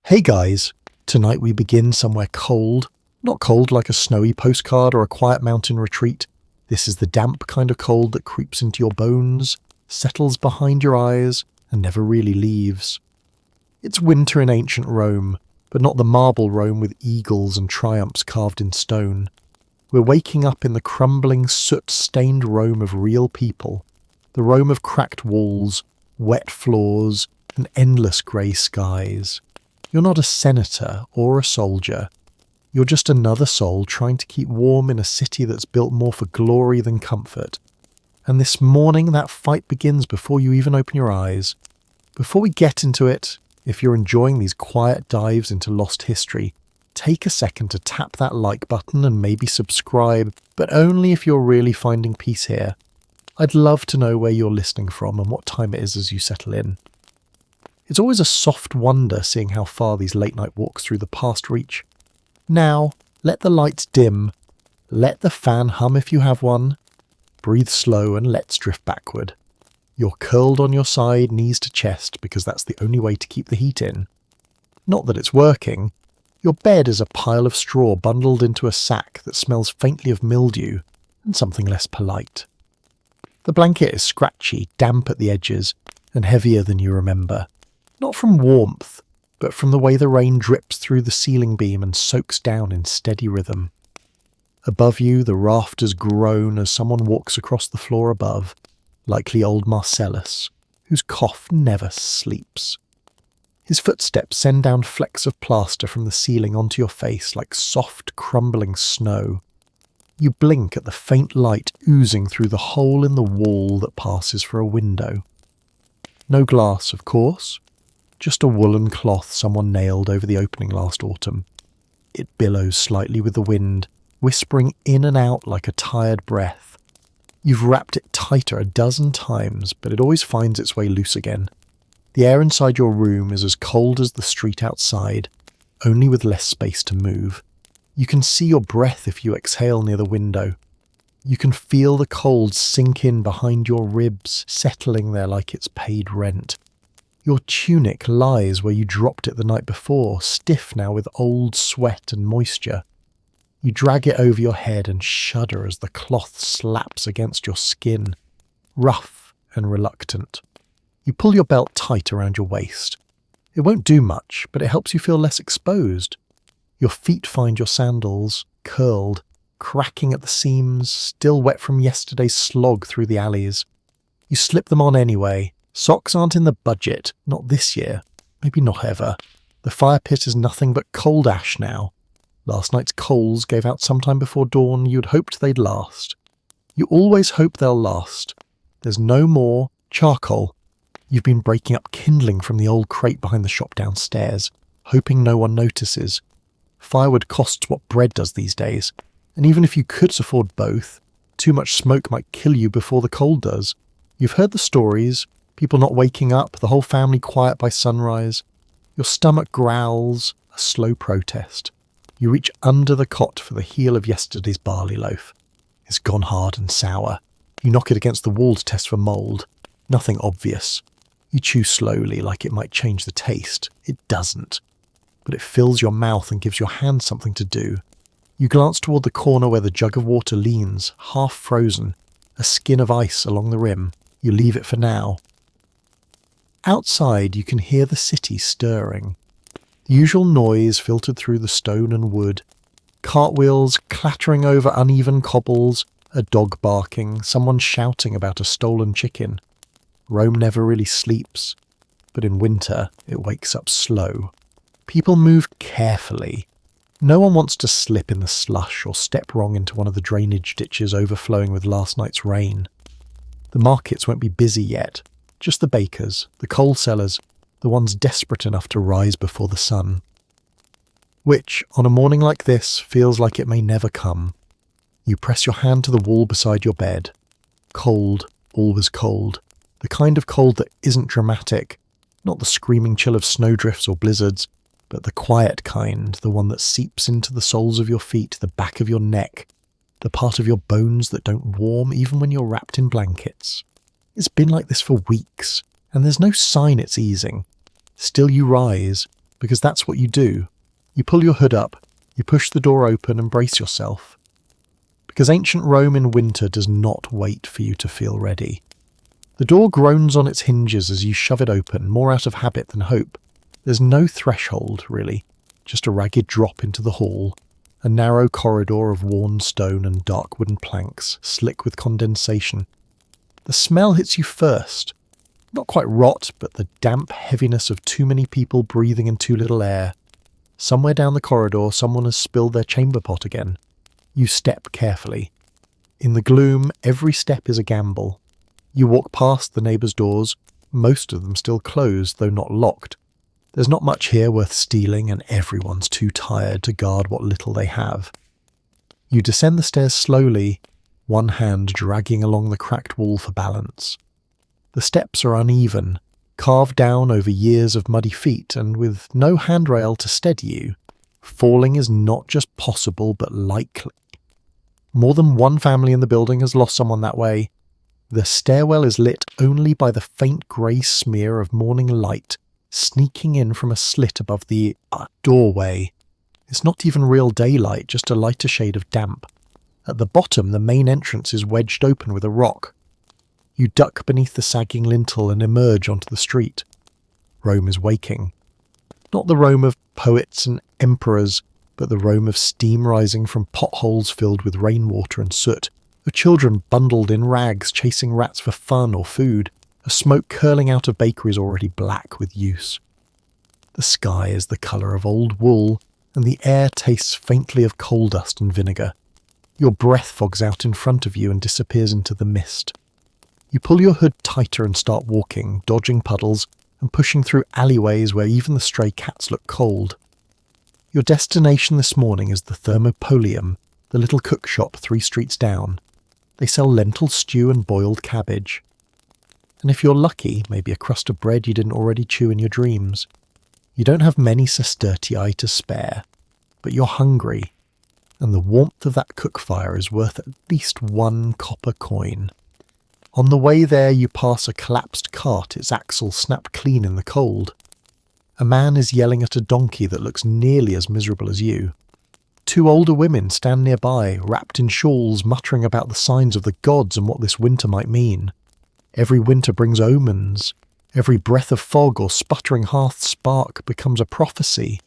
Hey guys, tonight we begin somewhere cold. Not cold like a snowy postcard or a quiet mountain retreat. This is the damp kind of cold that creeps into your bones, settles behind your eyes, and never really leaves. It's winter in ancient Rome, but not the marble Rome with eagles and triumphs carved in stone. We're waking up in the crumbling, soot-stained Rome of real people. The Rome of cracked walls, wet floors, and endless grey skies. You're not a senator or a soldier. You're just another soul trying to keep warm in a city that's built more for glory than comfort. And this morning that fight begins before you even open your eyes. Before we get into it, if you're enjoying these quiet dives into lost history, take a second to tap that like button and maybe subscribe, but only if you're really finding peace here. I'd love to know where you're listening from and what time it is as you settle in. It's always a soft wonder seeing how far these late-night walks through the past reach. Now, let the lights dim, let the fan hum if you have one, breathe slow and let's drift backward. You're curled on your side, knees to chest, because that's the only way to keep the heat in. Not that it's working. Your bed is a pile of straw bundled into a sack that smells faintly of mildew and something less polite. The blanket is scratchy, damp at the edges, and heavier than you remember. Not from warmth, but from the way the rain drips through the ceiling beam and soaks down in steady rhythm. Above you, the rafters groan as someone walks across the floor above, likely old Marcellus, whose cough never sleeps. His footsteps send down flecks of plaster from the ceiling onto your face like soft, crumbling snow. You blink at the faint light oozing through the hole in the wall that passes for a window. No glass, of course. Just a woolen cloth someone nailed over the opening last autumn. It billows slightly with the wind, whispering in and out like a tired breath. You've wrapped it tighter a dozen times, but it always finds its way loose again. The air inside your room is as cold as the street outside, only with less space to move. You can see your breath if you exhale near the window. You can feel the cold sink in behind your ribs, settling there like it's paid rent. Your tunic lies where you dropped it the night before, stiff now with old sweat and moisture. You drag it over your head and shudder as the cloth slaps against your skin, rough and reluctant. You pull your belt tight around your waist. It won't do much, but it helps you feel less exposed. Your feet find your sandals, curled, cracking at the seams, still wet from yesterday's slog through the alleys. You slip them on anyway. Socks aren't in the budget, not this year, maybe not ever. The fire pit is nothing but cold ash now. Last night's coals gave out sometime before dawn. You'd hoped they'd last. You always hope they'll last. There's no more charcoal. You've been breaking up kindling from the old crate behind the shop downstairs, hoping no one notices. Firewood costs what bread does these days, and even if you could afford both, too much smoke might kill you before the cold does. You've heard the stories. People not waking up, the whole family quiet by sunrise. Your stomach growls, a slow protest. You reach under the cot for the heel of yesterday's barley loaf. It's gone hard and sour. You knock it against the wall to test for mould. Nothing obvious. You chew slowly like it might change the taste. It doesn't. But it fills your mouth and gives your hand something to do. You glance toward the corner where the jug of water leans, half frozen, a skin of ice along the rim. You leave it for now. Outside you can hear the city stirring. The usual noise filtered through the stone and wood. Cartwheels clattering over uneven cobbles, a dog barking, someone shouting about a stolen chicken. Rome never really sleeps, but in winter it wakes up slow. People move carefully. No one wants to slip in the slush or step wrong into one of the drainage ditches overflowing with last night's rain. The markets won't be busy yet. Just the bakers, the coal sellers, the ones desperate enough to rise before the sun. Which, on a morning like this, feels like it may never come. You press your hand to the wall beside your bed. Cold, always cold. The kind of cold that isn't dramatic, not the screaming chill of snowdrifts or blizzards, but the quiet kind, the one that seeps into the soles of your feet, the back of your neck, the part of your bones that don't warm even when you're wrapped in blankets. It's been like this for weeks, and there's no sign it's easing. Still you rise, because that's what you do. You pull your hood up, you push the door open and brace yourself. Because ancient Rome in winter does not wait for you to feel ready. The door groans on its hinges as you shove it open, more out of habit than hope. There's no threshold, really, just a ragged drop into the hall, a narrow corridor of worn stone and dark wooden planks, slick with condensation. The smell hits you first. Not quite rot, but the damp heaviness of too many people breathing in too little air. Somewhere down the corridor, someone has spilled their chamber pot again. You step carefully. In the gloom, every step is a gamble. You walk past the neighbours' doors, most of them still closed, though not locked. There's not much here worth stealing, and everyone's too tired to guard what little they have. You descend the stairs slowly, one hand dragging along the cracked wall for balance. The steps are uneven, carved down over years of muddy feet, and with no handrail to steady you, falling is not just possible but likely. More than one family in the building has lost someone that way. The stairwell is lit only by the faint grey smear of morning light sneaking in from a slit above the doorway. It's not even real daylight, just a lighter shade of damp. At the bottom, the main entrance is wedged open with a rock. You duck beneath the sagging lintel and emerge onto the street. Rome is waking. Not the Rome of poets and emperors, but the Rome of steam rising from potholes filled with rainwater and soot, of children bundled in rags chasing rats for fun or food, a smoke curling out of bakeries already black with use. The sky is the colour of old wool, and the air tastes faintly of coal dust and vinegar. Your breath fogs out in front of you and disappears into the mist. You pull your hood tighter and start walking, dodging puddles, and pushing through alleyways where even the stray cats look cold. Your destination this morning is the Thermopolium, the little cook shop 3 streets down. They sell lentil stew and boiled cabbage. And if you're lucky, maybe a crust of bread you didn't already chew in your dreams. You don't have many sestertii to spare, but you're hungry, and the warmth of that cook fire is worth at least 1 copper coin. On the way there you pass a collapsed cart, its axle snapped clean in the cold. A man is yelling at a donkey that looks nearly as miserable as you. 2 older women stand nearby, wrapped in shawls, muttering about the signs of the gods and what this winter might mean. Every winter brings omens. Every breath of fog or sputtering hearth spark becomes a prophecy.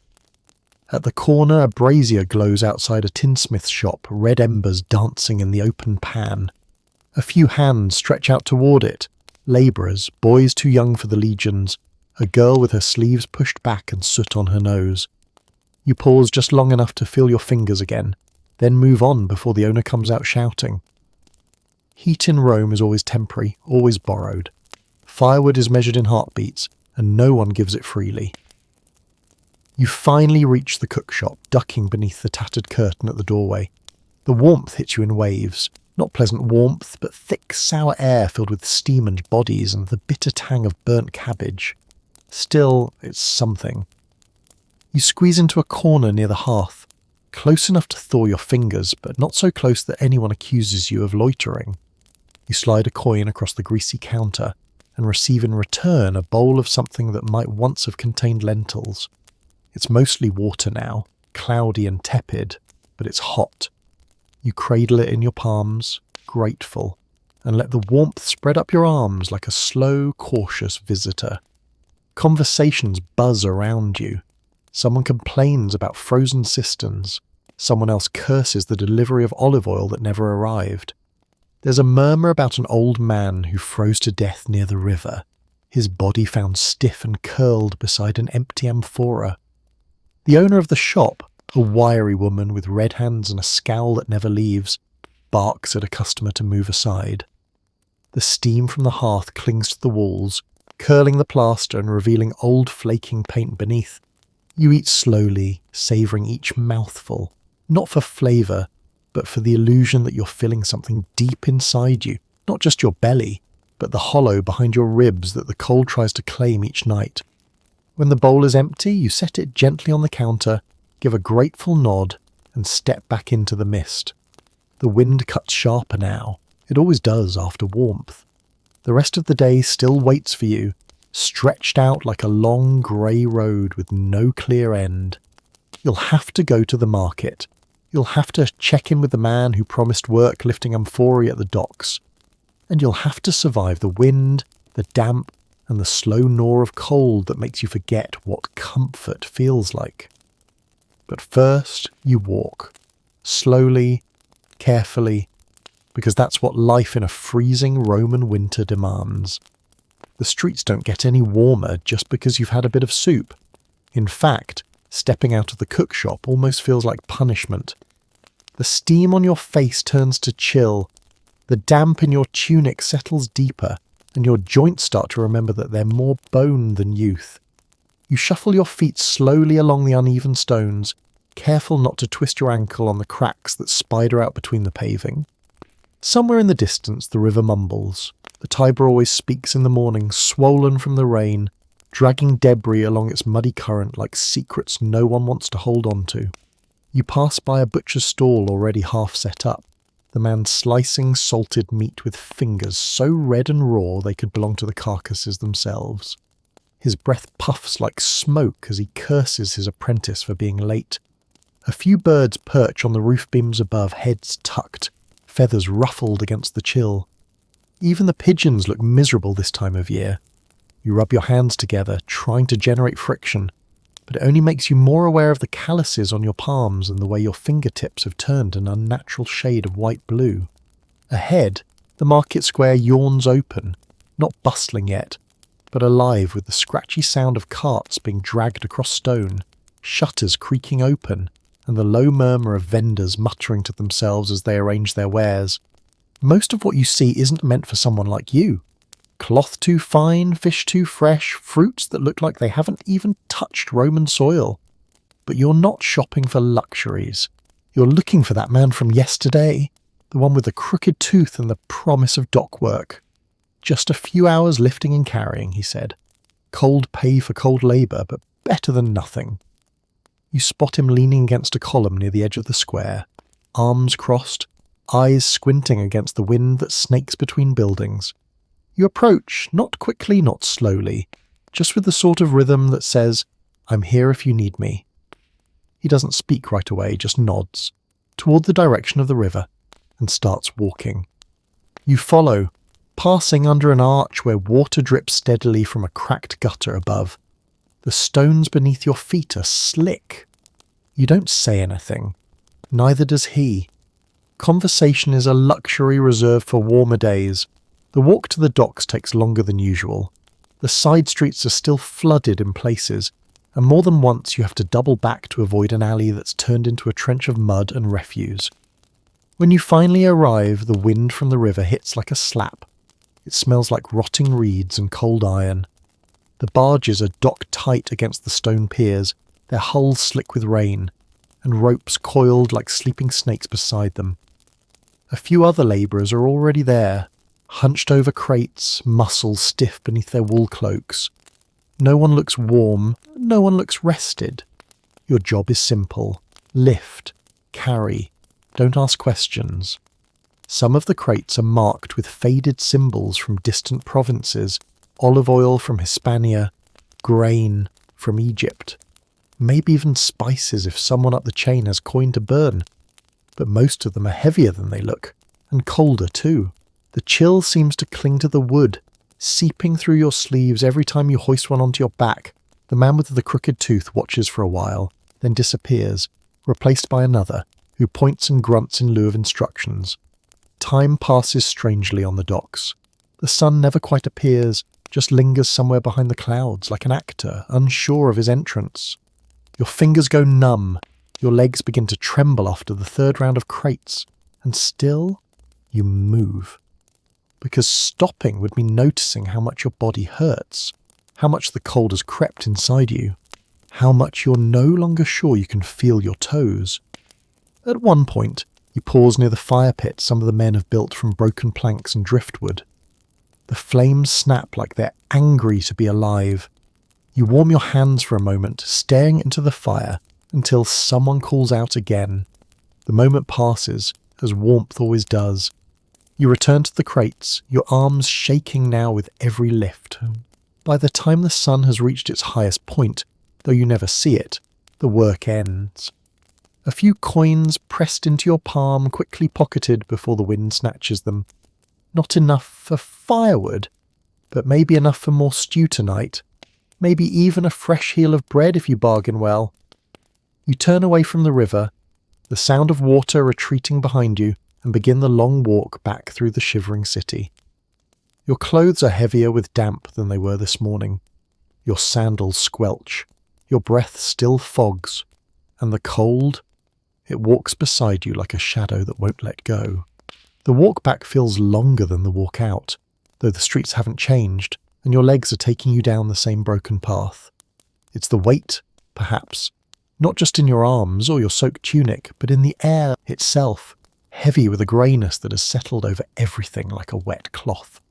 At the corner, a brazier glows outside a tinsmith's shop, red embers dancing in the open pan. A few hands stretch out toward it, labourers, boys too young for the legions, a girl with her sleeves pushed back and soot on her nose. You pause just long enough to feel your fingers again, then move on before the owner comes out shouting. Heat in Rome is always temporary, always borrowed. Firewood is measured in heartbeats, and no one gives it freely. You finally reach the cook shop, ducking beneath the tattered curtain at the doorway. The warmth hits you in waves. Not pleasant warmth, but thick, sour air filled with steam and bodies and the bitter tang of burnt cabbage. Still, it's something. You squeeze into a corner near the hearth, close enough to thaw your fingers, but not so close that anyone accuses you of loitering. You slide a coin across the greasy counter and receive in return a bowl of something that might once have contained lentils. It's mostly water now, cloudy and tepid, but it's hot. You cradle it in your palms, grateful, and let the warmth spread up your arms like a slow, cautious visitor. Conversations buzz around you. Someone complains about frozen cisterns. Someone else curses the delivery of olive oil that never arrived. There's a murmur about an old man who froze to death near the river, his body found stiff and curled beside an empty amphora. The owner of the shop, a wiry woman with red hands and a scowl that never leaves, barks at a customer to move aside. The steam from the hearth clings to the walls, curling the plaster and revealing old flaking paint beneath. You eat slowly, savouring each mouthful, not for flavour, but for the illusion that you're filling something deep inside you, not just your belly, but the hollow behind your ribs that the cold tries to claim each night. When the bowl is empty, you set it gently on the counter, give a grateful nod, and step back into the mist. The wind cuts sharper now. It always does after warmth. The rest of the day still waits for you, stretched out like a long grey road with no clear end. You'll have to go to the market. You'll have to check in with the man who promised work lifting amphorae at the docks. And you'll have to survive the wind, the damp, and the slow gnaw of cold that makes you forget what comfort feels like. But first, you walk. Slowly, carefully, because that's what life in a freezing Roman winter demands. The streets don't get any warmer just because you've had a bit of soup. In fact, stepping out of the cook shop almost feels like punishment. The steam on your face turns to chill, the damp in your tunic settles deeper, and your joints start to remember that they're more bone than youth. You shuffle your feet slowly along the uneven stones, careful not to twist your ankle on the cracks that spider out between the paving. Somewhere in the distance the river mumbles. The Tiber always speaks in the morning, swollen from the rain, dragging debris along its muddy current like secrets no one wants to hold on to. You pass by a butcher's stall already half set up, the man slicing salted meat with fingers so red and raw they could belong to the carcasses themselves. His breath puffs like smoke as he curses his apprentice for being late. A few birds perch on the roof beams above, heads tucked, feathers ruffled against the chill. Even the pigeons look miserable this time of year. You rub your hands together, trying to generate friction, but it only makes you more aware of the calluses on your palms and the way your fingertips have turned an unnatural shade of white-blue. Ahead, the market square yawns open, not bustling yet, but alive with the scratchy sound of carts being dragged across stone, shutters creaking open, and the low murmur of vendors muttering to themselves as they arrange their wares. Most of what you see isn't meant for someone like you. Cloth too fine, fish too fresh, fruits that look like they haven't even touched Roman soil. But you're not shopping for luxuries. You're looking for that man from yesterday, the one with the crooked tooth and the promise of dock work. Just a few hours lifting and carrying, he said. Cold pay for cold labour, but better than nothing. You spot him leaning against a column near the edge of the square, arms crossed, eyes squinting against the wind that snakes between buildings. You approach, not quickly, not slowly, just with the sort of rhythm that says, "I'm here if you need me." He doesn't speak right away, just nods, toward the direction of the river, and starts walking. You follow, passing under an arch where water drips steadily from a cracked gutter above. The stones beneath your feet are slick. You don't say anything. Neither does he. Conversation is a luxury reserved for warmer days. The walk to the docks takes longer than usual. The side streets are still flooded in places, and more than once you have to double back to avoid an alley that's turned into a trench of mud and refuse. When you finally arrive, the wind from the river hits like a slap. It smells like rotting reeds and cold iron. The barges are docked tight against the stone piers, their hulls slick with rain, and ropes coiled like sleeping snakes beside them. A few other labourers are already there, hunched over crates, muscles stiff beneath their wool cloaks. No one looks warm, no one looks rested. Your job is simple. Lift, carry, don't ask questions. Some of the crates are marked with faded symbols from distant provinces, olive oil from Hispania, grain from Egypt, maybe even spices if someone up the chain has coin to burn. But most of them are heavier than they look, and colder too. The chill seems to cling to the wood, seeping through your sleeves every time you hoist one onto your back. The man with the crooked tooth watches for a while, then disappears, replaced by another, who points and grunts in lieu of instructions. Time passes strangely on the docks. The sun never quite appears, just lingers somewhere behind the clouds, like an actor, unsure of his entrance. Your fingers go numb, your legs begin to tremble after the third round of crates, and still you move. Because stopping would mean noticing how much your body hurts, how much the cold has crept inside you, how much you're no longer sure you can feel your toes. At one point, you pause near the fire pit some of the men have built from broken planks and driftwood. The flames snap like they're angry to be alive. You warm your hands for a moment, staring into the fire, until someone calls out again. The moment passes, as warmth always does. You return to the crates, your arms shaking now with every lift. By the time the sun has reached its highest point, though you never see it, the work ends. A few coins pressed into your palm, quickly pocketed before the wind snatches them. Not enough for firewood, but maybe enough for more stew tonight. Maybe even a fresh heel of bread if you bargain well. You turn away from the river, the sound of water retreating behind you, and begin the long walk back through the shivering city. Your clothes are heavier with damp than they were this morning. Your sandals squelch. Your breath still fogs. And the cold, it walks beside you like a shadow that won't let go. The walk back feels longer than the walk out, though the streets haven't changed, and your legs are taking you down the same broken path. It's the weight, perhaps, not just in your arms or your soaked tunic, but in the air itself, heavy with a greyness that has settled over everything like a wet cloth.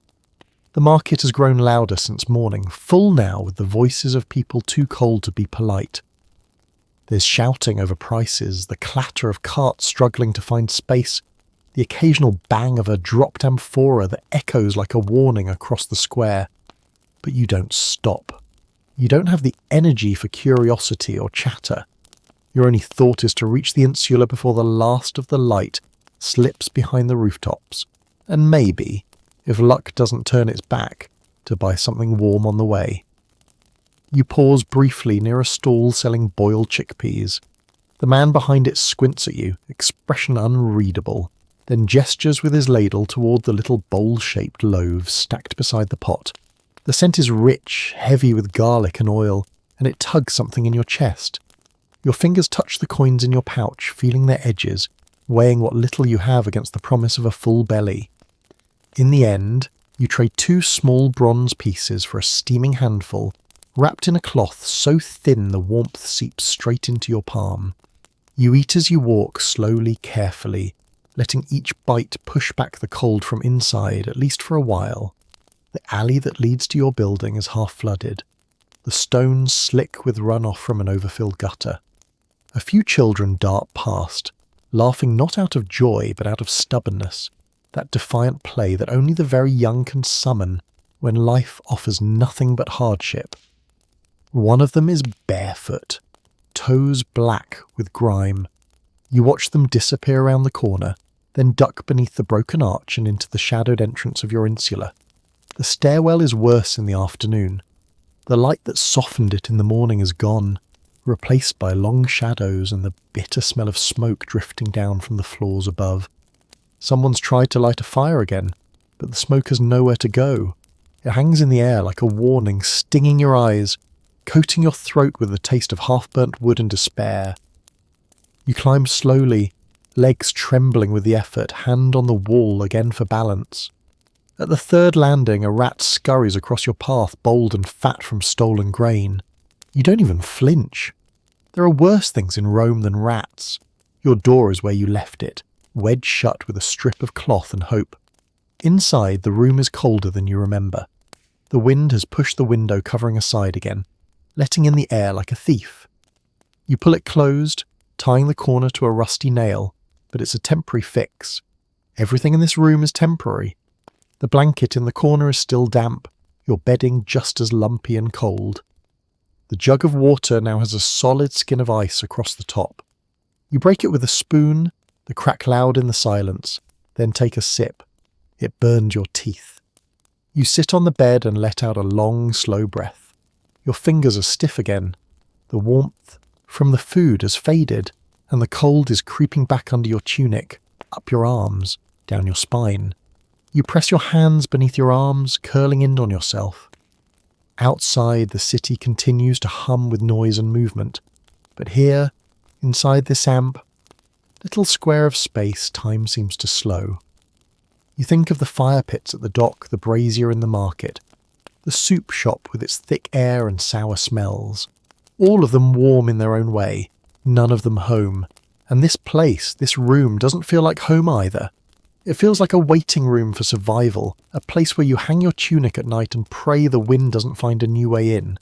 The market has grown louder since morning, full now with the voices of people too cold to be polite. There's shouting over prices, the clatter of carts struggling to find space, the occasional bang of a dropped amphora that echoes like a warning across the square. But you don't stop. You don't have the energy for curiosity or chatter. Your only thought is to reach the insula before the last of the light slips behind the rooftops, and maybe, if luck doesn't turn its back, to buy something warm on the way. You pause briefly near a stall selling boiled chickpeas. The man behind it squints at you, expression unreadable, then gestures with his ladle toward the little bowl-shaped loaves stacked beside the pot. The scent is rich, heavy with garlic and oil, and it tugs something in your chest. Your fingers touch the coins in your pouch, feeling their edges, weighing what little you have against the promise of a full belly. In the end, you trade 2 small bronze pieces for a steaming handful, wrapped in a cloth so thin the warmth seeps straight into your palm. You eat as you walk, slowly, carefully, letting each bite push back the cold from inside, at least for a while. The alley that leads to your building is half flooded, the stones slick with runoff from an overfilled gutter. A few children dart past, laughing not out of joy but out of stubbornness, that defiant play that only the very young can summon when life offers nothing but hardship. One of them is barefoot, toes black with grime. You watch them disappear around the corner, then duck beneath the broken arch and into the shadowed entrance of your insula. The stairwell is worse in the afternoon. The light that softened it in the morning is gone, replaced by long shadows and the bitter smell of smoke drifting down from the floors above. Someone's tried to light a fire again, but the smoke has nowhere to go. It hangs in the air like a warning, stinging your eyes, coating your throat with the taste of half-burnt wood and despair. You climb slowly, legs trembling with the effort, hand on the wall again for balance. At the 3rd landing, a rat scurries across your path, bold and fat from stolen grain. You don't even flinch. There are worse things in Rome than rats. Your door is where you left it, wedged shut with a strip of cloth and hope. Inside, the room is colder than you remember. The wind has pushed the window covering aside again, letting in the air like a thief. You pull it closed, tying the corner to a rusty nail, but it's a temporary fix. Everything in this room is temporary. The blanket in the corner is still damp, your bedding just as lumpy and cold. The jug of water now has a solid skin of ice across the top. You break it with a spoon, the crack loud in the silence, then take a sip. It burns your teeth. You sit on the bed and let out a long, slow breath. Your fingers are stiff again. The warmth from the food has faded, and the cold is creeping back under your tunic, up your arms, down your spine. You press your hands beneath your arms, curling in on yourself. Outside, the city continues to hum with noise and movement. But here, inside this little square of space, time seems to slow. You think of the fire pits at the dock, the brazier in the market, the soup shop with its thick air and sour smells. All of them warm in their own way, none of them home. And this place, this room, doesn't feel like home either. It feels like a waiting room for survival, a place where you hang your tunic at night and pray the wind doesn't find a new way in.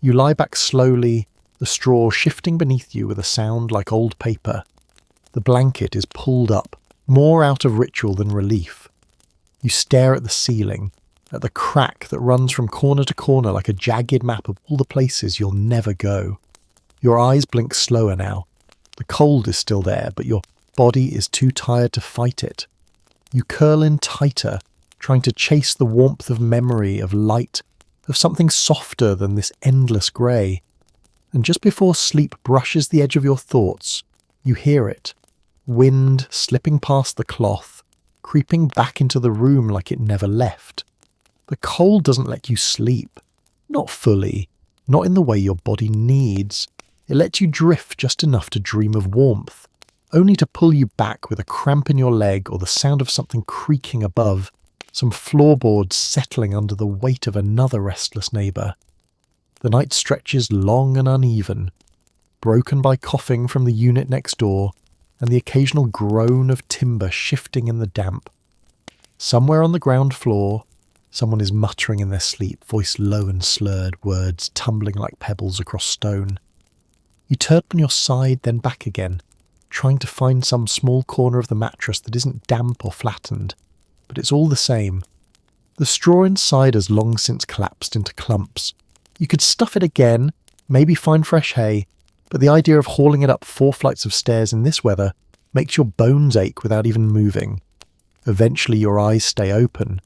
You lie back slowly, the straw shifting beneath you with a sound like old paper. The blanket is pulled up, more out of ritual than relief. You stare at the ceiling, at the crack that runs from corner to corner like a jagged map of all the places you'll never go. Your eyes blink slower now. The cold is still there, but your body is too tired to fight it. You curl in tighter, trying to chase the warmth of memory, of light, of something softer than this endless grey. And just before sleep brushes the edge of your thoughts, you hear it. Wind slipping past the cloth, creeping back into the room like it never left. The cold doesn't let you sleep. Not fully. Not in the way your body needs. It lets you drift just enough to dream of warmth, only to pull you back with a cramp in your leg or the sound of something creaking above, some floorboards settling under the weight of another restless neighbour. The night stretches long and uneven, broken by coughing from the unit next door and the occasional groan of timber shifting in the damp. Somewhere on the ground floor, someone is muttering in their sleep, voice low and slurred, words tumbling like pebbles across stone. You turn on your side, then back again, trying to find some small corner of the mattress that isn't damp or flattened, but it's all the same. The straw inside has long since collapsed into clumps. You could stuff it again, maybe find fresh hay, but the idea of hauling it up 4 flights of stairs in this weather makes your bones ache without even moving. Eventually your eyes stay open.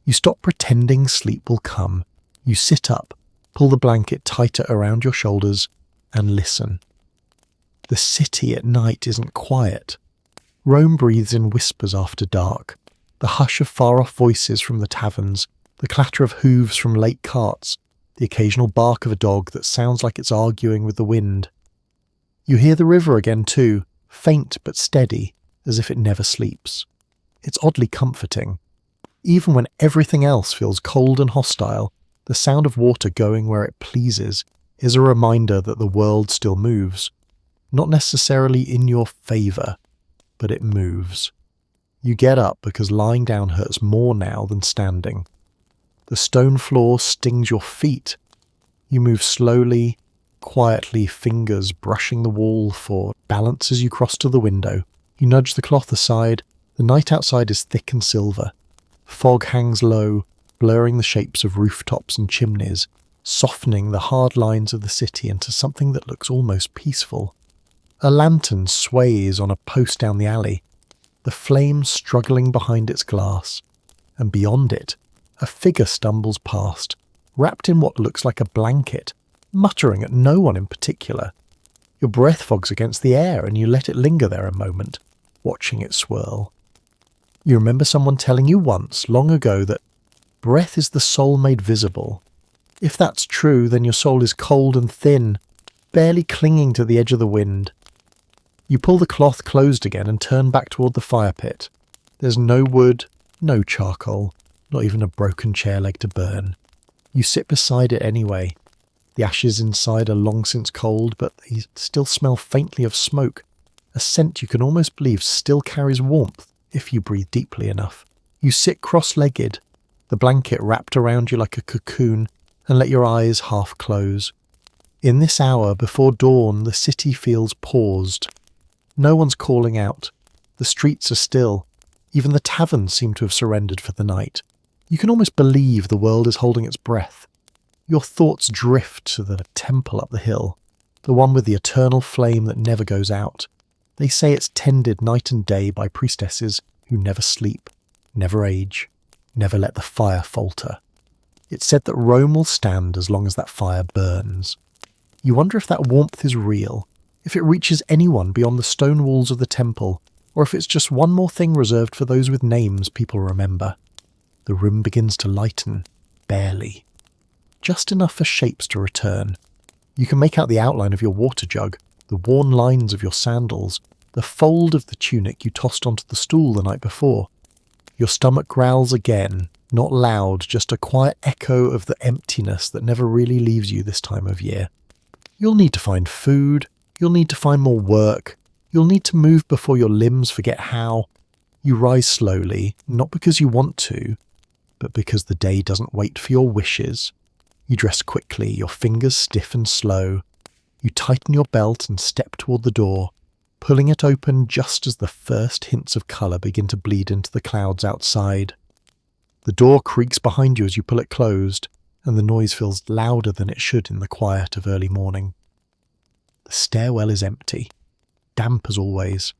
You stop pretending sleep will come. You sit up, pull the blanket tighter around your shoulders, and listen. The city at night isn't quiet. Rome breathes in whispers after dark. The hush of far-off voices from the taverns, the clatter of hooves from late carts, the occasional bark of a dog that sounds like it's arguing with the wind. You hear the river again too, faint but steady, as if it never sleeps. It's oddly comforting. Even when everything else feels cold and hostile, the sound of water going where it pleases is a reminder that the world still moves. Not necessarily in your favour, but it moves. You get up because lying down hurts more now than standing. The stone floor stings your feet. You move slowly, quietly, fingers brushing the wall for balance as you cross to the window. You nudge the cloth aside. The night outside is thick and silver. Fog hangs low, blurring the shapes of rooftops and chimneys, softening the hard lines of the city into something that looks almost peaceful. A lantern sways on a post down the alley, the flame struggling behind its glass, and beyond it, a figure stumbles past, wrapped in what looks like a blanket, muttering at no one in particular. Your breath fogs against the air and you let it linger there a moment, watching it swirl. You remember someone telling you once, long ago, that breath is the soul made visible. If that's true, then your soul is cold and thin, barely clinging to the edge of the wind. You pull the cloth closed again and turn back toward the fire pit. There's no wood, no charcoal, not even a broken chair leg to burn. You sit beside it anyway. The ashes inside are long since cold, but they still smell faintly of smoke, a scent you can almost believe still carries warmth if you breathe deeply enough. You sit cross-legged, the blanket wrapped around you like a cocoon, and let your eyes half close. In this hour before dawn, the city feels paused. No one's calling out. The streets are still. Even the taverns seem to have surrendered for the night. You can almost believe the world is holding its breath. Your thoughts drift to the temple up the hill, the one with the eternal flame that never goes out. They say it's tended night and day by priestesses who never sleep, never age, never let the fire falter. It's said that Rome will stand as long as that fire burns. You wonder if that warmth is real, if it reaches anyone beyond the stone walls of the temple, or if it's just one more thing reserved for those with names people remember. The room begins to lighten, barely. Just enough for shapes to return. You can make out the outline of your water jug, the worn lines of your sandals, the fold of the tunic you tossed onto the stool the night before. Your stomach growls again, not loud, just a quiet echo of the emptiness that never really leaves you this time of year. You'll need to find food, you'll need to find more work, you'll need to move before your limbs forget how. You rise slowly, not because you want to, but because the day doesn't wait for your wishes. You dress quickly, your fingers stiff and slow. You tighten your belt and step toward the door, pulling it open just as the first hints of colour begin to bleed into the clouds outside. The door creaks behind you as you pull it closed, and the noise feels louder than it should in the quiet of early morning. The stairwell is empty, damp as always,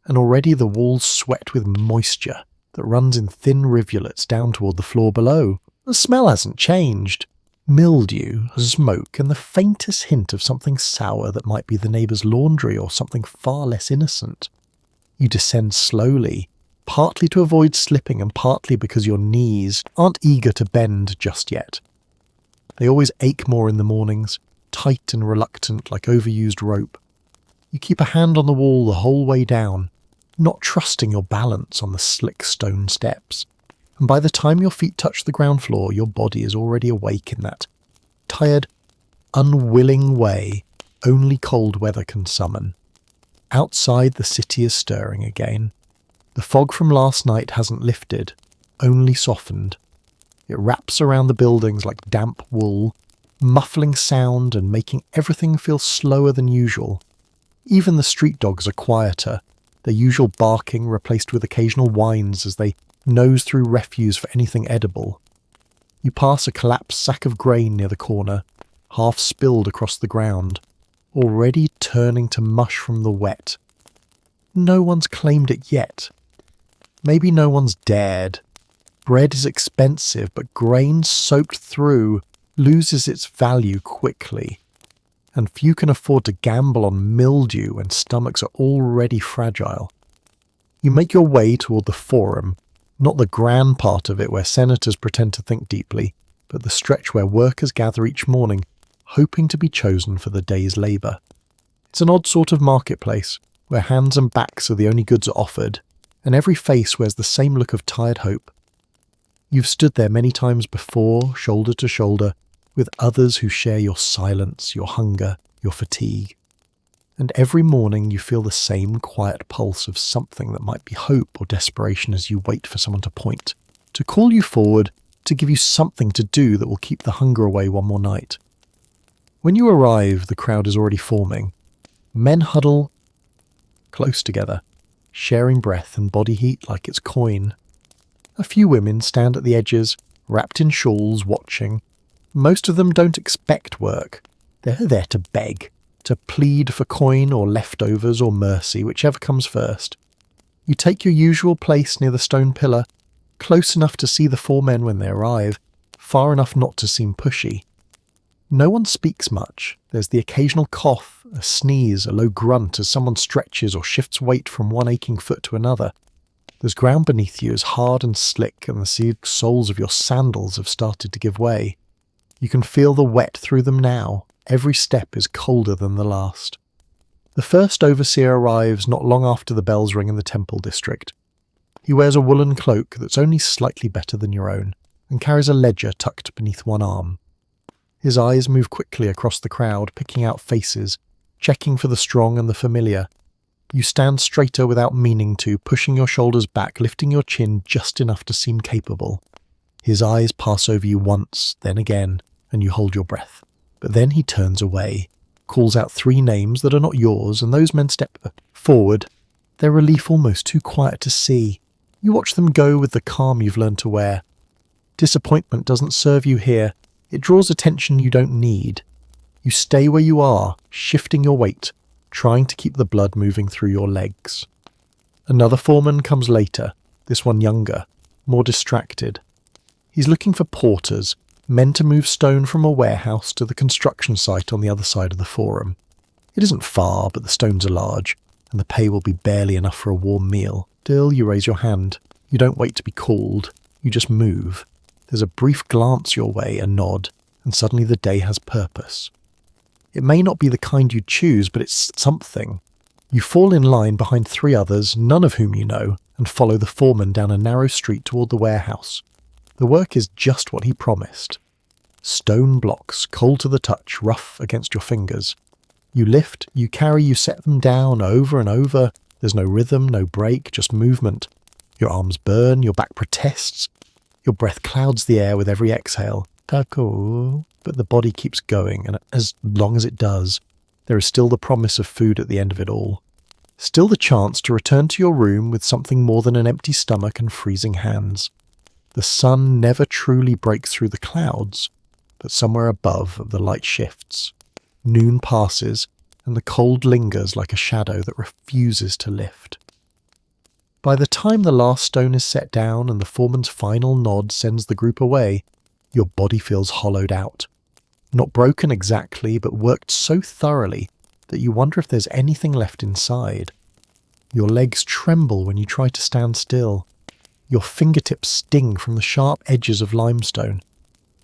and already the walls sweat with moisture that runs in thin rivulets down toward the floor below. The smell hasn't changed. Mildew, smoke, and the faintest hint of something sour that might be the neighbour's laundry or something far less innocent. You descend slowly, partly to avoid slipping and partly because your knees aren't eager to bend just yet. They always ache more in the mornings, tight and reluctant like overused rope. You keep a hand on the wall the whole way down, not trusting your balance on the slick stone steps. And by the time your feet touch the ground floor, your body is already awake in that tired, unwilling way only cold weather can summon. Outside, the city is stirring again. The fog from last night hasn't lifted, only softened. It wraps around the buildings like damp wool, muffling sound and making everything feel slower than usual. Even the street dogs are quieter, their usual barking replaced with occasional whines as they nose through refuse for anything edible. You pass a collapsed sack of grain near the corner, half spilled across the ground, already turning to mush from the wet. No one's claimed it yet. Maybe no one's dared. Bread is expensive, but grain soaked through loses its value quickly, and few can afford to gamble on mildew when stomachs are already fragile. You make your way toward the forum, not the grand part of it where senators pretend to think deeply, but the stretch where workers gather each morning, hoping to be chosen for the day's labour. It's an odd sort of marketplace, where hands and backs are the only goods offered, and every face wears the same look of tired hope. You've stood there many times before, shoulder to shoulder, with others who share your silence, your hunger, your fatigue. And every morning you feel the same quiet pulse of something that might be hope or desperation as you wait for someone to point, to call you forward, to give you something to do that will keep the hunger away one more night. When you arrive, the crowd is already forming. Men huddle close together, sharing breath and body heat like it's coin. A few women stand at the edges, wrapped in shawls, watching. Most of them don't expect work. They're there to beg, to plead for coin or leftovers or mercy, whichever comes first. You take your usual place near the stone pillar, close enough to see the four men when they arrive, far enough not to seem pushy. No one speaks much. There's the occasional cough, a sneeze, a low grunt as someone stretches or shifts weight from one aching foot to another. The ground beneath you is hard and slick, and the soles of your sandals have started to give way. You can feel the wet through them now. Every step is colder than the last. The first overseer arrives not long after the bells ring in the temple district. He wears a woolen cloak that's only slightly better than your own, and carries a ledger tucked beneath one arm. His eyes move quickly across the crowd, picking out faces, checking for the strong and the familiar. You stand straighter without meaning to, pushing your shoulders back, lifting your chin just enough to seem capable. His eyes pass over you once, then again, and you hold your breath. But then he turns away, calls out three names that are not yours, and those men step forward, their relief almost too quiet to see. You watch them go with the calm you've learned to wear. Disappointment doesn't serve you here. It draws attention you don't need. You stay where you are, shifting your weight, trying to keep the blood moving through your legs. Another foreman comes later, this one younger, more distracted. He's looking for porters, men to move stone from a warehouse to the construction site on the other side of the forum. It isn't far, but the stones are large, and the pay will be barely enough for a warm meal. Still, you raise your hand. You don't wait to be called. You just move. There's a brief glance your way, a nod, and suddenly the day has purpose. It may not be the kind you choose, but it's something. You fall in line behind three others, none of whom you know, and follow the foreman down a narrow street toward the warehouse. The work is just what he promised. Stone blocks, cold to the touch, rough against your fingers. You lift, you carry, you set them down over and over. There's no rhythm, no break, just movement. Your arms burn, your back protests. Your breath clouds the air with every exhale. Taco. But the body keeps going, and as long as it does, there is still the promise of food at the end of it all. Still the chance to return to your room with something more than an empty stomach and freezing hands. The sun never truly breaks through the clouds, but somewhere above the light shifts. Noon passes, and the cold lingers like a shadow that refuses to lift. By the time the last stone is set down and the foreman's final nod sends the group away, your body feels hollowed out. Not broken exactly, but worked so thoroughly that you wonder if there's anything left inside. Your legs tremble when you try to stand still. Your fingertips sting from the sharp edges of limestone,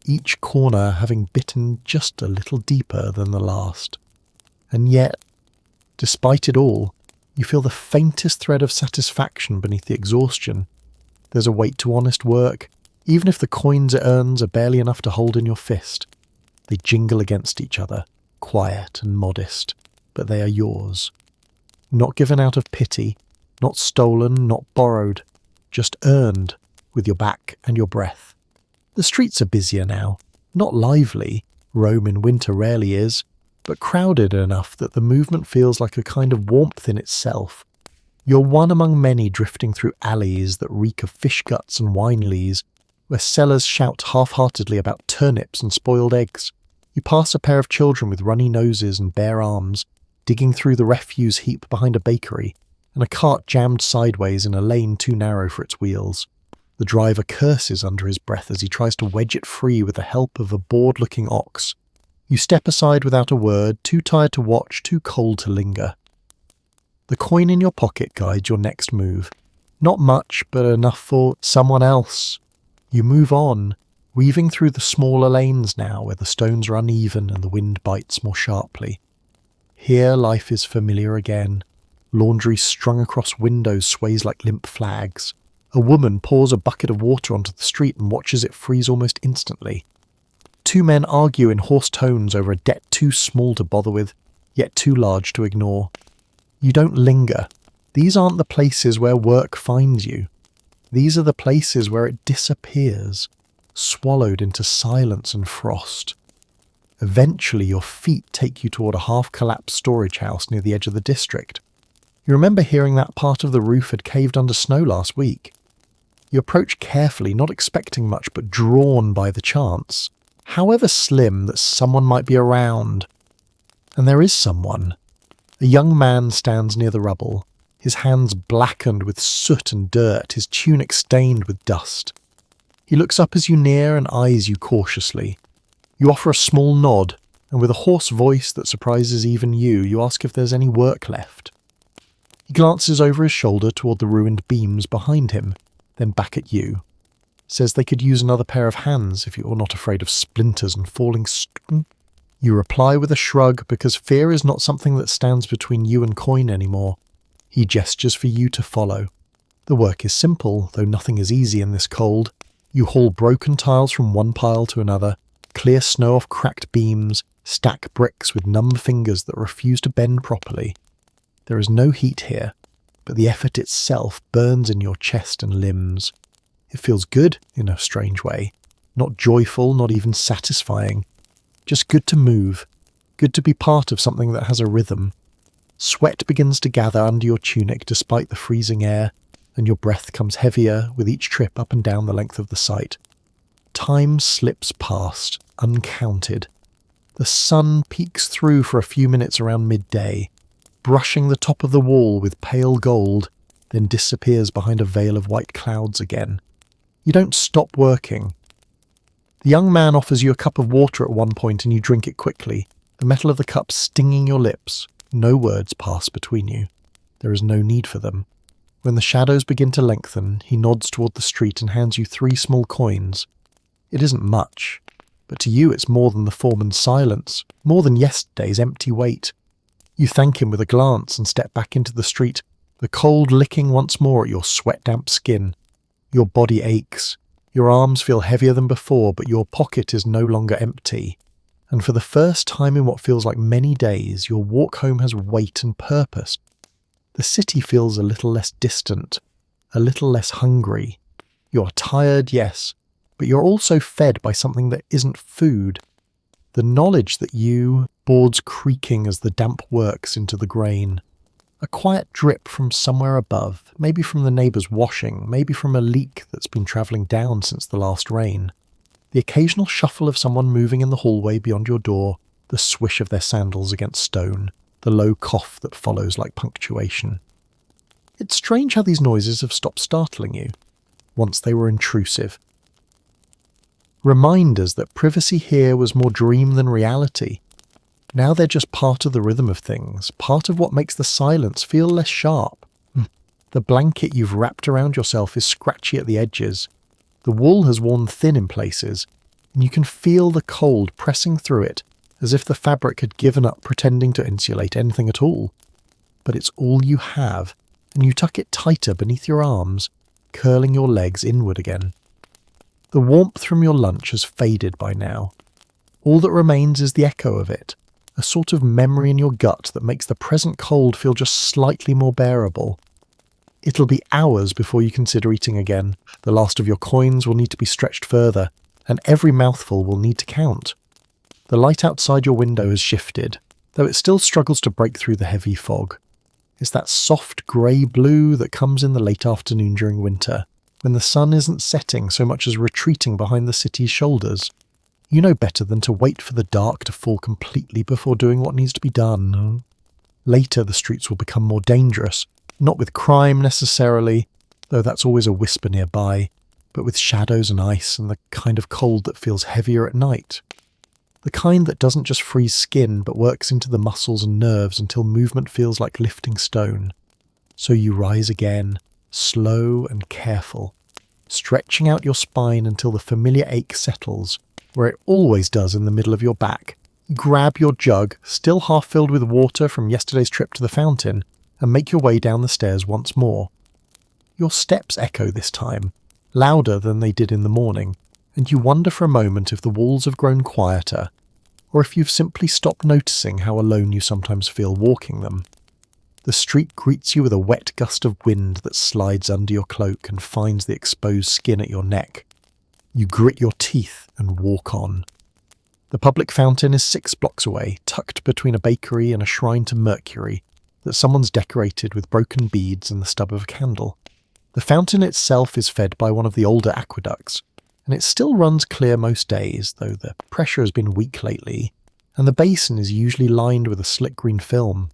each corner having bitten just a little deeper than the last. And yet, despite it all, you feel the faintest thread of satisfaction beneath the exhaustion. There's a weight to honest work, even if the coins it earns are barely enough to hold in your fist. They jingle against each other, quiet and modest, but they are yours. Not given out of pity, not stolen, not borrowed, just earned with your back and your breath. The streets are busier now, not lively, Rome in winter rarely is, but crowded enough that the movement feels like a kind of warmth in itself. You're one among many drifting through alleys that reek of fish guts and wine lees, where sellers shout half-heartedly about turnips and spoiled eggs. You pass a pair of children with runny noses and bare arms, digging through the refuse heap behind a bakery, and a cart jammed sideways in a lane too narrow for its wheels. The driver curses under his breath as he tries to wedge it free with the help of a bored-looking ox. You step aside without a word, too tired to watch, too cold to linger. The coin in your pocket guides your next move. Not much, but enough for someone else. You move on, weaving through the smaller lanes now where the stones are uneven and the wind bites more sharply. Here life is familiar again. Laundry strung across windows sways like limp flags. A woman pours a bucket of water onto the street and watches it freeze almost instantly. Two men argue in hoarse tones over a debt too small to bother with, yet too large to ignore. You don't linger. These aren't the places where work finds you. These are the places where it disappears, swallowed into silence and frost. Eventually your feet take you toward a half-collapsed storage house near the edge of the district. You remember hearing that part of the roof had caved under snow last week. You approach carefully, not expecting much, but drawn by the chance, however slim, that someone might be around. And there is someone. A young man stands near the rubble, his hands blackened with soot and dirt, his tunic stained with dust. He looks up as you near and eyes you cautiously. You offer a small nod, and with a hoarse voice that surprises even you ask if there's any work left. He glances over his shoulder toward the ruined beams behind him, then back at you. Says they could use another pair of hands if you're not afraid of splinters and falling stone. You reply with a shrug because fear is not something that stands between you and coin anymore. He gestures for you to follow. The work is simple, though nothing is easy in this cold. You haul broken tiles from one pile to another, clear snow off cracked beams, stack bricks with numb fingers that refuse to bend properly. There is no heat here, but the effort itself burns in your chest and limbs. It feels good in a strange way, not joyful, not even satisfying. Just good to move, good to be part of something that has a rhythm. Sweat begins to gather under your tunic despite the freezing air, and your breath comes heavier with each trip up and down the length of the site. Time slips past, uncounted. The sun peeks through for a few minutes around midday, brushing the top of the wall with pale gold, then disappears behind a veil of white clouds again. You don't stop working. The young man offers you a cup of water at one point and you drink it quickly, the metal of the cup stinging your lips. No words pass between you. There is no need for them. When the shadows begin to lengthen, he nods toward the street and hands you 3 small coins. It isn't much, but to you it's more than the foreman's silence, more than yesterday's empty wait. You thank him with a glance and step back into the street, the cold licking once more at your sweat-damp skin. Your body aches. Your arms feel heavier than before, but your pocket is no longer empty. And for the first time in what feels like many days, your walk home has weight and purpose. The city feels a little less distant, a little less hungry. You are tired, yes, but you're also fed by something that isn't food. The knowledge that you, boards creaking as the damp works into the grain. A quiet drip from somewhere above, maybe from the neighbour's washing, maybe from a leak that's been travelling down since the last rain. The occasional shuffle of someone moving in the hallway beyond your door, the swish of their sandals against stone, the low cough that follows like punctuation. It's strange how these noises have stopped startling you. Once they were intrusive. Reminders that privacy here was more dream than reality. Now they're just part of the rhythm of things, part of what makes the silence feel less sharp. The blanket you've wrapped around yourself is scratchy at the edges. The wool has worn thin in places, and you can feel the cold pressing through it as if the fabric had given up pretending to insulate anything at all. But it's all you have, and you tuck it tighter beneath your arms, curling your legs inward again. The warmth from your lunch has faded by now. All that remains is the echo of it, a sort of memory in your gut that makes the present cold feel just slightly more bearable. It'll be hours before you consider eating again. The last of your coins will need to be stretched further, and every mouthful will need to count. The light outside your window has shifted, though it still struggles to break through the heavy fog. It's that soft grey blue that comes in the late afternoon during winter, when the sun isn't setting so much as retreating behind the city's shoulders. You know better than to wait for the dark to fall completely before doing what needs to be done. Later the streets will become more dangerous, not with crime necessarily, though that's always a whisper nearby, but with shadows and ice and the kind of cold that feels heavier at night. The kind that doesn't just freeze skin but works into the muscles and nerves until movement feels like lifting stone. So you rise again, slow and careful, stretching out your spine until the familiar ache settles, where it always does in the middle of your back. Grab your jug, still half filled with water from yesterday's trip to the fountain, and make your way down the stairs once more. Your steps echo this time, louder than they did in the morning, and you wonder for a moment if the walls have grown quieter, or if you've simply stopped noticing how alone you sometimes feel walking them. The street greets you with a wet gust of wind that slides under your cloak and finds the exposed skin at your neck. You grit your teeth and walk on. The public fountain is 6 blocks away, tucked between a bakery and a shrine to Mercury that someone's decorated with broken beads and the stub of a candle. The fountain itself is fed by one of the older aqueducts, and it still runs clear most days, though the pressure has been weak lately, and the basin is usually lined with a slick green film.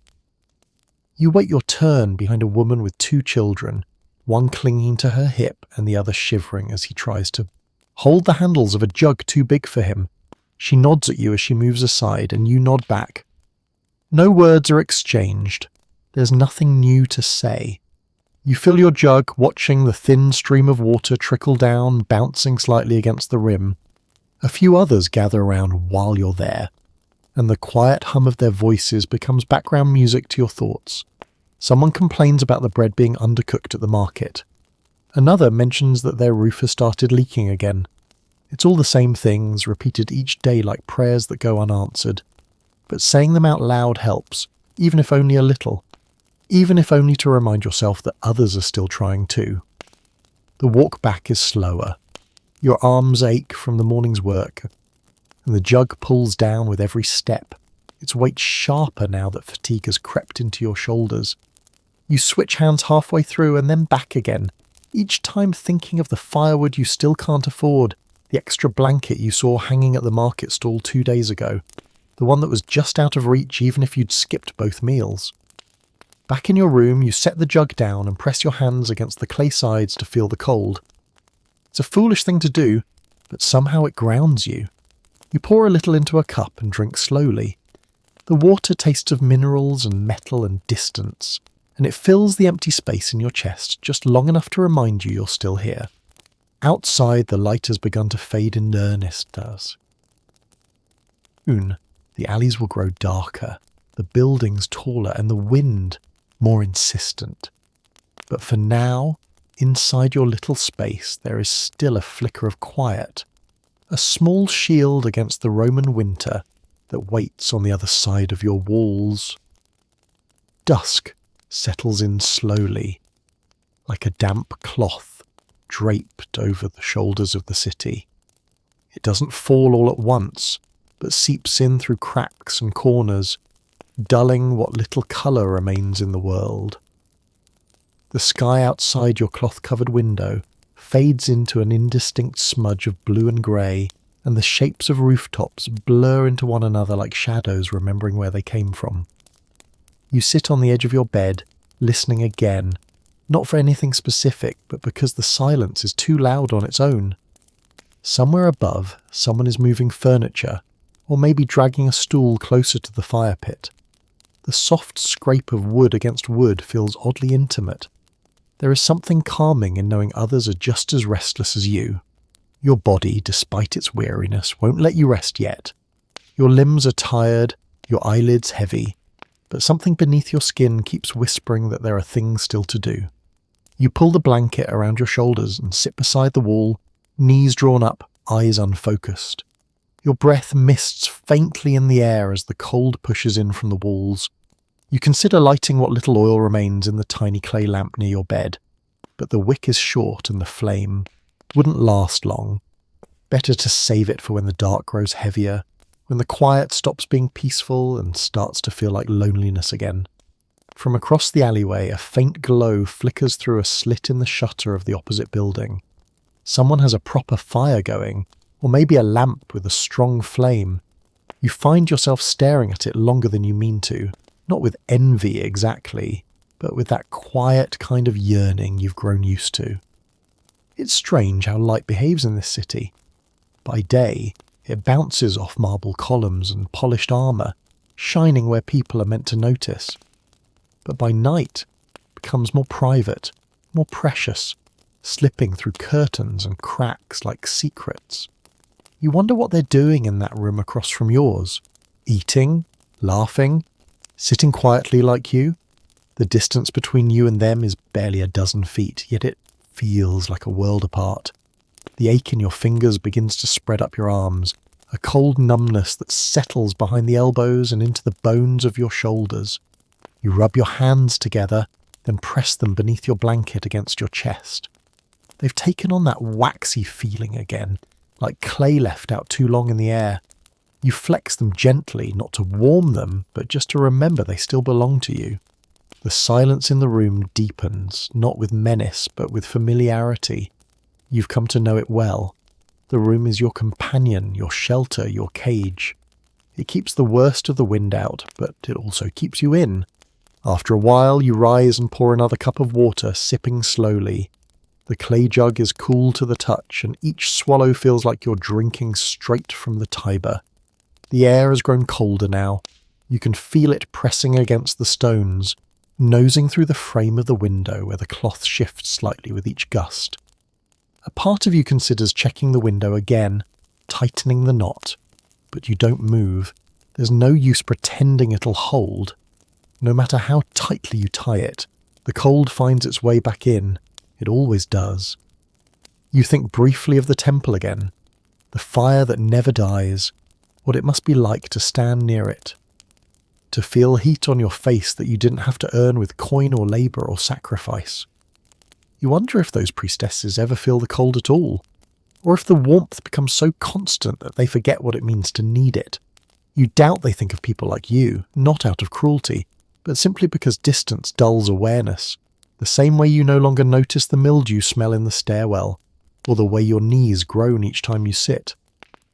You wait your turn behind a woman with 2 children, one clinging to her hip and the other shivering as he tries to hold the handles of a jug too big for him. She nods at you as she moves aside, and you nod back. No words are exchanged. There's nothing new to say. You fill your jug, watching the thin stream of water trickle down, bouncing slightly against the rim. A few others gather around while you're there, and the quiet hum of their voices becomes background music to your thoughts. Someone complains about the bread being undercooked at the market. Another mentions that their roof has started leaking again. It's all the same things, repeated each day like prayers that go unanswered. But saying them out loud helps, even if only a little. Even if only to remind yourself that others are still trying too. The walk back is slower. Your arms ache from the morning's work, and the jug pulls down with every step, its weight sharper now that fatigue has crept into your shoulders. You switch hands halfway through and then back again, each time thinking of the firewood you still can't afford, the extra blanket you saw hanging at the market stall 2 days ago, the one that was just out of reach even if you'd skipped both meals. Back in your room, you set the jug down and press your hands against the clay sides to feel the cold. It's a foolish thing to do, but somehow it grounds you. You pour a little into a cup and drink slowly. The water tastes of minerals and metal and distance, and it fills the empty space in your chest just long enough to remind you you're still here. Outside, the light has begun to fade in earnest. Soon, the alleys will grow darker, the buildings taller, and the wind more insistent. But for now, inside your little space, there is still a flicker of quiet, a small shield against the Roman winter that waits on the other side of your walls. Dusk settles in slowly, like a damp cloth draped over the shoulders of the city. It doesn't fall all at once, but seeps in through cracks and corners, dulling what little colour remains in the world. The sky outside your cloth-covered window fades into an indistinct smudge of blue and grey, and the shapes of rooftops blur into one another like shadows remembering where they came from. You sit on the edge of your bed, listening again, not for anything specific, but because the silence is too loud on its own. Somewhere above, someone is moving furniture, or maybe dragging a stool closer to the fire pit. The soft scrape of wood against wood feels oddly intimate. There is something calming in knowing others are just as restless as you. Your body, despite its weariness, won't let you rest yet. Your limbs are tired, your eyelids heavy, but something beneath your skin keeps whispering that there are things still to do. You pull the blanket around your shoulders and sit beside the wall, knees drawn up, eyes unfocused. Your breath mists faintly in the air as the cold pushes in from the walls. You consider lighting what little oil remains in the tiny clay lamp near your bed, but the wick is short and the flame wouldn't last long. Better to save it for when the dark grows heavier, when the quiet stops being peaceful and starts to feel like loneliness again. From across the alleyway, a faint glow flickers through a slit in the shutter of the opposite building. Someone has a proper fire going, or maybe a lamp with a strong flame. You find yourself staring at it longer than you mean to, not with envy exactly, but with that quiet kind of yearning you've grown used to. It's strange how light behaves in this city. By day, it bounces off marble columns and polished armour, shining where people are meant to notice. But by night, it becomes more private, more precious, slipping through curtains and cracks like secrets. You wonder what they're doing in that room across from yours. Eating, laughing, sitting quietly like you. The distance between you and them is barely a dozen feet, yet it feels like a world apart. The ache in your fingers begins to spread up your arms, a cold numbness that settles behind the elbows and into the bones of your shoulders. You rub your hands together, then press them beneath your blanket against your chest. They've taken on that waxy feeling again, like clay left out too long in the air. You flex them gently, not to warm them, but just to remember they still belong to you. The silence in the room deepens, not with menace, but with familiarity. You've come to know it well. The room is your companion, your shelter, your cage. It keeps the worst of the wind out, but it also keeps you in. After a while, you rise and pour another cup of water, sipping slowly. The clay jug is cool to the touch, and each swallow feels like you're drinking straight from the Tiber. The air has grown colder now. You can feel it pressing against the stones, nosing through the frame of the window where the cloth shifts slightly with each gust. A part of you considers checking the window again, tightening the knot, but you don't move. There's no use pretending it'll hold. No matter how tightly you tie it, the cold finds its way back in. It always does. You think briefly of the temple again, the fire that never dies, what it must be like to stand near it, to feel heat on your face that you didn't have to earn with coin or labour or sacrifice. You wonder if those priestesses ever feel the cold at all, or if the warmth becomes so constant that they forget what it means to need it. You doubt they think of people like you, not out of cruelty, but simply because distance dulls awareness, the same way you no longer notice the mildew smell in the stairwell, or the way your knees groan each time you sit.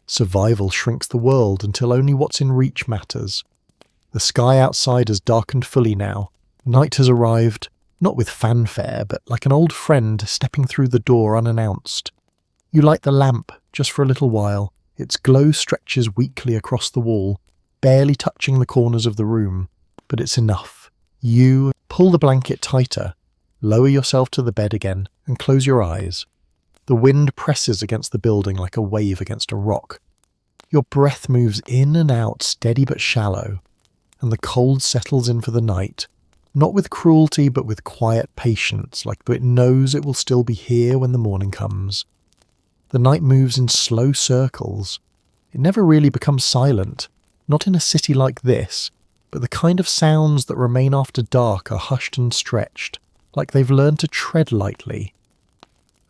Survival shrinks the world until only what's in reach matters. The sky outside has darkened fully now. Night has arrived, not with fanfare, but like an old friend stepping through the door unannounced. You light the lamp, just for a little while. Its glow stretches weakly across the wall, barely touching the corners of the room. But it's enough. You pull the blanket tighter, lower yourself to the bed again, and close your eyes. The wind presses against the building like a wave against a rock. Your breath moves in and out, steady but shallow, and the cold settles in for the night, not with cruelty but with quiet patience, like it knows it will still be here when the morning comes. The night moves in slow circles. It never really becomes silent, not in a city like this, but the kind of sounds that remain after dark are hushed and stretched, like they've learned to tread lightly.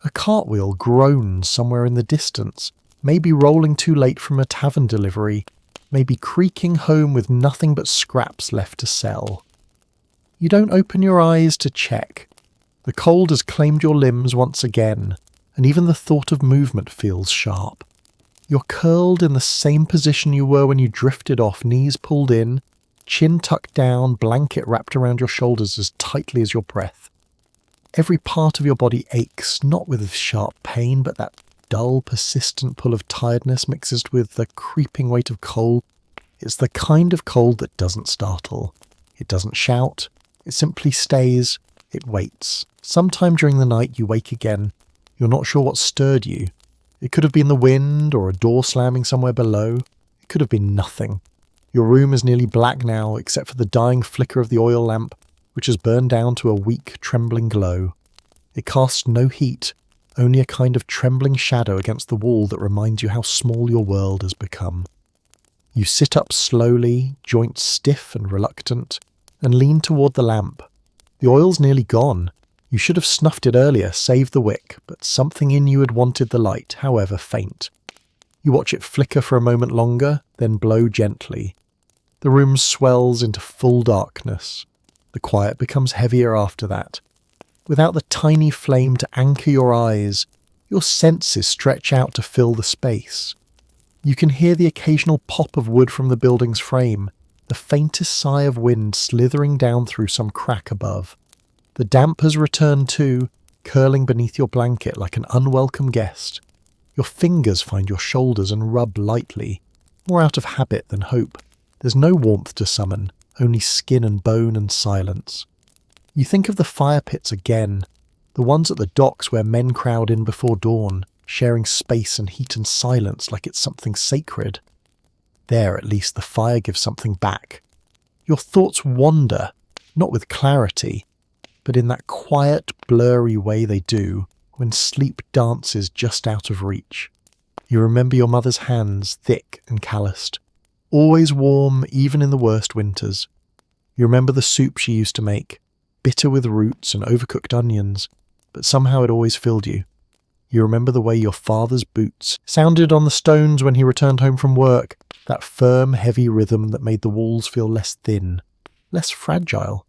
A cartwheel groans somewhere in the distance, maybe rolling too late from a tavern delivery, maybe creaking home with nothing but scraps left to sell. You don't open your eyes to check. The cold has claimed your limbs once again, and even the thought of movement feels sharp. You're curled in the same position you were when you drifted off, knees pulled in, chin tucked down, blanket wrapped around your shoulders as tightly as your breath. Every part of your body aches, not with sharp pain, but that dull, persistent pull of tiredness mixes with the creeping weight of cold. It's the kind of cold that doesn't startle. It doesn't shout. It simply stays. It waits. Sometime during the night you wake again. You're not sure what stirred you. It could have been the wind or a door slamming somewhere below. It could have been nothing. Your room is nearly black now, except for the dying flicker of the oil lamp, which has burned down to a weak, trembling glow. It casts no heat, only a kind of trembling shadow against the wall that reminds you how small your world has become. You sit up slowly, joints stiff and reluctant, and lean toward the lamp. The oil's nearly gone. You should have snuffed it earlier, saved the wick, but something in you had wanted the light, however faint. You watch it flicker for a moment longer, then blow gently. The room swells into full darkness. The quiet becomes heavier after that. Without the tiny flame to anchor your eyes, your senses stretch out to fill the space. You can hear the occasional pop of wood from the building's frame, the faintest sigh of wind slithering down through some crack above. The damp has returned too, curling beneath your blanket like an unwelcome guest. Your fingers find your shoulders and rub lightly, more out of habit than hope. There's no warmth to summon, only skin and bone and silence. You think of the fire pits again, the ones at the docks where men crowd in before dawn, sharing space and heat and silence like it's something sacred. There, at least, the fire gives something back. Your thoughts wander, not with clarity, but in that quiet, blurry way they do when sleep dances just out of reach. You remember your mother's hands, thick and calloused, always warm even in the worst winters. You remember the soup she used to make, bitter with roots and overcooked onions, but somehow it always filled you. You remember the way your father's boots sounded on the stones when he returned home from work, that firm, heavy rhythm that made the walls feel less thin, less fragile.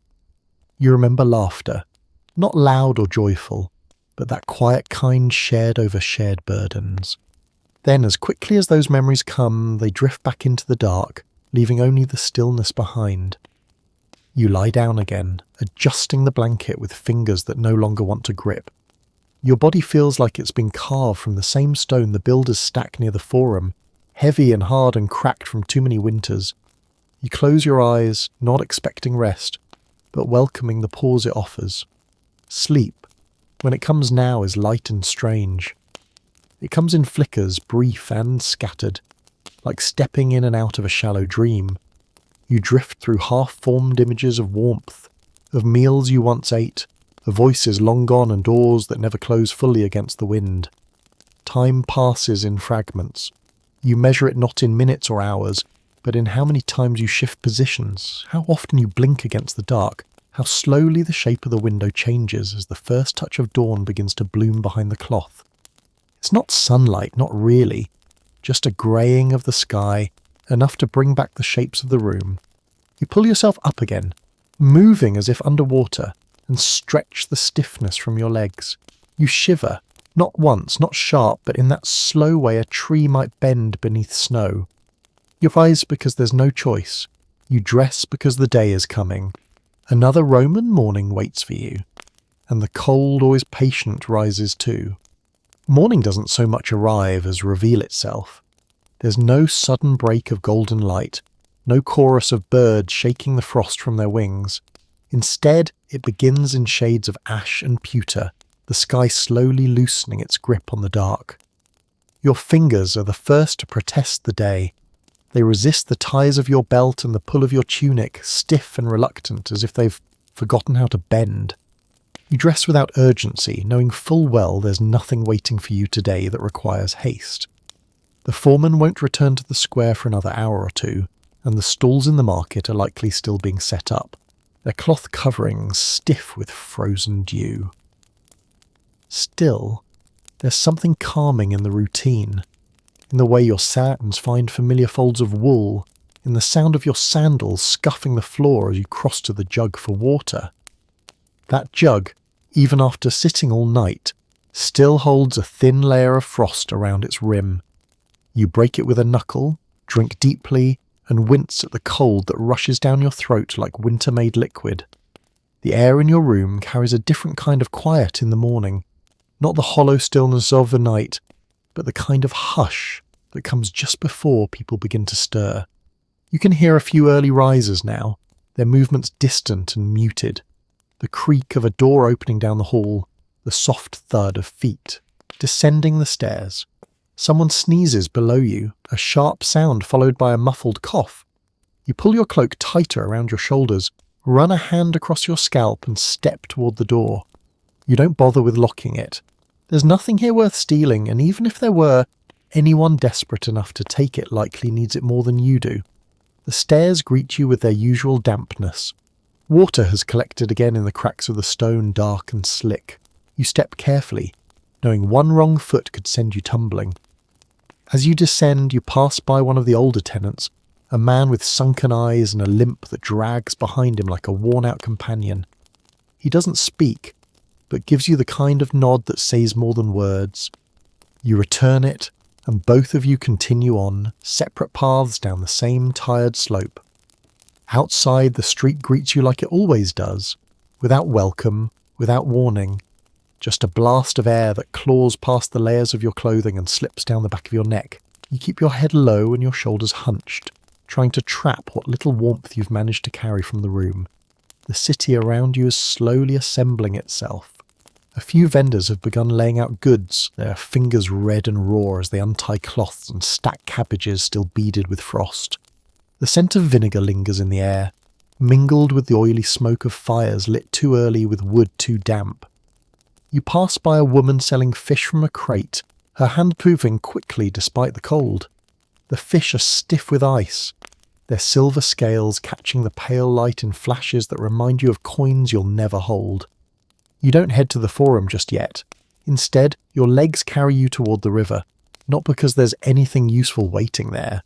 You remember laughter, not loud or joyful, but that quiet kind shared over shared burdens. Then, as quickly as those memories come, they drift back into the dark, leaving only the stillness behind. You lie down again, adjusting the blanket with fingers that no longer want to grip. Your body feels like it's been carved from the same stone the builders stack near the forum, heavy and hard and cracked from too many winters. You close your eyes, not expecting rest, but welcoming the pause it offers. Sleep, when it comes now, is light and strange. It comes in flickers, brief and scattered, like stepping in and out of a shallow dream. You drift through half-formed images of warmth, of meals you once ate, of voices long gone and doors that never close fully against the wind. Time passes in fragments. You measure it not in minutes or hours, but in how many times you shift positions, how often you blink against the dark, how slowly the shape of the window changes as the first touch of dawn begins to bloom behind the cloth. It's not sunlight, not really, just a greying of the sky, enough to bring back the shapes of the room. You pull yourself up again, moving as if underwater, and stretch the stiffness from your legs. You shiver, not once, not sharp, but in that slow way a tree might bend beneath snow. You rise because there's no choice. You dress because the day is coming. Another Roman morning waits for you, and the cold, always patient, rises too. Morning doesn't so much arrive as reveal itself. There's no sudden break of golden light, no chorus of birds shaking the frost from their wings. Instead, it begins in shades of ash and pewter, the sky slowly loosening its grip on the dark. Your fingers are the first to protest the day. They resist the ties of your belt and the pull of your tunic, stiff and reluctant, as if they've forgotten how to bend. You dress without urgency, knowing full well there's nothing waiting for you today that requires haste. The foreman won't return to the square for another hour or two, and the stalls in the market are likely still being set up, their cloth coverings stiff with frozen dew. Still, there's something calming in the routine, in the way your satins find familiar folds of wool, in the sound of your sandals scuffing the floor as you cross to the jug for water. That jug, even after sitting all night, still holds a thin layer of frost around its rim. You break it with a knuckle, drink deeply, and wince at the cold that rushes down your throat like winter-made liquid. The air in your room carries a different kind of quiet in the morning, not the hollow stillness of the night, but the kind of hush that comes just before people begin to stir. You can hear a few early risers now, their movements distant and muted, the creak of a door opening down the hall, the soft thud of feet descending the stairs. Someone sneezes below you, a sharp sound followed by a muffled cough. You pull your cloak tighter around your shoulders, run a hand across your scalp and step toward the door. You don't bother with locking it. There's nothing here worth stealing, and even if there were, anyone desperate enough to take it likely needs it more than you do. The stairs greet you with their usual dampness. Water has collected again in the cracks of the stone, dark and slick. You step carefully, knowing one wrong foot could send you tumbling. As you descend, you pass by one of the older tenants, a man with sunken eyes and a limp that drags behind him like a worn-out companion. He doesn't speak, but gives you the kind of nod that says more than words. You return it, and both of you continue on, separate paths down the same tired slope. Outside, the street greets you like it always does, without welcome, without warning. Just a blast of air that claws past the layers of your clothing and slips down the back of your neck. You keep your head low and your shoulders hunched, trying to trap what little warmth you've managed to carry from the room. The city around you is slowly assembling itself. A few vendors have begun laying out goods, their fingers red and raw as they untie cloths and stack cabbages still beaded with frost. The scent of vinegar lingers in the air, mingled with the oily smoke of fires lit too early with wood too damp. You pass by a woman selling fish from a crate, her hand moving quickly despite the cold. The fish are stiff with ice, their silver scales catching the pale light in flashes that remind you of coins you'll never hold. You don't head to the forum just yet. Instead, your legs carry you toward the river, not because there's anything useful waiting there,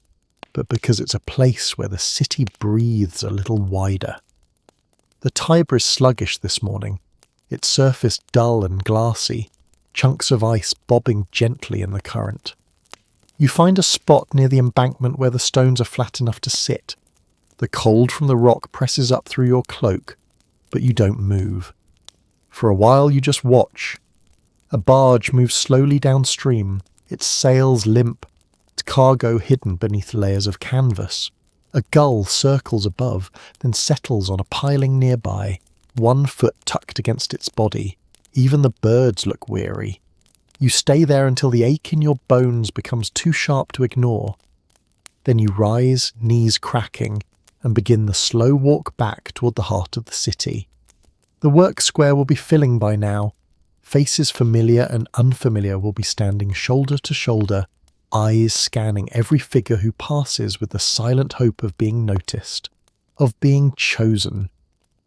but because it's a place where the city breathes a little wider. The Tiber is sluggish this morning, its surface dull and glassy, chunks of ice bobbing gently in the current. You find a spot near the embankment where the stones are flat enough to sit. The cold from the rock presses up through your cloak, but you don't move. For a while you just watch. A barge moves slowly downstream, its sails limp, its cargo hidden beneath layers of canvas. A gull circles above, then settles on a piling nearby, one foot tucked against its body. Even the birds look weary. You stay there until the ache in your bones becomes too sharp to ignore. Then you rise, knees cracking, and begin the slow walk back toward the heart of the city. The work square will be filling by now. Faces familiar and unfamiliar will be standing shoulder to shoulder, eyes scanning every figure who passes with the silent hope of being noticed, of being chosen.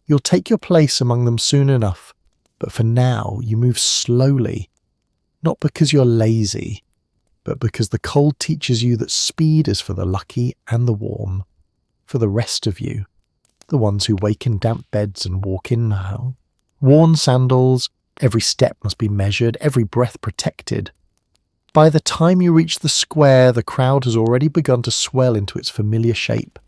You'll take your place among them soon enough, but for now you move slowly, not because you're lazy, but because the cold teaches you that speed is for the lucky and the warm, for the rest of you, the ones who wake in damp beds and walk in now. Worn sandals, every step must be measured, every breath protected. By the time you reach the square, the crowd has already begun to swell into its familiar shape.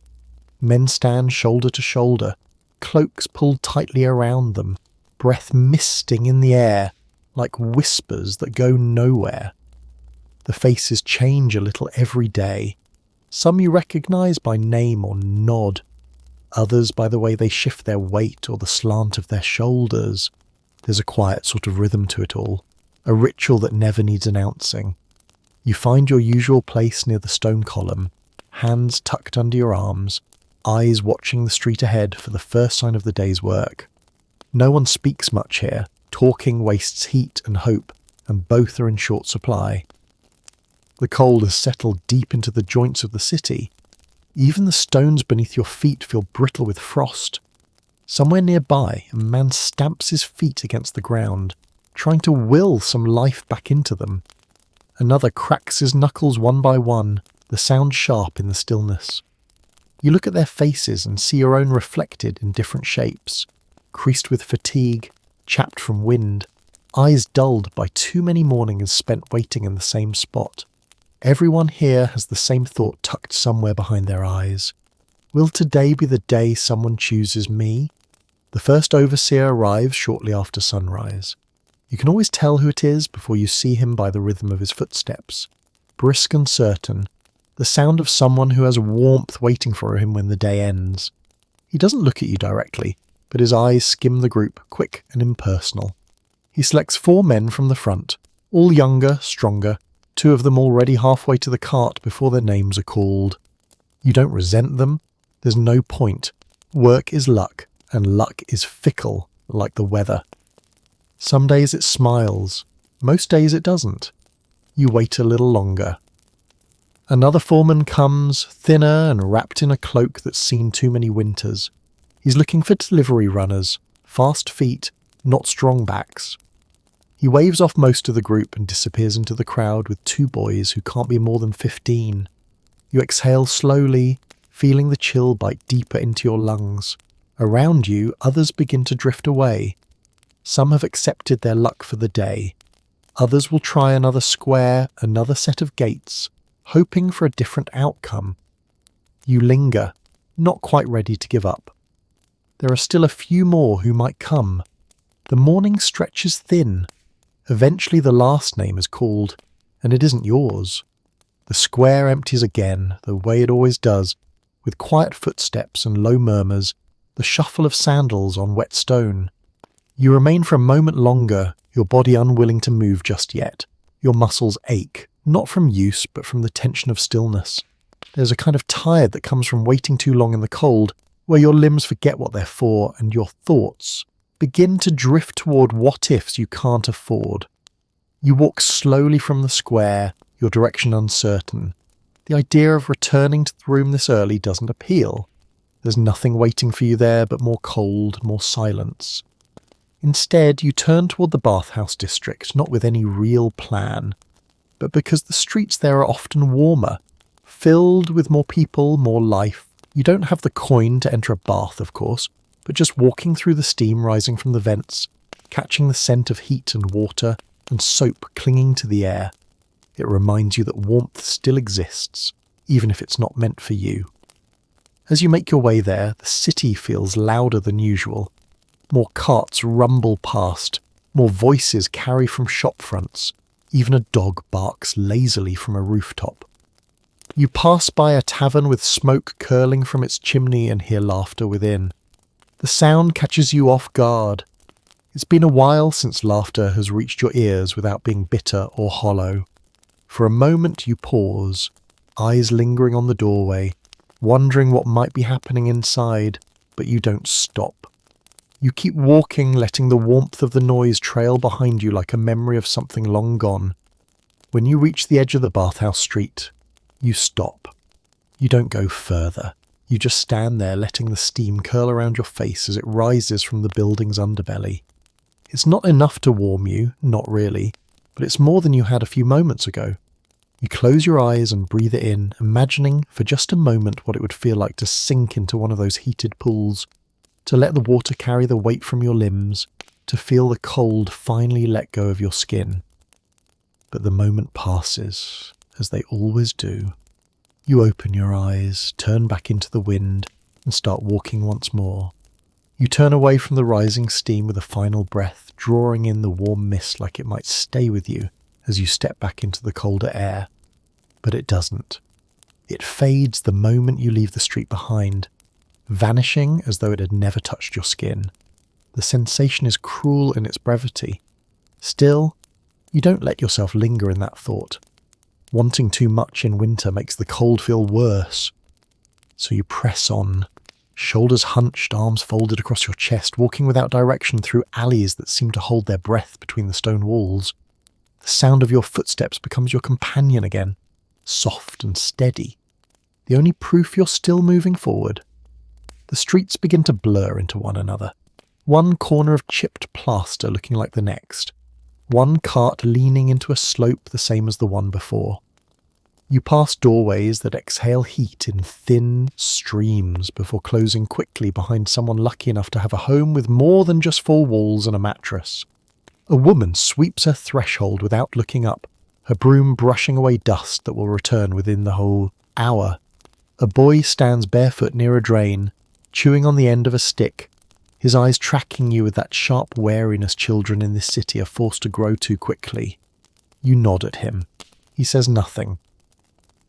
Men stand shoulder to shoulder, cloaks pulled tightly around them, breath misting in the air, like whispers that go nowhere. The faces change a little every day. Some you recognize by name or nod, others by the way they shift their weight or the slant of their shoulders. There's a quiet sort of rhythm to it all, a ritual that never needs announcing. You find your usual place near the stone column, hands tucked under your arms, eyes watching the street ahead for the first sign of the day's work. No one speaks much here. Talking wastes heat and hope, and both are in short supply. The cold has settled deep into the joints of the city. Even the stones beneath your feet feel brittle with frost. Somewhere nearby, a man stamps his feet against the ground, trying to will some life back into them. Another cracks his knuckles one by one, the sound sharp in the stillness. You look at their faces and see your own reflected in different shapes, creased with fatigue, chapped from wind, eyes dulled by too many mornings spent waiting in the same spot. Everyone here has the same thought tucked somewhere behind their eyes. Will today be the day someone chooses me? The first overseer arrives shortly after sunrise. You can always tell who it is before you see him by the rhythm of his footsteps. Brisk and certain, the sound of someone who has warmth waiting for him when the day ends. He doesn't look at you directly, but his eyes skim the group, quick and impersonal. He selects 4 men from the front, all younger, stronger, 2 of them already halfway to the cart before their names are called. You don't resent them. There's no point. Work is luck, and luck is fickle, like the weather. Some days it smiles, most days it doesn't. You wait a little longer. Another foreman comes, thinner and wrapped in a cloak that's seen too many winters. He's looking for delivery runners, fast feet, not strong backs. He waves off most of the group and disappears into the crowd with 2 boys who can't be more than 15. You exhale slowly, feeling the chill bite deeper into your lungs. Around you, others begin to drift away. Some have accepted their luck for the day. Others will try another square, another set of gates, hoping for a different outcome. You linger, not quite ready to give up. There are still a few more who might come. The morning stretches thin. Eventually the last name is called, and it isn't yours. The square empties again, the way it always does, with quiet footsteps and low murmurs, the shuffle of sandals on wet stone. You remain for a moment longer, your body unwilling to move just yet. Your muscles ache, not from use, but from the tension of stillness. There's a kind of tired that comes from waiting too long in the cold, where your limbs forget what they're for and your thoughts begin to drift toward what-ifs you can't afford. You walk slowly from the square, your direction uncertain. The idea of returning to the room this early doesn't appeal. There's nothing waiting for you there but more cold, more silence. Instead, you turn toward the bathhouse district, not with any real plan, but because the streets there are often warmer, filled with more people, more life. You don't have the coin to enter a bath, of course, but just walking through the steam rising from the vents, catching the scent of heat and water and soap clinging to the air. It reminds you that warmth still exists, even if it's not meant for you. As you make your way there, the city feels louder than usual. More carts rumble past, more voices carry from shop fronts. Even a dog barks lazily from a rooftop. You pass by a tavern with smoke curling from its chimney and hear laughter within. The sound catches you off guard. It's been a while since laughter has reached your ears without being bitter or hollow. For a moment you pause, eyes lingering on the doorway, wondering what might be happening inside, but you don't stop. You keep walking, letting the warmth of the noise trail behind you like a memory of something long gone. When you reach the edge of the bathhouse street, you stop. You don't go further. You just stand there letting the steam curl around your face as it rises from the building's underbelly. It's not enough to warm you, not really, but it's more than you had a few moments ago. You close your eyes and breathe it in, imagining for just a moment what it would feel like to sink into one of those heated pools, to let the water carry the weight from your limbs, to feel the cold finally let go of your skin. But the moment passes, as they always do. You open your eyes, turn back into the wind, and start walking once more. You turn away from the rising steam with a final breath, drawing in the warm mist like it might stay with you as you step back into the colder air. But it doesn't. It fades the moment you leave the street behind, vanishing as though it had never touched your skin. The sensation is cruel in its brevity. Still, you don't let yourself linger in that thought. Wanting too much in winter makes the cold feel worse. So you press on, shoulders hunched, arms folded across your chest, walking without direction through alleys that seem to hold their breath between the stone walls. The sound of your footsteps becomes your companion again, soft and steady, the only proof you're still moving forward. The streets begin to blur into one another, one corner of chipped plaster looking like the next, one cart leaning into a slope the same as the one before. You pass doorways that exhale heat in thin streams before closing quickly behind someone lucky enough to have a home with more than just four walls and a mattress. A woman sweeps her threshold without looking up, her broom brushing away dust that will return within the whole hour. A boy stands barefoot near a drain, chewing on the end of a stick, his eyes tracking you with that sharp wariness children in this city are forced to grow too quickly. You nod at him. He says nothing.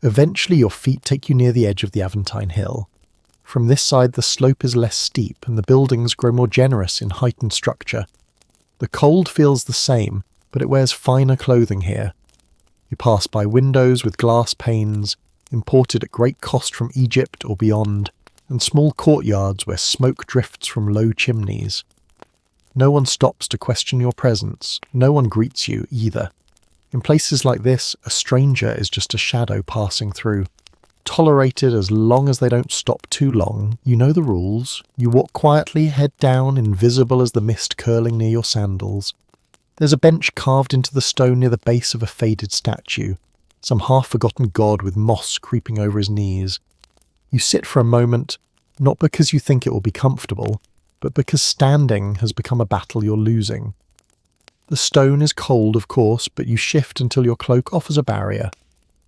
Eventually your feet take you near the edge of the Aventine Hill. From this side the slope is less steep and the buildings grow more generous in height and structure. The cold feels the same, but it wears finer clothing here. You pass by windows with glass panes, imported at great cost from Egypt or beyond, and small courtyards where smoke drifts from low chimneys. No one stops to question your presence, no one greets you either. In places like this, a stranger is just a shadow passing through. Tolerated as long as they don't stop too long, you know the rules. You walk quietly, head down, invisible as the mist curling near your sandals. There's a bench carved into the stone near the base of a faded statue, some half-forgotten god with moss creeping over his knees. You sit for a moment, not because you think it will be comfortable, but because standing has become a battle you're losing. The stone is cold, of course, but you shift until your cloak offers a barrier.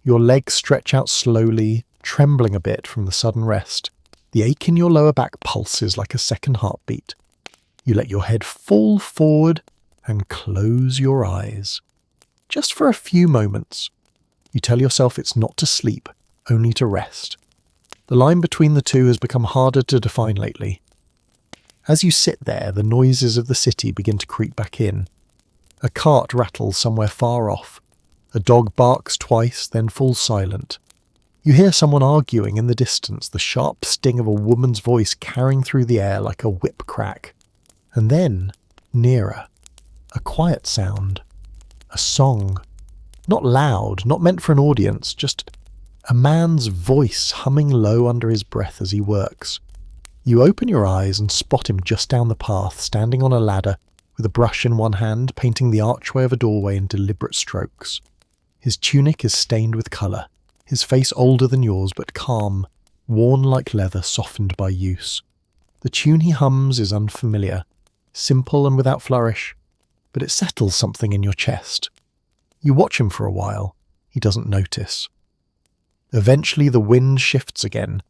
Your legs stretch out slowly, trembling a bit from the sudden rest. The ache in your lower back pulses like a second heartbeat. You let your head fall forward and close your eyes. Just for a few moments. You tell yourself it's not to sleep, only to rest. The line between the two has become harder to define lately. As you sit there, the noises of the city begin to creep back in. A cart rattles somewhere far off. A dog barks twice, then falls silent. You hear someone arguing in the distance, the sharp sting of a woman's voice carrying through the air like a whip crack. And then, nearer, a quiet sound. A song. Not loud, not meant for an audience, just a man's voice humming low under his breath as he works. You open your eyes and spot him just down the path, standing on a ladder, with a brush in one hand, painting the archway of a doorway in deliberate strokes. His tunic is stained with colour, his face older than yours but calm, worn like leather softened by use. The tune he hums is unfamiliar, simple and without flourish, but it settles something in your chest. You watch him for a while. He doesn't notice. Eventually the wind shifts again,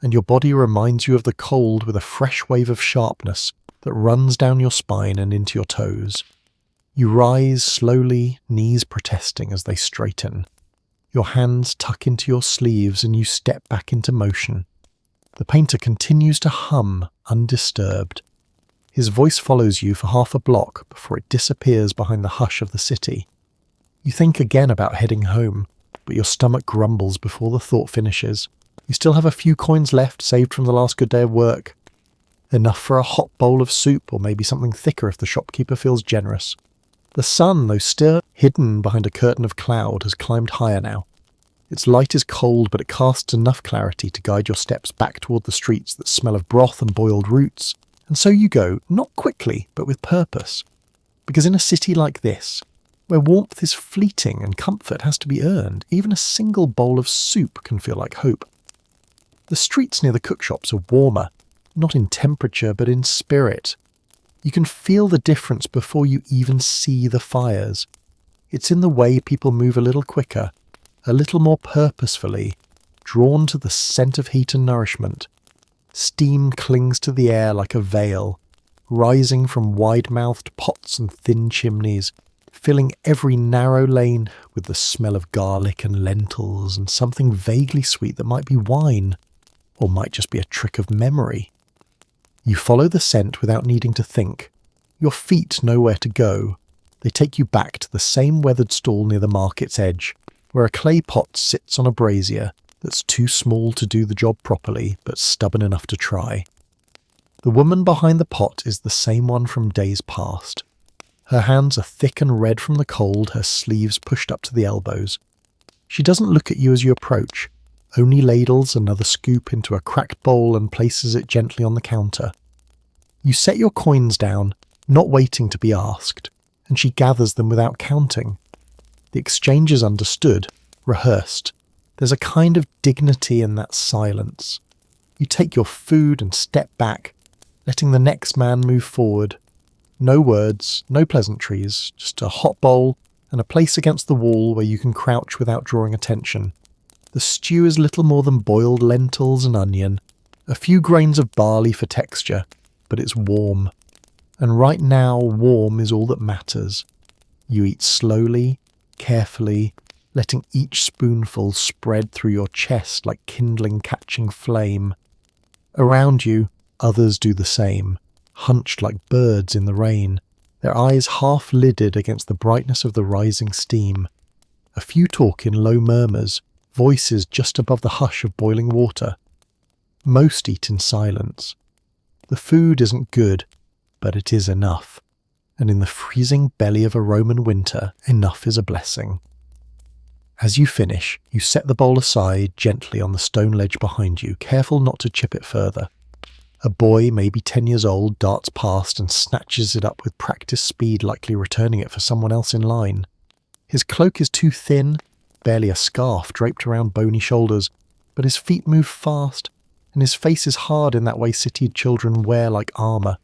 and your body reminds you of the cold with a fresh wave of sharpness that runs down your spine and into your toes. You rise slowly, knees protesting as they straighten. Your hands tuck into your sleeves and you step back into motion. The painter continues to hum, undisturbed. His voice follows you for half a block before it disappears behind the hush of the city. You think again about heading home, but your stomach grumbles before the thought finishes. You still have a few coins left, saved from the last good day of work. Enough for a hot bowl of soup, or maybe something thicker if the shopkeeper feels generous. The sun, though still hidden behind a curtain of cloud, has climbed higher now. Its light is cold, but it casts enough clarity to guide your steps back toward the streets that smell of broth and boiled roots. And so you go, not quickly, but with purpose. Because in a city like this, where warmth is fleeting and comfort has to be earned, even a single bowl of soup can feel like hope. The streets near the cookshops are warmer, not in temperature but in spirit. You can feel the difference before you even see the fires. It's in the way people move a little quicker, a little more purposefully, drawn to the scent of heat and nourishment. Steam clings to the air like a veil, rising from wide-mouthed pots and thin chimneys, filling every narrow lane with the smell of garlic and lentils and something vaguely sweet that might be wine, or might just be a trick of memory. You follow the scent without needing to think. Your feet know where to go. They take you back to the same weathered stall near the market's edge, where a clay pot sits on a brazier that's too small to do the job properly, but stubborn enough to try. The woman behind the pot is the same one from days past. Her hands are thick and red from the cold, her sleeves pushed up to the elbows. She doesn't look at you as you approach, only ladles another scoop into a cracked bowl and places it gently on the counter. You set your coins down, not waiting to be asked, and she gathers them without counting. The exchange is understood, rehearsed. There's a kind of dignity in that silence. You take your food and step back, letting the next man move forward. No words, no pleasantries, just a hot bowl and a place against the wall where you can crouch without drawing attention. The stew is little more than boiled lentils and onion, a few grains of barley for texture, but it's warm. And right now, warm is all that matters. You eat slowly, carefully, letting each spoonful spread through your chest like kindling catching flame. Around you, others do the same, hunched like birds in the rain, their eyes half-lidded against the brightness of the rising steam. A few talk in low murmurs, voices just above the hush of boiling water. Most eat in silence. The food isn't good, but it is enough. And in the freezing belly of a Roman winter, enough is a blessing. As you finish, you set the bowl aside gently on the stone ledge behind you, careful not to chip it further. A boy, maybe 10 years old, darts past and snatches it up with practiced speed, likely returning it for someone else in line. His cloak is too thin, barely a scarf draped around bony shoulders, but his feet move fast, and his face is hard in that way city children wear like armour.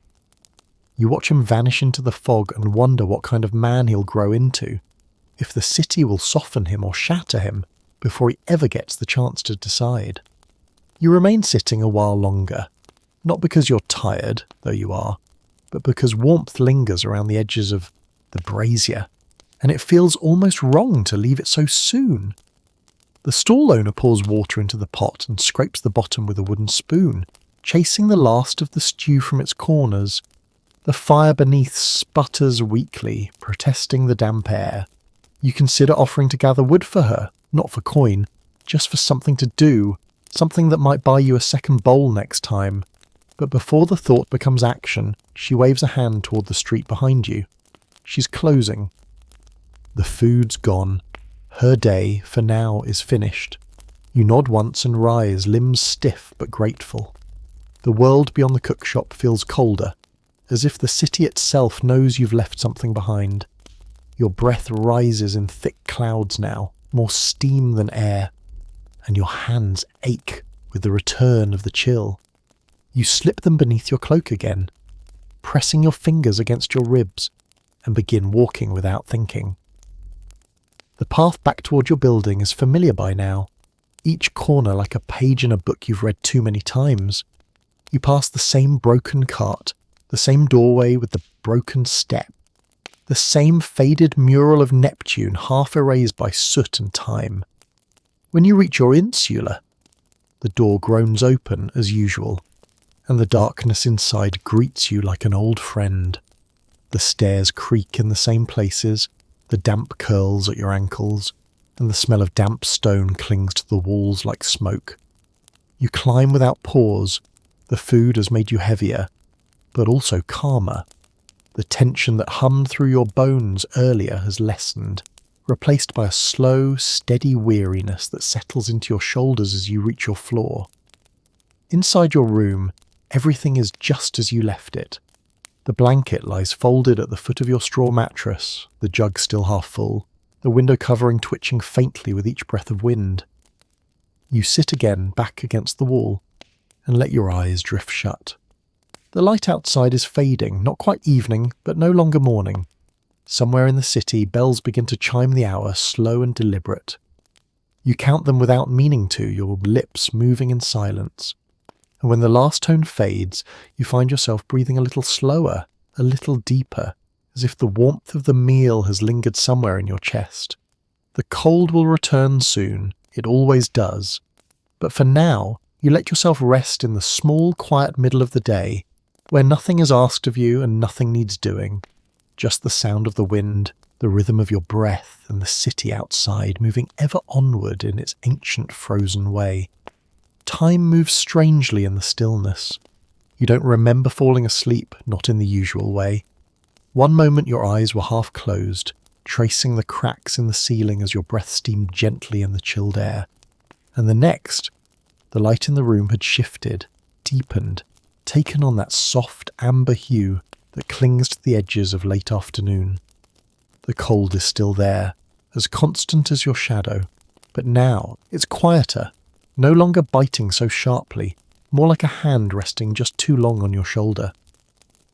You watch him vanish into the fog and wonder what kind of man he'll grow into, if the city will soften him or shatter him before he ever gets the chance to decide. You remain sitting a while longer, not because you're tired, though you are, but because warmth lingers around the edges of the brazier, and it feels almost wrong to leave it so soon. The stall owner pours water into the pot and scrapes the bottom with a wooden spoon, chasing the last of the stew from its corners. The fire beneath sputters weakly, protesting the damp air. You consider offering to gather wood for her, not for coin, just for something to do, something that might buy you a second bowl next time. But before the thought becomes action, she waves a hand toward the street behind you. She's closing. The food's gone. Her day, for now, is finished. You nod once and rise, limbs stiff but grateful. The world beyond the cookshop feels colder, as if the city itself knows you've left something behind. Your breath rises in thick clouds now, more steam than air, and your hands ache with the return of the chill. You slip them beneath your cloak again, pressing your fingers against your ribs, and begin walking without thinking. The path back toward your building is familiar by now, each corner like a page in a book you've read too many times. You pass the same broken cart, the same doorway with the broken step, the same faded mural of Neptune half erased by soot and time. When you reach your insula, the door groans open as usual, and the darkness inside greets you like an old friend. The stairs creak in the same places, the damp curls at your ankles, and the smell of damp stone clings to the walls like smoke. You climb without pause. The food has made you heavier, but also calmer. The tension that hummed through your bones earlier has lessened, replaced by a slow, steady weariness that settles into your shoulders as you reach your floor. Inside your room, everything is just as you left it. The blanket lies folded at the foot of your straw mattress, the jug still half full, the window covering twitching faintly with each breath of wind. You sit again back against the wall and let your eyes drift shut. The light outside is fading, not quite evening, but no longer morning. Somewhere in the city, bells begin to chime the hour, slow and deliberate. You count them without meaning to, your lips moving in silence. And when the last tone fades, you find yourself breathing a little slower, a little deeper, as if the warmth of the meal has lingered somewhere in your chest. The cold will return soon, it always does. But for now, you let yourself rest in the small, quiet middle of the day, where nothing is asked of you and nothing needs doing. Just the sound of the wind, the rhythm of your breath, and the city outside moving ever onward in its ancient frozen way. Time moves strangely in the stillness. You don't remember falling asleep, not in the usual way. One moment your eyes were half closed, tracing the cracks in the ceiling as your breath steamed gently in the chilled air. And the next, the light in the room had shifted, deepened, taken on that soft amber hue that clings to the edges of late afternoon. The cold is still there, as constant as your shadow, But now it's quieter, no longer biting so sharply, more like a hand resting just too long on your shoulder.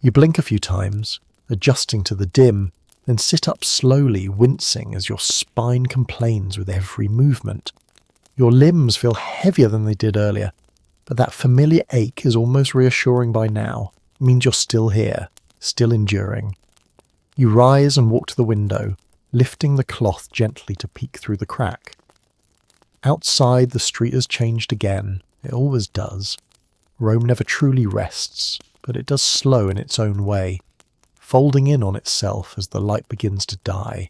You blink a few times, adjusting to the dim, then sit up slowly, wincing as your spine complains with every movement. Your limbs feel heavier than they did earlier, but that familiar ache is almost reassuring by now. It means you're still here, still enduring. You rise and walk to the window, lifting the cloth gently to peek through the crack. Outside, the street has changed again. It always does. Rome never truly rests, but it does slow in its own way, folding in on itself as the light begins to die.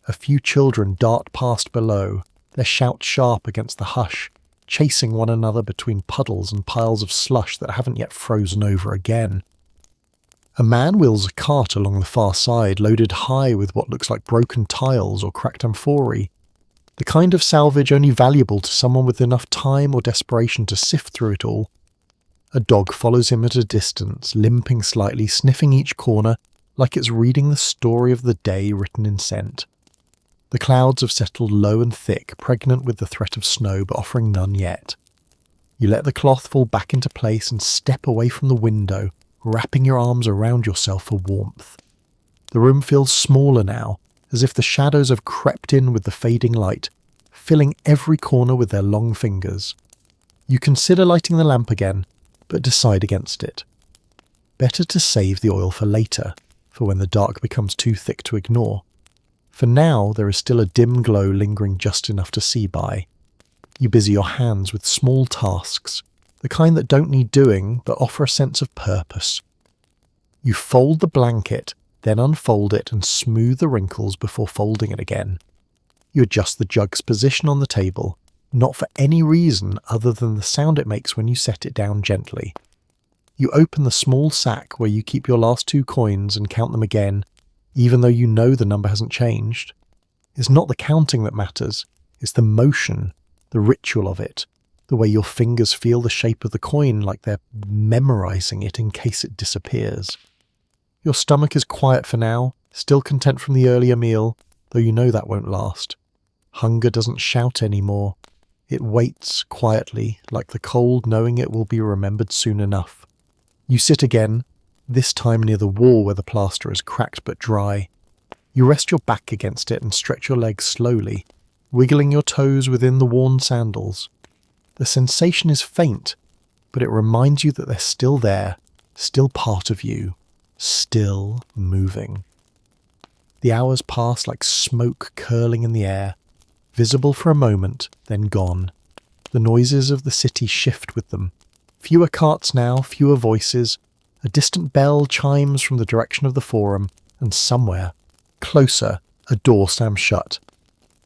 A few children dart past below, their shouts sharp against the hush, chasing one another between puddles and piles of slush that haven't yet frozen over again. A man wheels a cart along the far side, loaded high with what looks like broken tiles or cracked amphorae, the kind of salvage only valuable to someone with enough time or desperation to sift through it all. A dog follows him at a distance, limping slightly, sniffing each corner like it's reading the story of the day written in scent. The clouds have settled low and thick, pregnant with the threat of snow, but offering none yet. You let the cloth fall back into place and step away from the window, wrapping your arms around yourself for warmth. The room feels smaller now, as if the shadows have crept in with the fading light, filling every corner with their long fingers. You consider lighting the lamp again, but decide against it. Better to save the oil for later, for when the dark becomes too thick to ignore. For now, there is still a dim glow lingering just enough to see by. You busy your hands with small tasks, the kind that don't need doing but offer a sense of purpose. You fold the blanket, then unfold it and smooth the wrinkles before folding it again. You adjust the jug's position on the table, not for any reason other than the sound it makes when you set it down gently. You open the small sack where you keep your last 2 coins and count them again, even though you know the number hasn't changed. It's not the counting that matters, it's the motion, the ritual of it, the way your fingers feel the shape of the coin like they're memorizing it in case it disappears. Your stomach is quiet for now, still content from the earlier meal, though you know that won't last. Hunger doesn't shout anymore. It waits quietly, like the cold knowing it will be remembered soon enough. You sit again, this time near the wall where the plaster is cracked but dry. You rest your back against it and stretch your legs slowly, wiggling your toes within the worn sandals. The sensation is faint, but it reminds you that they're still there, still part of you, still moving. The hours pass like smoke curling in the air, visible for a moment, then gone. The noises of the city shift with them. Fewer carts now, fewer voices. A distant bell chimes from the direction of the forum, and somewhere, closer, a door slams shut.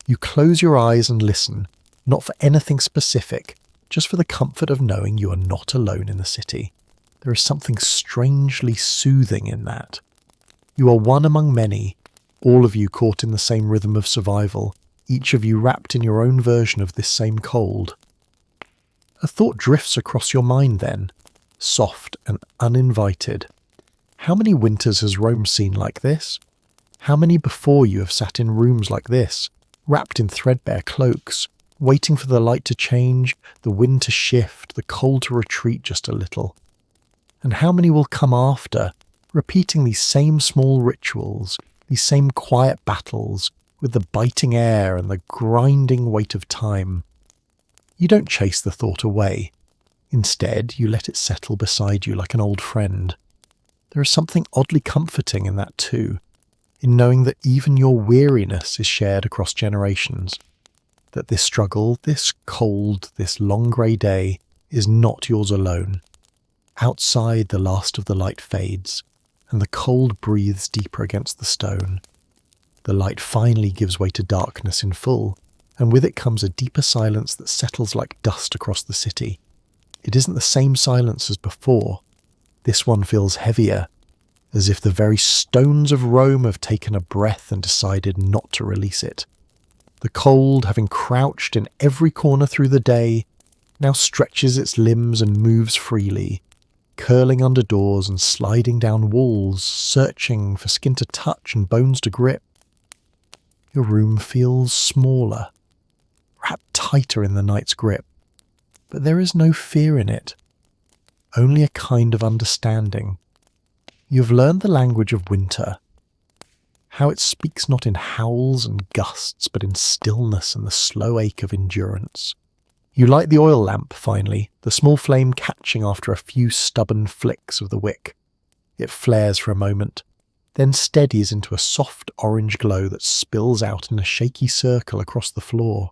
You close your eyes and listen, not for anything specific, just for the comfort of knowing you are not alone in the city. There is something strangely soothing in that. You are one among many, all of you caught in the same rhythm of survival, each of you wrapped in your own version of this same cold. A thought drifts across your mind then, soft and uninvited. How many winters has Rome seen like this? How many before you have sat in rooms like this, wrapped in threadbare cloaks, waiting for the light to change, the wind to shift, the cold to retreat just a little? And how many will come after, repeating these same small rituals, these same quiet battles, with the biting air and the grinding weight of time? You don't chase the thought away. Instead, you let it settle beside you like an old friend. There is something oddly comforting in that too, in knowing that even your weariness is shared across generations, that this struggle, this cold, this long grey day is not yours alone. Outside, the last of the light fades, and the cold breathes deeper against the stone. The light finally gives way to darkness in full, and with it comes a deeper silence that settles like dust across the city. It isn't the same silence as before. This one feels heavier, as if the very stones of Rome have taken a breath and decided not to release it. The cold, having crouched in every corner through the day, now stretches its limbs and moves freely, curling under doors and sliding down walls, searching for skin to touch and bones to grip. Your room feels smaller. tighter in the night's grip. But there is no fear in it, only a kind of understanding. You have learned the language of winter, how it speaks not in howls and gusts, but in stillness and the slow ache of endurance. You light the oil lamp finally, the small flame catching after a few stubborn flicks of the wick. It flares for a moment, then steadies into a soft orange glow that spills out in a shaky circle across the floor.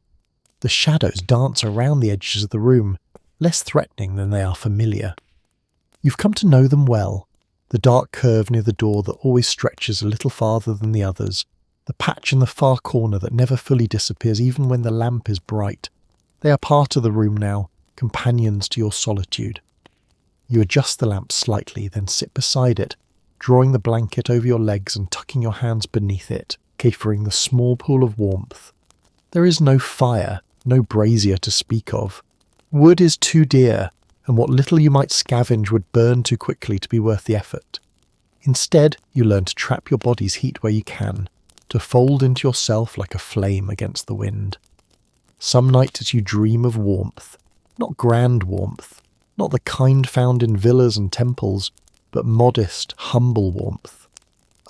The shadows dance around the edges of the room, less threatening than they are familiar. You've come to know them well. The dark curve near the door that always stretches a little farther than the others, the patch in the far corner that never fully disappears even when the lamp is bright. They are part of the room now, companions to your solitude. You adjust the lamp slightly, then sit beside it, drawing the blanket over your legs and tucking your hands beneath it, capering the small pool of warmth. There is no fire, no brazier to speak of. Wood is too dear, and what little you might scavenge would burn too quickly to be worth the effort. Instead, you learn to trap your body's heat where you can, to fold into yourself like a flame against the wind. Some nights you dream of warmth, not grand warmth, not the kind found in villas and temples, but modest, humble warmth.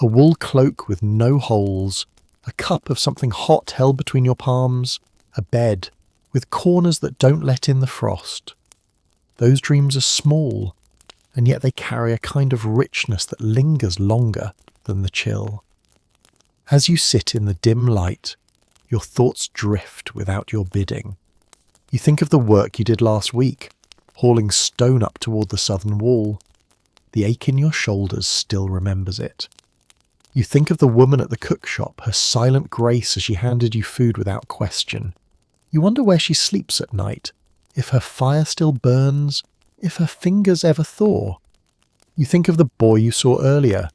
A wool cloak with no holes, a cup of something hot held between your palms, a bed with corners that don't let in the frost. Those dreams are small, and yet they carry a kind of richness that lingers longer than the chill. As you sit in the dim light, your thoughts drift without your bidding. You think of the work you did last week, hauling stone up toward the southern wall. The ache in your shoulders still remembers it. You think of the woman at the cook shop, her silent grace as she handed you food without question. You wonder where she sleeps at night, if her fire still burns, if her fingers ever thaw. You think of the boy you saw earlier,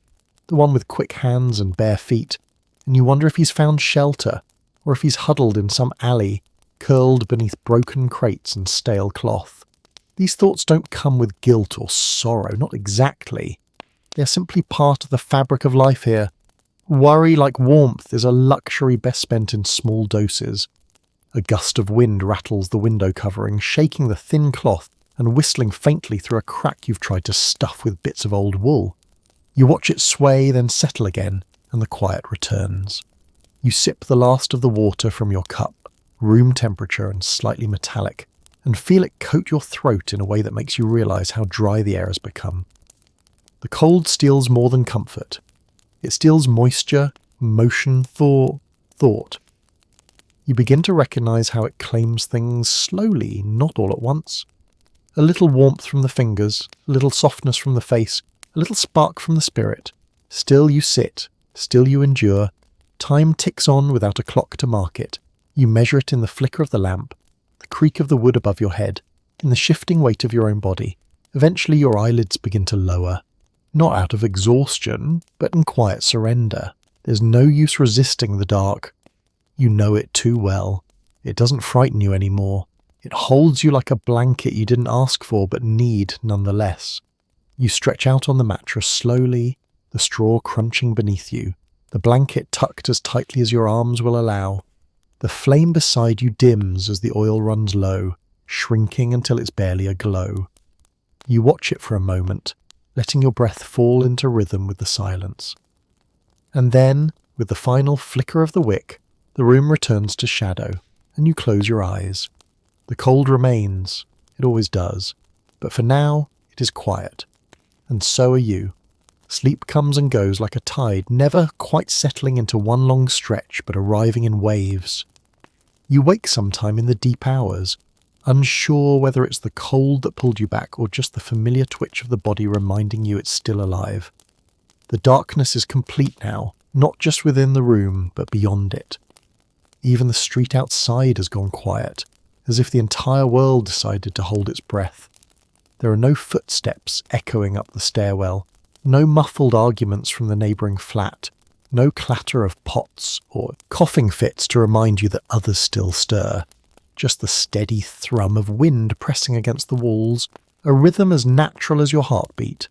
the one with quick hands and bare feet, and you wonder if he's found shelter, or if he's huddled in some alley, curled beneath broken crates and stale cloth. These thoughts don't come with guilt or sorrow, not exactly. They are simply part of the fabric of life here. Worry, like warmth, is a luxury best spent in small doses. A gust of wind rattles the window covering, shaking the thin cloth and whistling faintly through a crack you've tried to stuff with bits of old wool. You watch it sway, then settle again, and the quiet returns. You sip the last of the water from your cup, room temperature and slightly metallic, and feel it coat your throat in a way that makes you realise how dry the air has become. The cold steals more than comfort. It steals moisture, motion, thought. You begin to recognise how it claims things slowly, not all at once. A little warmth from the fingers, a little softness from the face, a little spark from the spirit. Still you sit, still you endure. Time ticks on without a clock to mark it. You measure it in the flicker of the lamp, the creak of the wood above your head, in the shifting weight of your own body. Eventually your eyelids begin to lower. Not out of exhaustion, but in quiet surrender. There's no use resisting the dark. You know it too well. It doesn't frighten you anymore. It holds you like a blanket you didn't ask for but need nonetheless. You stretch out on the mattress slowly, the straw crunching beneath you, the blanket tucked as tightly as your arms will allow. The flame beside you dims as the oil runs low, shrinking until it's barely a glow. You watch it for a moment, letting your breath fall into rhythm with the silence. And then, with the final flicker of the wick, the room returns to shadow, and you close your eyes. The cold remains, it always does, but for now it is quiet. And so are you. Sleep comes and goes like a tide, never quite settling into one long stretch, but arriving in waves. You wake sometime in the deep hours, unsure whether it's the cold that pulled you back or just the familiar twitch of the body reminding you it's still alive. The darkness is complete now, not just within the room, but beyond it. Even the street outside has gone quiet, as if the entire world decided to hold its breath. There are no footsteps echoing up the stairwell, no muffled arguments from the neighbouring flat, no clatter of pots or coughing fits to remind you that others still stir. Just the steady thrum of wind pressing against the walls, a rhythm as natural as your heartbeat.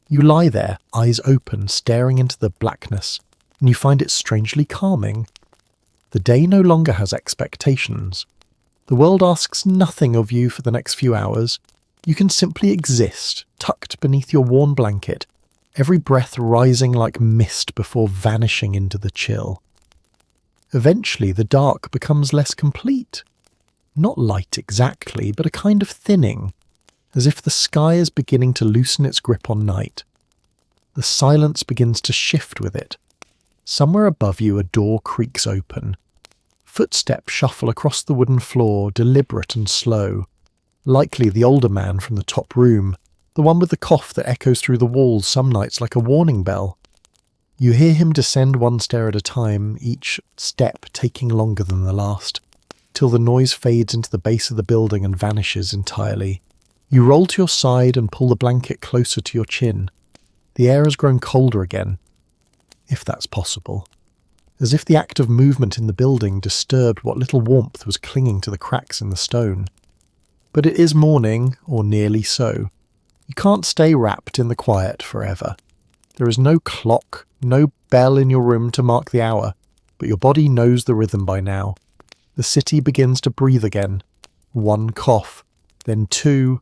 You lie there, eyes open, staring into the blackness, and you find it strangely calming. The day no longer has expectations. The world asks nothing of you for the next few hours. You can simply exist, tucked beneath your warm blanket, every breath rising like mist before vanishing into the chill. Eventually, the dark becomes less complete. Not light exactly, but a kind of thinning, as if the sky is beginning to loosen its grip on night. The silence begins to shift with it. Somewhere above you, a door creaks open. Footsteps shuffle across the wooden floor, deliberate and slow. Likely the older man from the top room, the one with the cough that echoes through the walls some nights like a warning bell. You hear him descend one stair at a time, each step taking longer than the last, till the noise fades into the base of the building and vanishes entirely. You roll to your side and pull the blanket closer to your chin. The air has grown colder again, if that's possible, as if the act of movement in the building disturbed what little warmth was clinging to the cracks in the stone. But it is morning, or nearly so. You can't stay wrapped in the quiet forever. There is no clock, no bell in your room to mark the hour, but your body knows the rhythm by now. The city begins to breathe again. One cough, then two.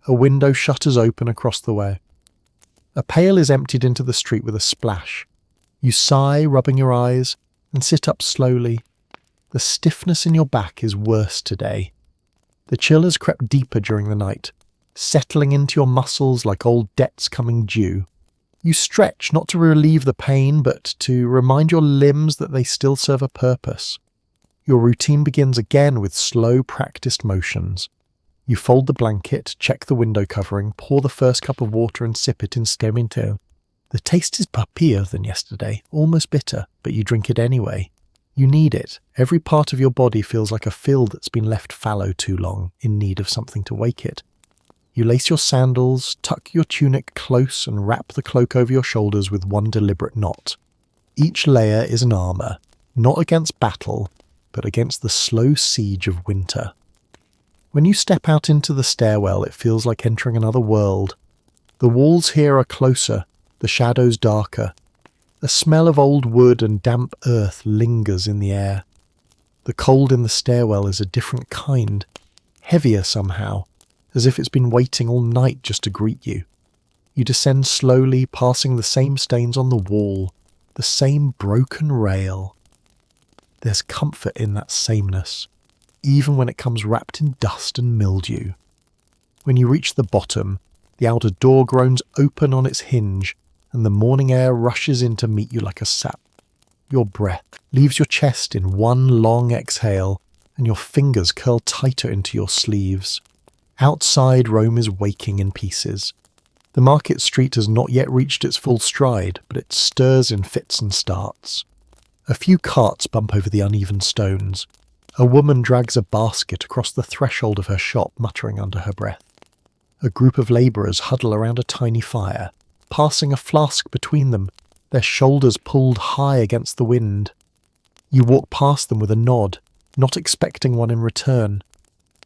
A window shutters open across the way. A pail is emptied into the street with a splash. You sigh, rubbing your eyes, and sit up slowly. The stiffness in your back is worse today. The chill has crept deeper during the night, settling into your muscles like old debts coming due. You stretch not to relieve the pain, but to remind your limbs that they still serve a purpose. Your routine begins again with slow, practiced motions. You fold the blanket, check the window covering, pour the first cup of water and sip it in scemento. The taste is puppier than yesterday, almost bitter, but you drink it anyway. You need it. Every part of your body feels like a field that's been left fallow too long, in need of something to wake it. You lace your sandals, tuck your tunic close and wrap the cloak over your shoulders with one deliberate knot. Each layer is an armour, not against battle, but against the slow siege of winter. When you step out into the stairwell, it feels like entering another world. The walls here are closer, the shadows darker. A smell of old wood and damp earth lingers in the air. The cold in the stairwell is a different kind, heavier somehow, as if it's been waiting all night just to greet you. You descend slowly, passing the same stains on the wall, the same broken rail. There's comfort in that sameness, even when it comes wrapped in dust and mildew. When you reach the bottom, the outer door groans open on its hinge, and the morning air rushes in to meet you like a sap. Your breath leaves your chest in one long exhale, and your fingers curl tighter into your sleeves. Outside, Rome is waking in pieces. The market street has not yet reached its full stride, but it stirs in fits and starts. A few carts bump over the uneven stones. A woman drags a basket across the threshold of her shop, muttering under her breath. A group of labourers huddle around a tiny fire, passing a flask between them, their shoulders pulled high against the wind. You walk past them with a nod, not expecting one in return.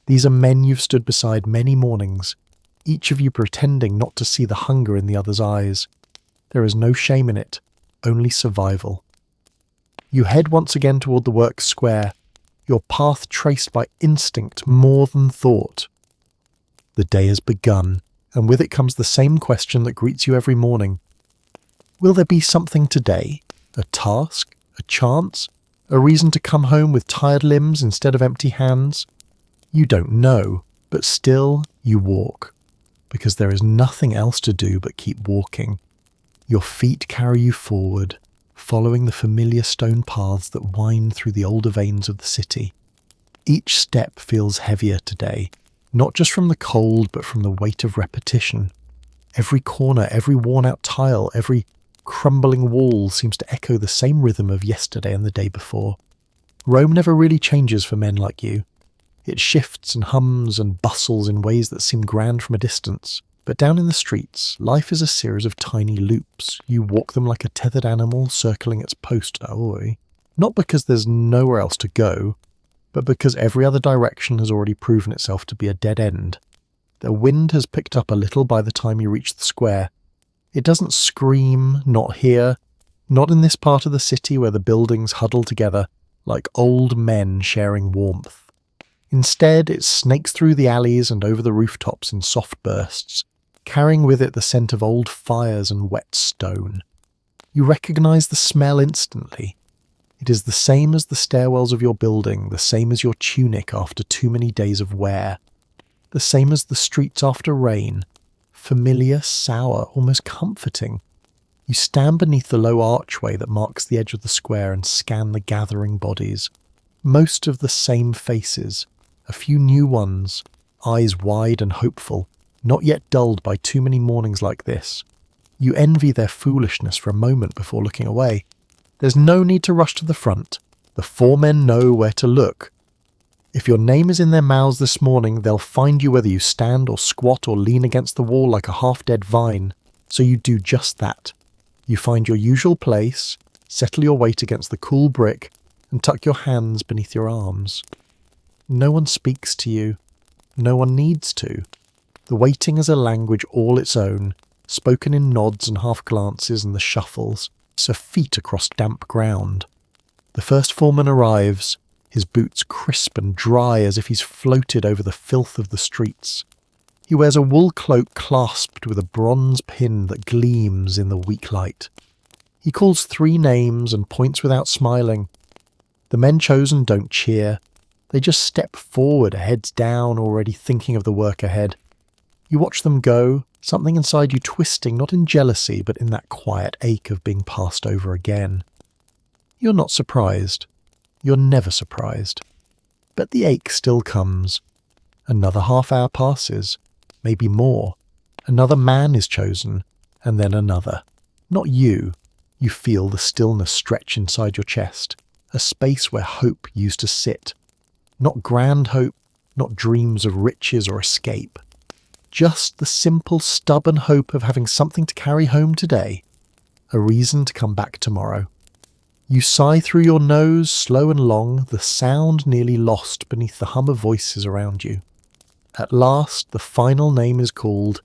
These are men you've stood beside many mornings, each of you pretending not to see the hunger in the other's eyes. There is no shame in it, only survival. You head once again toward the works square, your path traced by instinct more than thought. The day has begun, and with it comes the same question that greets you every morning. Will there be something today? A task? A chance? A reason to come home with tired limbs instead of empty hands? You don't know, but still you walk, because there is nothing else to do but keep walking. Your feet carry you forward, following the familiar stone paths that wind through the older veins of the city. Each step feels heavier today, not just from the cold, but from the weight of repetition. Every corner, every worn-out tile, every crumbling wall seems to echo the same rhythm of yesterday and the day before. Rome never really changes for men like you. It shifts and hums and bustles in ways that seem grand from a distance. But down in the streets, life is a series of tiny loops. You walk them like a tethered animal circling its post, not because there's nowhere else to go, but because every other direction has already proven itself to be a dead end. The wind has picked up a little by the time you reach the square. It doesn't scream, not here, not in this part of the city where the buildings huddle together like old men sharing warmth. Instead, it snakes through the alleys and over the rooftops in soft bursts, carrying with it the scent of old fires and wet stone. You recognize the smell instantly. It is the same as the stairwells of your building, the same as your tunic after too many days of wear, the same as the streets after rain, familiar, sour, almost comforting. You stand beneath the low archway that marks the edge of the square and scan the gathering bodies. Most of the same faces, a few new ones, eyes wide and hopeful, not yet dulled by too many mornings like this. You envy their foolishness for a moment before looking away. There's no need to rush to the front. The four men know where to look. If your name is in their mouths this morning, they'll find you whether you stand or squat or lean against the wall like a half-dead vine. So you do just that. You find your usual place, settle your weight against the cool brick, and tuck your hands beneath your arms. No one speaks to you. No one needs to. The waiting is a language all its own, spoken in nods and half-glances and the shuffles of feet across damp ground. The first foreman arrives, his boots crisp and dry as if he's floated over the filth of the streets. He wears a wool cloak clasped with a bronze pin that gleams in the weak light. He calls 3 names and points without smiling. The men chosen don't cheer. They just step forward, heads down, already thinking of the work ahead. You watch them go, something inside you twisting not in jealousy but in that quiet ache of being passed over again. You're not surprised. You're never surprised. But the ache still comes. Another half hour passes, maybe more. Another man is chosen, and then another. Not you. You feel the stillness stretch inside your chest, a space where hope used to sit. Not grand hope, not dreams of riches or escape. Just the simple, stubborn hope of having something to carry home today, a reason to come back tomorrow. You sigh through your nose, slow and long, the sound nearly lost beneath the hum of voices around you. At last, the final name is called,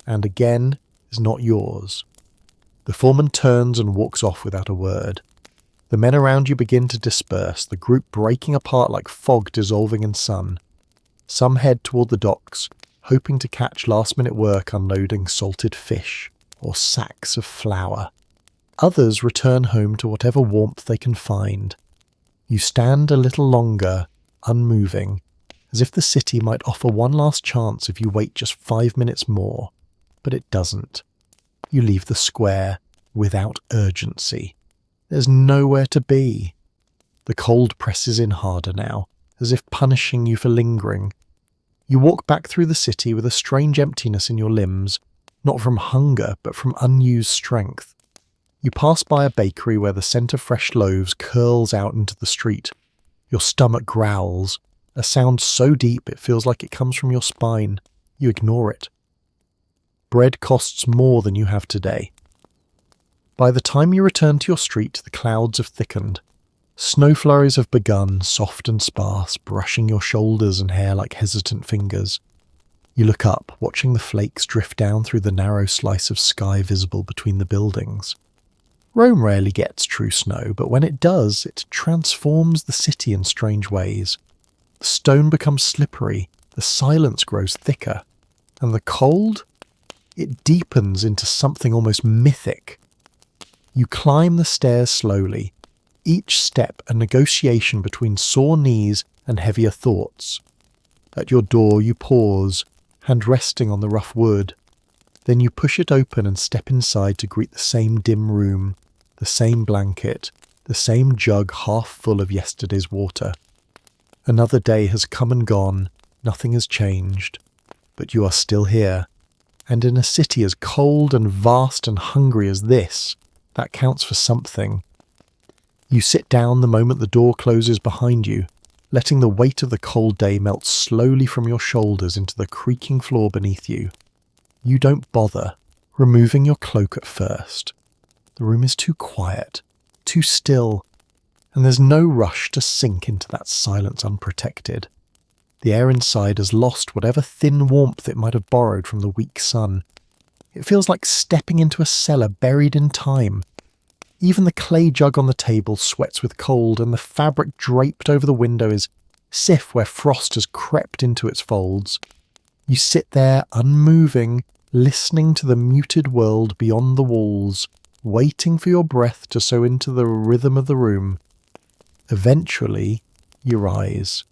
and again is not yours. The foreman turns and walks off without a word. The men around you begin to disperse, the group breaking apart like fog dissolving in sun. Some head toward the docks, hoping to catch last-minute work unloading salted fish or sacks of flour. Others return home to whatever warmth they can find. You stand a little longer, unmoving, as if the city might offer one last chance if you wait just 5 minutes more, but it doesn't. You leave the square without urgency. There's nowhere to be. The cold presses in harder now, as if punishing you for lingering. You walk back through the city with a strange emptiness in your limbs, not from hunger, but from unused strength. You pass by a bakery where the scent of fresh loaves curls out into the street. Your stomach growls, a sound so deep it feels like it comes from your spine. You ignore it. Bread costs more than you have today. By the time you return to your street, the clouds have thickened. Snow flurries have begun, soft and sparse, brushing your shoulders and hair like hesitant fingers. You look up, watching the flakes drift down through the narrow slice of sky visible between the buildings. Rome rarely gets true snow, but when it does, it transforms the city in strange ways. The stone becomes slippery, the silence grows thicker, and the cold? It deepens into something almost mythic. You climb the stairs slowly, each step a negotiation between sore knees and heavier thoughts. At your door you pause, hand resting on the rough wood. Then you push it open and step inside to greet the same dim room, the same blanket, the same jug half full of yesterday's water. Another day has come and gone, nothing has changed, but you are still here, and in a city as cold and vast and hungry as this, that counts for something. You sit down the moment the door closes behind you, letting the weight of the cold day melt slowly from your shoulders into the creaking floor beneath you. You don't bother, removing your cloak at first. The room is too quiet, too still, and there's no rush to sink into that silence unprotected. The air inside has lost whatever thin warmth it might have borrowed from the weak sun. It feels like stepping into a cellar buried in time. Even the clay jug on the table sweats with cold, and the fabric draped over the window is Sif where frost has crept into its folds. You sit there, unmoving, listening to the muted world beyond the walls, waiting for your breath to sow into the rhythm of the room. Eventually, you rise.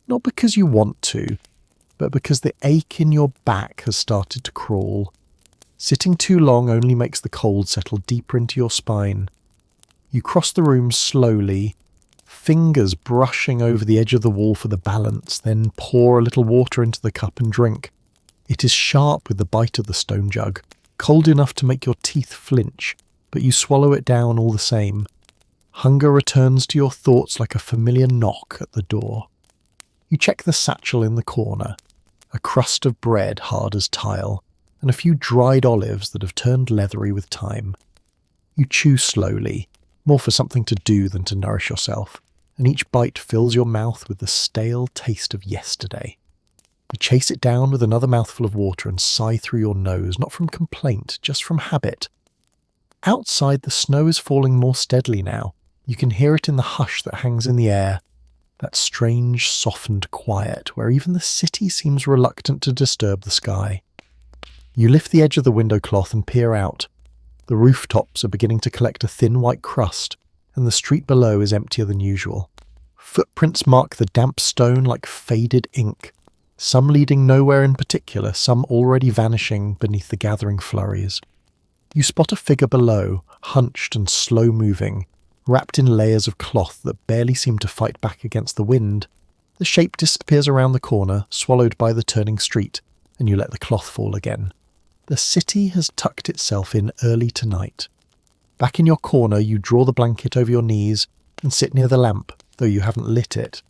Not because you want to, but because the ache in your back has started to crawl. Sitting too long only makes the cold settle deeper into your spine. You cross the room slowly, fingers brushing over the edge of the wall for the balance, then pour a little water into the cup and drink. It is sharp with the bite of the stone jug, cold enough to make your teeth flinch, but you swallow it down all the same. Hunger returns to your thoughts like a familiar knock at the door. You check the satchel in the corner, a crust of bread hard as tile, and a few dried olives that have turned leathery with time. You chew slowly, more for something to do than to nourish yourself, and each bite fills your mouth with the stale taste of yesterday. You chase it down with another mouthful of water and sigh through your nose, not from complaint, just from habit. Outside, the snow is falling more steadily now. You can hear it in the hush that hangs in the air, that strange, softened quiet where even the city seems reluctant to disturb the sky. You lift the edge of the window cloth and peer out. The rooftops are beginning to collect a thin white crust, and the street below is emptier than usual. Footprints mark the damp stone like faded ink, some leading nowhere in particular, some already vanishing beneath the gathering flurries. You spot a figure below, hunched and slow-moving, wrapped in layers of cloth that barely seem to fight back against the wind. The shape disappears around the corner, swallowed by the turning street, and you let the cloth fall again. The city has tucked itself in early tonight. Back in your corner, you draw the blanket over your knees and sit near the lamp, though you haven't lit it.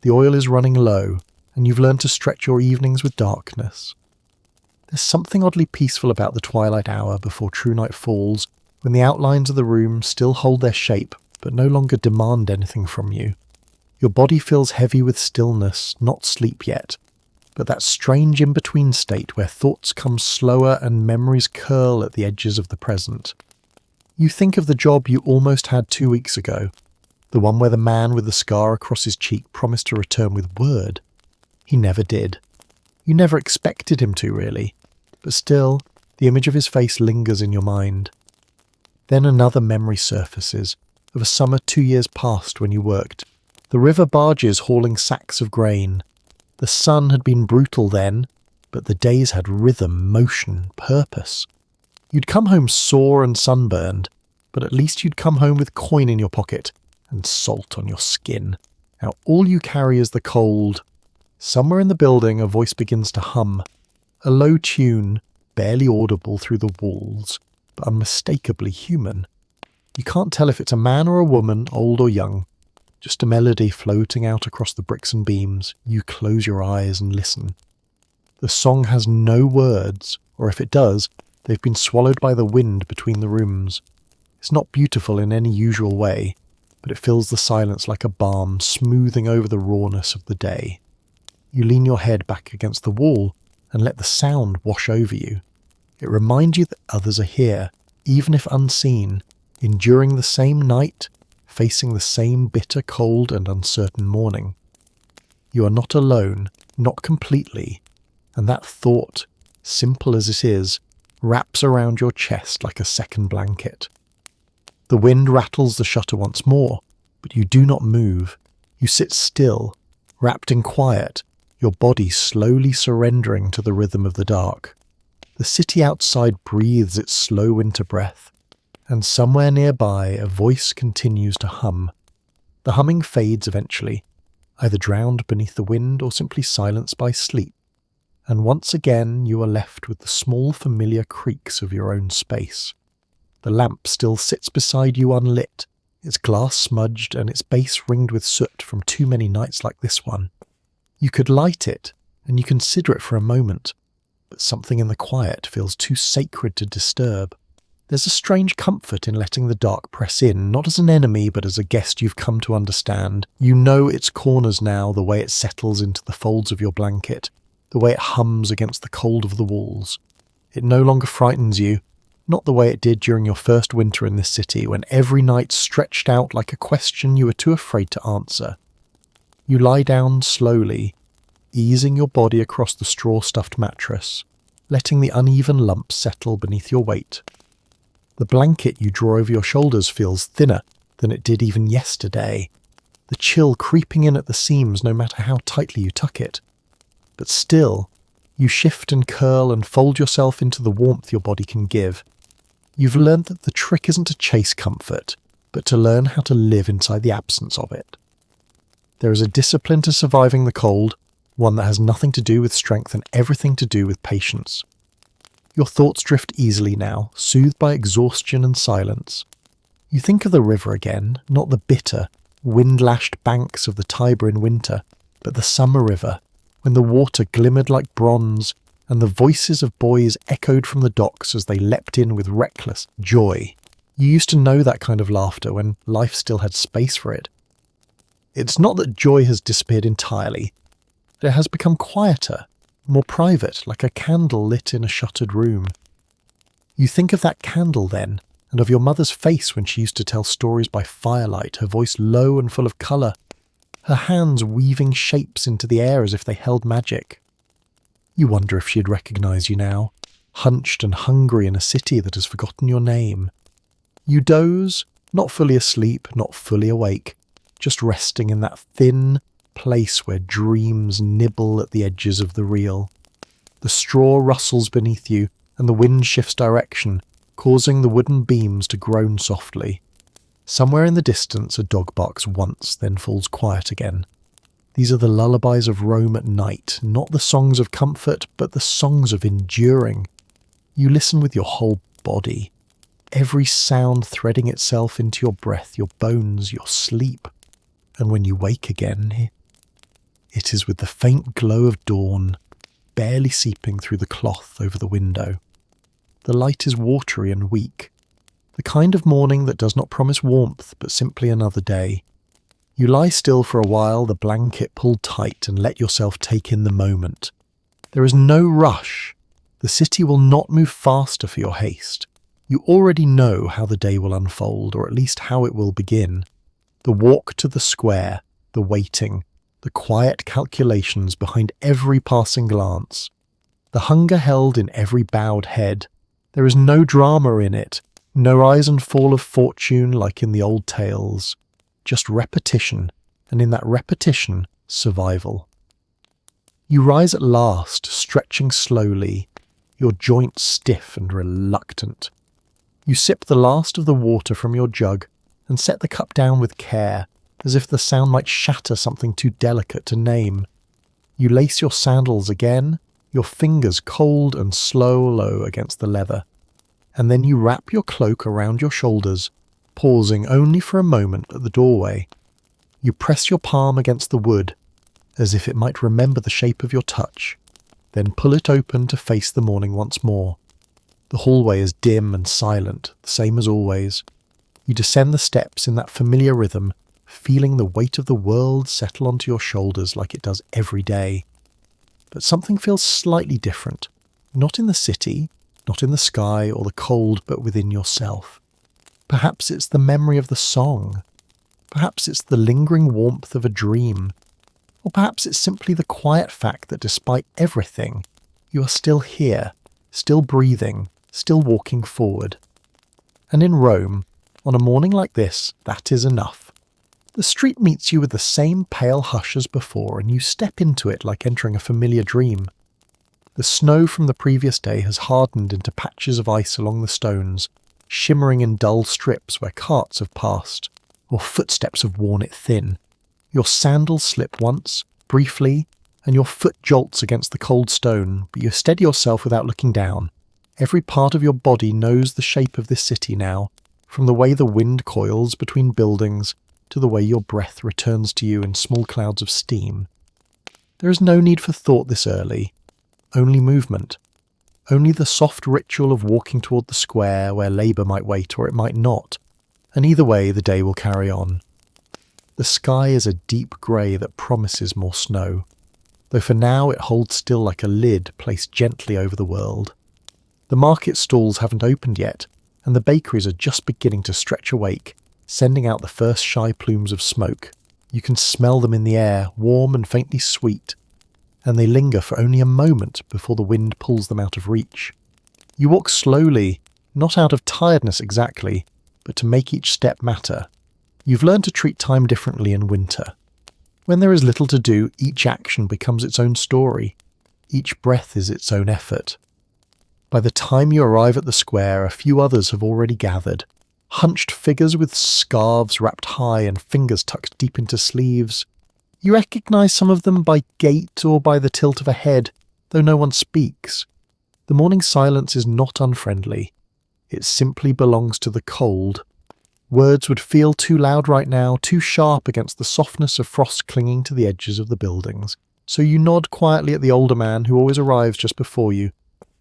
The oil is running low, and you've learned to stretch your evenings with darkness. There's something oddly peaceful about the twilight hour before true night falls, when the outlines of the room still hold their shape, but no longer demand anything from you. Your body feels heavy with stillness, not sleep yet, but that strange in-between state where thoughts come slower and memories curl at the edges of the present. You think of the job you almost had 2 weeks ago, the one where the man with the scar across his cheek promised to return with word. He never did. You never expected him to, really, but still, the image of his face lingers in your mind. Then another memory surfaces, of a summer 2 years past when you worked. The river barges hauling sacks of grain. The sun had been brutal then, but the days had rhythm, motion, purpose. You'd come home sore and sunburned, but at least you'd come home with coin in your pocket and salt on your skin. Now all you carry is the cold. Somewhere in the building a voice begins to hum, a low tune, barely audible through the walls, but unmistakably human. You can't tell if it's a man or a woman, old or young. Just a melody floating out across the bricks and beams. You close your eyes and listen. The song has no words, or if it does, they've been swallowed by the wind between the rooms. It's not beautiful in any usual way, but it fills the silence like a balm, smoothing over the rawness of the day. You lean your head back against the wall and let the sound wash over you. It reminds you that others are here, even if unseen, enduring the same night, facing the same bitter cold and uncertain morning. You are not alone, not completely, and that thought, simple as it is, wraps around your chest like a second blanket. The wind rattles the shutter once more, but you do not move. You sit still, wrapped in quiet, your body slowly surrendering to the rhythm of the dark. The city outside breathes its slow winter breath, and somewhere nearby a voice continues to hum. The humming fades eventually, either drowned beneath the wind or simply silenced by sleep, and once again you are left with the small familiar creaks of your own space. The lamp still sits beside you unlit, its glass smudged and its base ringed with soot from too many nights like this one. You could light it, and you consider it for a moment, but something in the quiet feels too sacred to disturb. There's a strange comfort in letting the dark press in, not as an enemy, but as a guest you've come to understand. You know its corners now, the way it settles into the folds of your blanket, the way it hums against the cold of the walls. It no longer frightens you, not the way it did during your first winter in this city, when every night stretched out like a question you were too afraid to answer. You lie down slowly, easing your body across the straw-stuffed mattress, letting the uneven lumps settle beneath your weight. The blanket you draw over your shoulders feels thinner than it did even yesterday, the chill creeping in at the seams no matter how tightly you tuck it. But still, you shift and curl and fold yourself into the warmth your body can give. You've learned that the trick isn't to chase comfort, but to learn how to live inside the absence of it. There is a discipline to surviving the cold, one that has nothing to do with strength and everything to do with patience. Your thoughts drift easily now, soothed by exhaustion and silence. You think of the river again, not the bitter, wind-lashed banks of the Tiber in winter, but the summer river, when the water glimmered like bronze and the voices of boys echoed from the docks as they leapt in with reckless joy. You used to know that kind of laughter when life still had space for it. It's not that joy has disappeared entirely. It has become quieter, more private, like a candle lit in a shuttered room. You think of that candle then, and of your mother's face when she used to tell stories by firelight, her voice low and full of colour, her hands weaving shapes into the air as if they held magic. You wonder if she'd recognise you now, hunched and hungry in a city that has forgotten your name. You doze, not fully asleep, not fully awake, just resting in that thin place where dreams nibble at the edges of the real. The straw rustles beneath you, and the wind shifts direction, causing the wooden beams to groan softly. Somewhere in the distance a dog barks once, then falls quiet again. These are the lullabies of Rome at night, not the songs of comfort, but the songs of enduring. You listen with your whole body, every sound threading itself into your breath, your bones, your sleep. And when you wake again, it is with the faint glow of dawn, barely seeping through the cloth over the window. The light is watery and weak, the kind of morning that does not promise warmth, but simply another day. You lie still for a while, the blanket pulled tight, and let yourself take in the moment. There is no rush. The city will not move faster for your haste. You already know how the day will unfold, or at least how it will begin. The walk to the square, the waiting, the quiet calculations behind every passing glance, the hunger held in every bowed head. There is no drama in it, no rise and fall of fortune like in the old tales, just repetition, and in that repetition, survival. You rise at last, stretching slowly, your joints stiff and reluctant. You sip the last of the water from your jug and set the cup down with care, as if the sound might shatter something too delicate to name. You lace your sandals again, your fingers cold and slow against the leather, and then you wrap your cloak around your shoulders, pausing only for a moment at the doorway. You press your palm against the wood, as if it might remember the shape of your touch, then pull it open to face the morning once more. The hallway is dim and silent, the same as always. You descend the steps in that familiar rhythm, feeling the weight of the world settle onto your shoulders like it does every day. But something feels slightly different, not in the city, not in the sky or the cold, but within yourself. Perhaps it's the memory of the song. Perhaps it's the lingering warmth of a dream. Or perhaps it's simply the quiet fact that despite everything, you are still here, still breathing, still walking forward. And in Rome, on a morning like this, that is enough. The street meets you with the same pale hush as before, and you step into it like entering a familiar dream. The snow from the previous day has hardened into patches of ice along the stones, shimmering in dull strips where carts have passed, or footsteps have worn it thin. Your sandals slip once, briefly, and your foot jolts against the cold stone, but you steady yourself without looking down. Every part of your body knows the shape of this city now, from the way the wind coils between buildings to the way your breath returns to you in small clouds of steam. There is no need for thought this early, only movement, only the soft ritual of walking toward the square where labour might wait or it might not, and either way the day will carry on. The sky is a deep grey that promises more snow, though for now it holds still like a lid placed gently over the world. The market stalls haven't opened yet, and the bakeries are just beginning to stretch awake, sending out the first shy plumes of smoke. You can smell them in the air, warm and faintly sweet, and they linger for only a moment before the wind pulls them out of reach. You walk slowly, not out of tiredness exactly, but to make each step matter. You've learned to treat time differently in winter. When there is little to do, each action becomes its own story. Each breath is its own effort. By the time you arrive at the square, a few others have already gathered. Hunched figures with scarves wrapped high and fingers tucked deep into sleeves. You recognise some of them by gait or by the tilt of a head, though no one speaks. The morning silence is not unfriendly. It simply belongs to the cold. Words would feel too loud right now, too sharp against the softness of frost clinging to the edges of the buildings. So you nod quietly at the older man who always arrives just before you,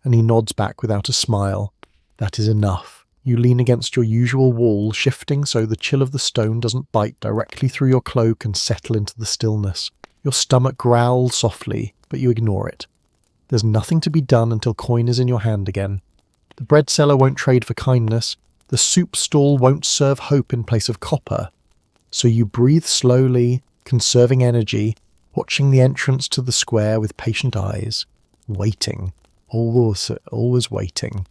and he nods back without a smile. That is enough. You lean against your usual wall, shifting so the chill of the stone doesn't bite directly through your cloak and settle into the stillness. Your stomach growls softly, but you ignore it. There's nothing to be done until coin is in your hand again. The bread seller won't trade for kindness. The soup stall won't serve hope in place of copper. So you breathe slowly, conserving energy, watching the entrance to the square with patient eyes, waiting, always waiting.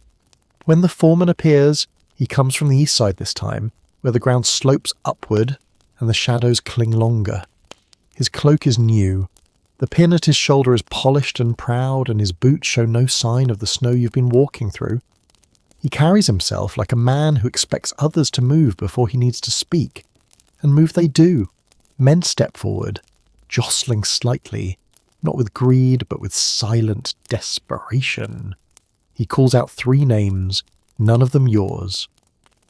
When the foreman appears, he comes from the east side this time, where the ground slopes upward and the shadows cling longer. His cloak is new. The pin at his shoulder is polished and proud, and his boots show no sign of the snow you've been walking through. He carries himself like a man who expects others to move before he needs to speak. And move they do. Men step forward, jostling slightly, not with greed, but with silent desperation. He calls out 3 names, none of them yours.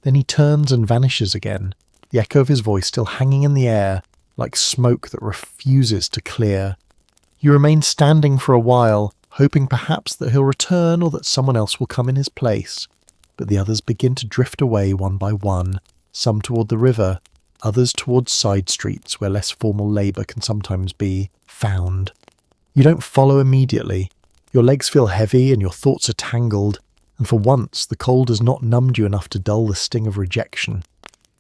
Then he turns and vanishes again, the echo of his voice still hanging in the air, like smoke that refuses to clear. You remain standing for a while, hoping perhaps that he'll return or that someone else will come in his place. But the others begin to drift away one by one, some toward the river, others towards side streets where less formal labour can sometimes be found. You don't follow immediately. Your legs feel heavy and your thoughts are tangled, and for once the cold has not numbed you enough to dull the sting of rejection.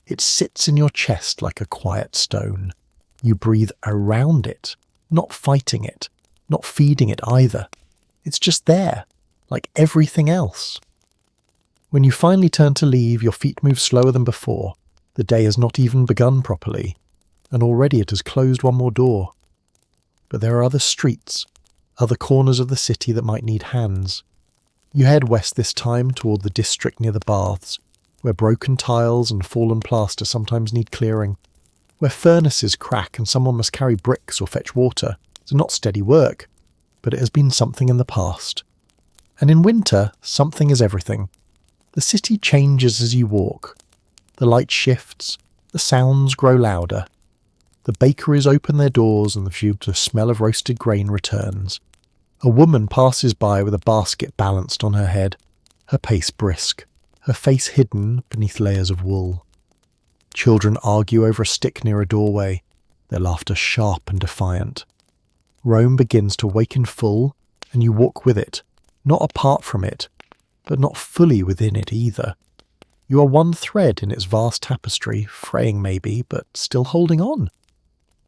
It sits in your chest like a quiet stone. You breathe around it, not fighting it, not feeding it either. It's just there, like everything else. When you finally turn to leave, your feet move slower than before. The day has not even begun properly, and already it has closed one more door. But there are other streets, other corners of the city that might need hands. You head west this time toward the district near the baths, where broken tiles and fallen plaster sometimes need clearing, where furnaces crack and someone must carry bricks or fetch water. It's not steady work, but it has been something in the past. And in winter, something is everything. The city changes as you walk. The light shifts, the sounds grow louder. The bakeries open their doors and the smell of roasted grain returns. A woman passes by with a basket balanced on her head, her pace brisk, her face hidden beneath layers of wool. Children argue over a stick near a doorway, their laughter sharp and defiant. Rome begins to wake in full, and you walk with it, not apart from it, but not fully within it either. You are one thread in its vast tapestry, fraying maybe, but still holding on.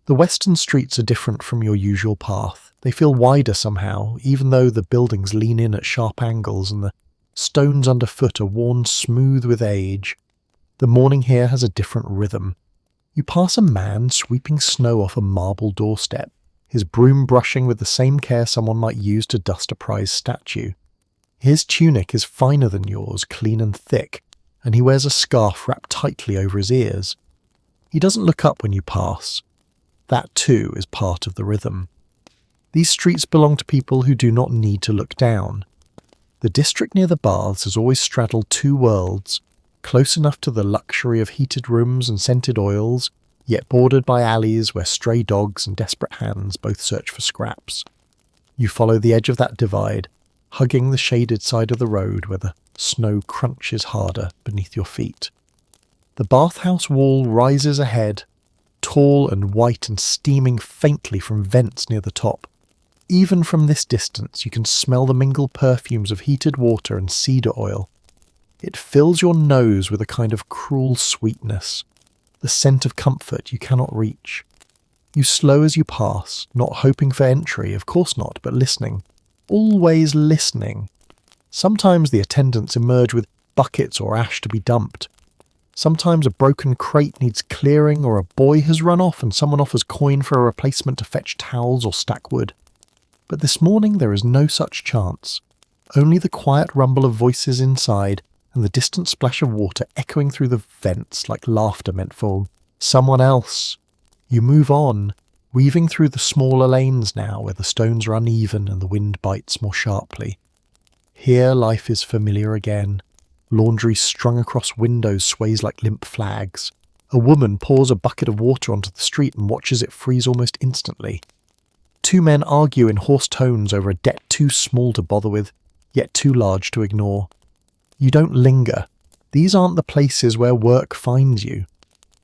The western streets are different from your usual path. They feel wider somehow, even though the buildings lean in at sharp angles and the stones underfoot are worn smooth with age. The morning here has a different rhythm. You pass a man sweeping snow off a marble doorstep, his broom brushing with the same care someone might use to dust a prized statue. His tunic is finer than yours, clean and thick, and he wears a scarf wrapped tightly over his ears. He doesn't look up when you pass. That too is part of the rhythm. These streets belong to people who do not need to look down. The district near the baths has always straddled 2 worlds, close enough to the luxury of heated rooms and scented oils, yet bordered by alleys where stray dogs and desperate hands both search for scraps. You follow the edge of that divide, hugging the shaded side of the road where the snow crunches harder beneath your feet. The bathhouse wall rises ahead, tall and white and steaming faintly from vents near the top. Even from this distance you can smell the mingled perfumes of heated water and cedar oil. It fills your nose with a kind of cruel sweetness, the scent of comfort you cannot reach. You slow as you pass, not hoping for entry, of course not, but listening. Always listening. Sometimes the attendants emerge with buckets or ash to be dumped. Sometimes a broken crate needs clearing, or a boy has run off and someone offers coin for a replacement to fetch towels or stack wood. But this morning there is no such chance. Only the quiet rumble of voices inside and the distant splash of water echoing through the vents like laughter meant for someone else. You move on, weaving through the smaller lanes now where the stones are uneven and the wind bites more sharply. Here life is familiar again. Laundry strung across windows sways like limp flags. A woman pours a bucket of water onto the street and watches it freeze almost instantly. Two men argue in hoarse tones over a debt too small to bother with, yet too large to ignore. You don't linger. These aren't the places where work finds you.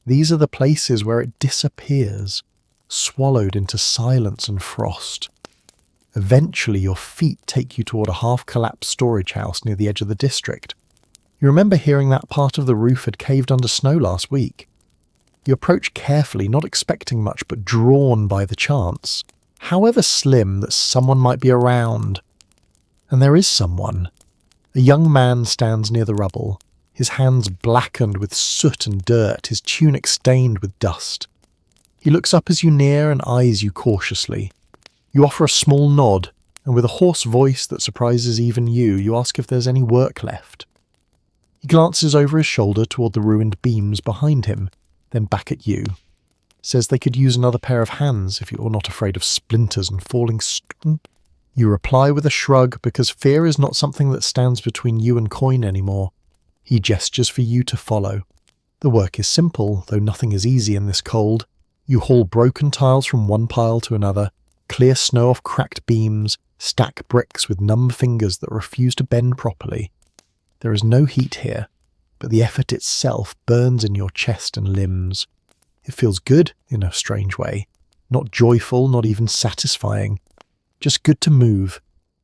These are the places where it disappears, swallowed into silence and frost. Eventually your feet take you toward a half-collapsed storage house near the edge of the district. You remember hearing that part of the roof had caved under snow last week. You approach carefully, not expecting much, but drawn by the chance, however slim, that someone might be around. And there is someone. A young man stands near the rubble, his hands blackened with soot and dirt, his tunic stained with dust. He looks up as you near and eyes you cautiously. You offer a small nod, and with a hoarse voice that surprises even you ask if there's any work left. He glances over his shoulder toward the ruined beams behind him, then back at you. Says they could use another pair of hands if you're not afraid of splinters and falling You reply with a shrug, because fear is not something that stands between you and coin anymore. He gestures for you to follow. The work is simple, though nothing is easy in this cold. You haul broken tiles from one pile to another, clear snow off cracked beams, stack bricks with numb fingers that refuse to bend properly. There is no heat here, but the effort itself burns in your chest and limbs. It feels good in a strange way. Not joyful, not even satisfying. Just good to move.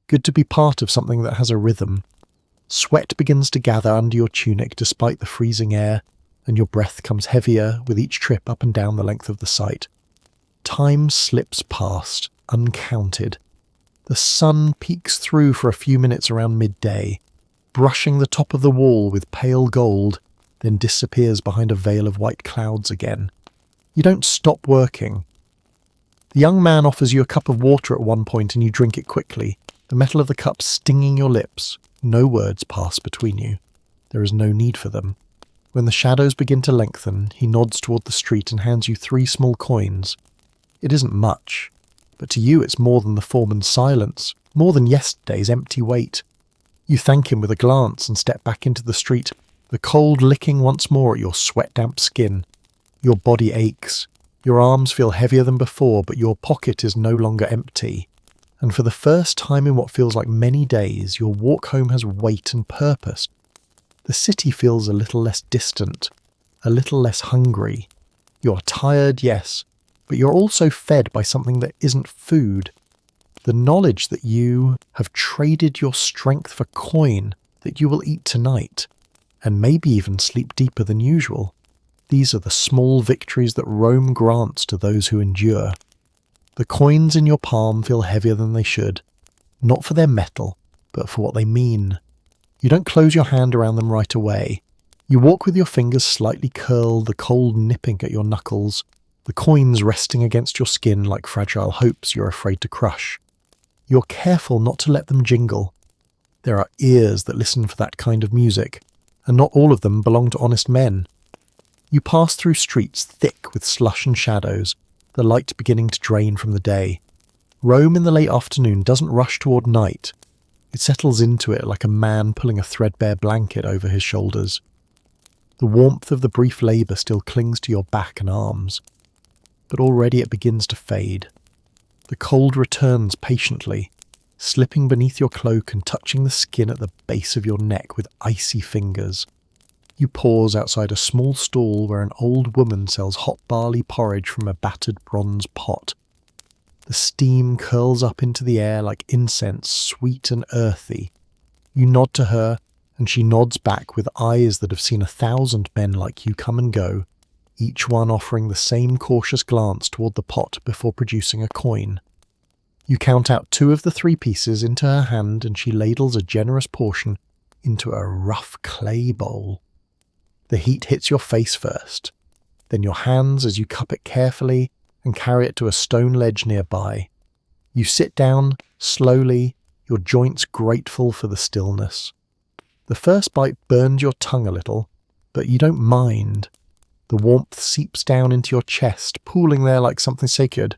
Good to be part of something that has a rhythm. Sweat begins to gather under your tunic despite the freezing air, and your breath comes heavier with each trip up and down the length of the site. Time slips past, uncounted. The sun peeks through for a few minutes around midday, brushing the top of the wall with pale gold, then disappears behind a veil of white clouds again. You don't stop working. The young man offers you a cup of water at one point and you drink it quickly, the metal of the cup stinging your lips. No words pass between you. There is no need for them. When the shadows begin to lengthen, he nods toward the street and hands you 3 small coins. It isn't much, but to you it's more than the foreman's silence, more than yesterday's empty wait. You thank him with a glance and step back into the street, the cold licking once more at your sweat-damp skin. Your body aches. Your arms feel heavier than before, but your pocket is no longer empty. And for the first time in what feels like many days, your walk home has weight and purpose. The city feels a little less distant, a little less hungry. You're tired, yes, but you're also fed by something that isn't food. The knowledge that you have traded your strength for coin that you will eat tonight, and maybe even sleep deeper than usual. These are the small victories that Rome grants to those who endure. The coins in your palm feel heavier than they should, not for their metal, but for what they mean. You don't close your hand around them right away. You walk with your fingers slightly curled, the cold nipping at your knuckles, the coins resting against your skin like fragile hopes you're afraid to crush. You're careful not to let them jingle. There are ears that listen for that kind of music, and not all of them belong to honest men. You pass through streets thick with slush and shadows, the light beginning to drain from the day. Rome in the late afternoon doesn't rush toward night. It settles into it like a man pulling a threadbare blanket over his shoulders. The warmth of the brief labour still clings to your back and arms, but already it begins to fade. The cold returns patiently, slipping beneath your cloak and touching the skin at the base of your neck with icy fingers. You pause outside a small stall where an old woman sells hot barley porridge from a battered bronze pot. The steam curls up into the air like incense, sweet and earthy. You nod to her, and she nods back with eyes that have seen 1,000 men like you come and go, each one offering the same cautious glance toward the pot before producing a coin. You count out 2 of the 3 pieces into her hand and she ladles a generous portion into a rough clay bowl. The heat hits your face first, then your hands as you cup it carefully and carry it to a stone ledge nearby. You sit down, slowly, your joints grateful for the stillness. The first bite burns your tongue a little, but you don't mind. The warmth seeps down into your chest, pooling there like something sacred.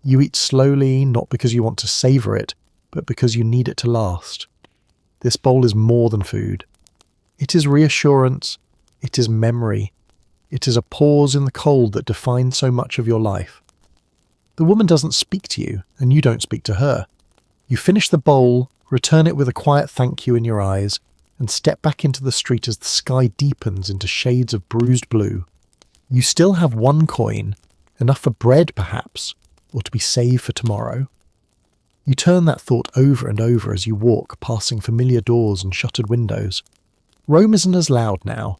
You eat slowly, not because you want to savour it, but because you need it to last. This bowl is more than food. It is reassurance. It is memory. It is a pause in the cold that defines so much of your life. The woman doesn't speak to you, and you don't speak to her. You finish the bowl, return it with a quiet thank you in your eyes, and step back into the street as the sky deepens into shades of bruised blue. You still have 1 coin, enough for bread perhaps, or to be saved for tomorrow. You turn that thought over and over as you walk, passing familiar doors and shuttered windows. Rome isn't as loud now.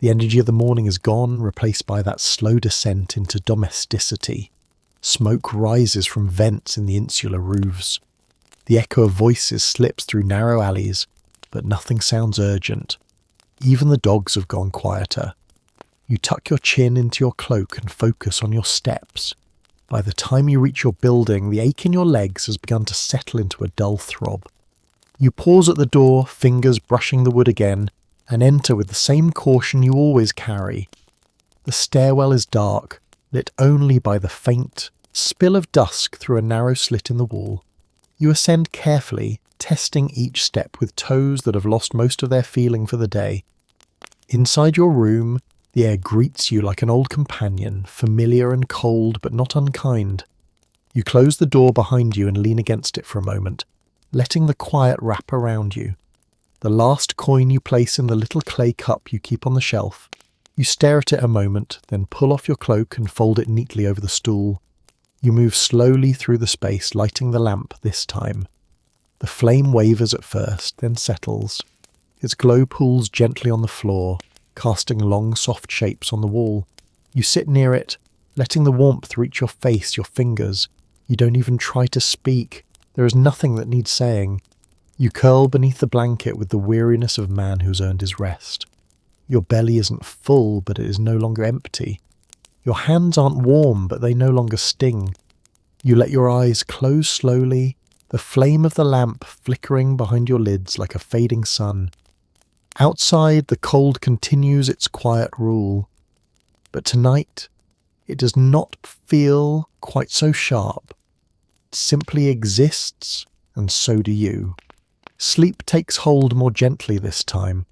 The energy of the morning is gone, replaced by that slow descent into domesticity. Smoke rises from vents in the insular roofs. The echo of voices slips through narrow alleys, but nothing sounds urgent. Even the dogs have gone quieter. You tuck your chin into your cloak and focus on your steps. By the time you reach your building, the ache in your legs has begun to settle into a dull throb. You pause at the door, fingers brushing the wood again, and enter with the same caution you always carry. The stairwell is dark, lit only by the faint spill of dusk through a narrow slit in the wall. You ascend carefully, testing each step with toes that have lost most of their feeling for the day. Inside your room, the air greets you like an old companion, familiar and cold but not unkind. You close the door behind you and lean against it for a moment, letting the quiet wrap around you. The last coin you place in the little clay cup you keep on the shelf. You stare at it a moment, then pull off your cloak and fold it neatly over the stool. You move slowly through the space, lighting the lamp this time. The flame wavers at first, then settles. Its glow pools gently on the floor, casting long, soft shapes on the wall. You sit near it, letting the warmth reach your face, your fingers. You don't even try to speak. There is nothing that needs saying. You curl beneath the blanket with the weariness of a man who's earned his rest. Your belly isn't full, but it is no longer empty. Your hands aren't warm, but they no longer sting. You let your eyes close slowly, the flame of the lamp flickering behind your lids like a fading sun. Outside, the cold continues its quiet rule. But tonight, it does not feel quite so sharp. It simply exists, and so do you. Sleep takes hold more gently this time,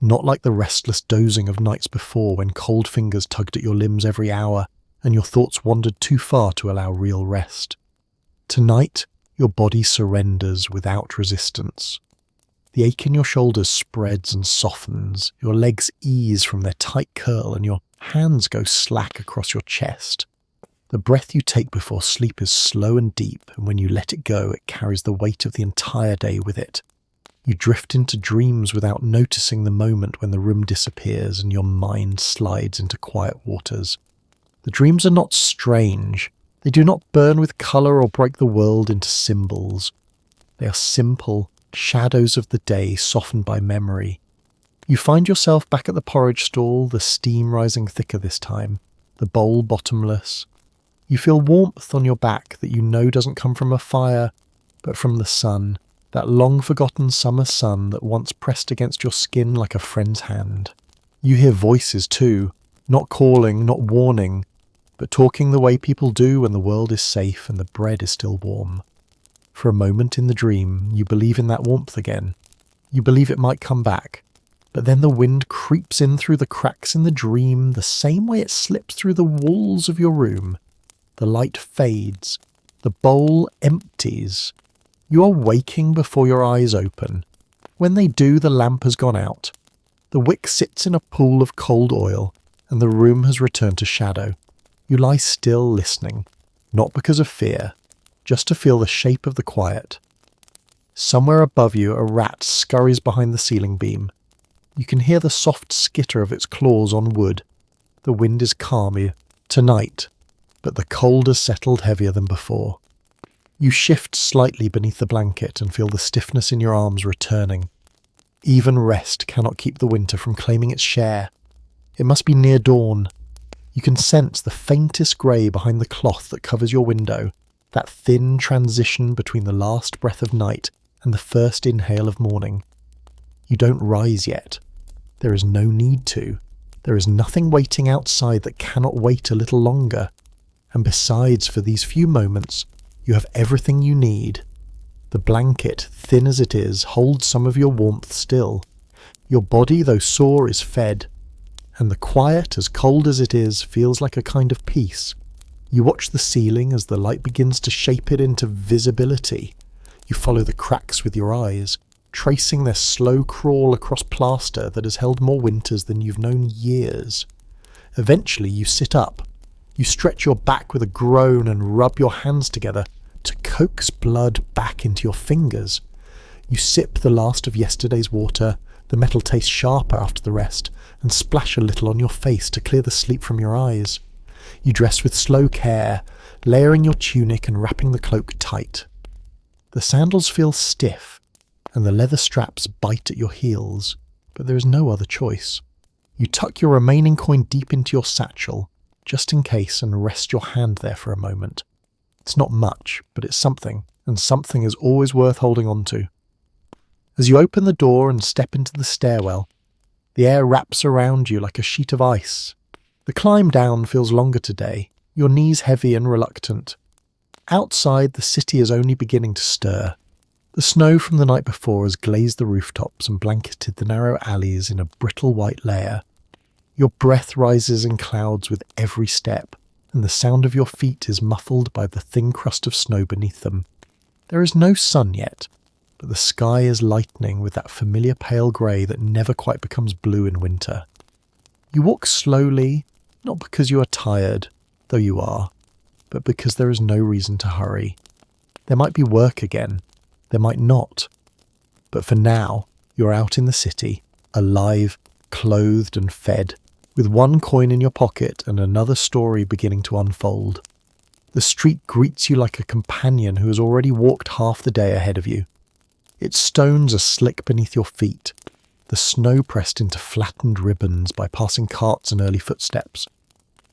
not like the restless dozing of nights before when cold fingers tugged at your limbs every hour and your thoughts wandered too far to allow real rest. Tonight, your body surrenders without resistance. The ache in your shoulders spreads and softens, your legs ease from their tight curl and your hands go slack across your chest. The breath you take before sleep is slow and deep, and when you let it go, it carries the weight of the entire day with it. You drift into dreams without noticing the moment when the room disappears and your mind slides into quiet waters. The dreams are not strange. They do not burn with colour or break the world into symbols. They are simple shadows of the day softened by memory. You find yourself back at the porridge stall, the steam rising thicker this time, the bowl bottomless. You feel warmth on your back that you know doesn't come from a fire, but from the sun, that long-forgotten summer sun that once pressed against your skin like a friend's hand. You hear voices too, not calling, not warning, but talking the way people do when the world is safe and the bread is still warm. For a moment in the dream, you believe in that warmth again. You believe it might come back. But then the wind creeps in through the cracks in the dream the same way it slips through the walls of your room. The light fades. The bowl empties. You are waking before your eyes open. When they do, the lamp has gone out. The wick sits in a pool of cold oil, and the room has returned to shadow. You lie still listening, not because of fear, just to feel the shape of the quiet. Somewhere above you, a rat scurries behind the ceiling beam. You can hear the soft skitter of its claws on wood. The wind is calmer tonight, but the cold has settled heavier than before. You shift slightly beneath the blanket and feel the stiffness in your arms returning. Even rest cannot keep the winter from claiming its share. It must be near dawn. You can sense the faintest grey behind the cloth that covers your window, that thin transition between the last breath of night and the first inhale of morning. You don't rise yet. There is no need to. There is nothing waiting outside that cannot wait a little longer. And besides, for these few moments, you have everything you need. The blanket, thin as it is, holds some of your warmth still. Your body, though sore, is fed. And the quiet, as cold as it is, feels like a kind of peace. You watch the ceiling as the light begins to shape it into visibility. You follow the cracks with your eyes, tracing their slow crawl across plaster that has held more winters than you've known years. Eventually you sit up. You stretch your back with a groan and rub your hands together to coax blood back into your fingers. You sip the last of yesterday's water, the metal tastes sharper after the rest, and splash a little on your face to clear the sleep from your eyes. You dress with slow care, layering your tunic and wrapping the cloak tight. The sandals feel stiff, and the leather straps bite at your heels, but there is no other choice. You tuck your remaining coin deep into your satchel, just in case, and rest your hand there for a moment. It's not much, but it's something, and something is always worth holding on to. As you open the door and step into the stairwell, the air wraps around you like a sheet of ice. The climb down feels longer today, your knees heavy and reluctant. Outside, the city is only beginning to stir. The snow from the night before has glazed the rooftops and blanketed the narrow alleys in a brittle white layer. Your breath rises in clouds with every step, and the sound of your feet is muffled by the thin crust of snow beneath them. There is no sun yet, but the sky is lightening with that familiar pale grey that never quite becomes blue in winter. You walk slowly, not because you are tired, though you are, but because there is no reason to hurry. There might be work again. There might not. But for now, you're out in the city, alive, clothed and fed, with one coin in your pocket and another story beginning to unfold. The street greets you like a companion who has already walked half the day ahead of you. Its stones are slick beneath your feet, the snow pressed into flattened ribbons by passing carts and early footsteps.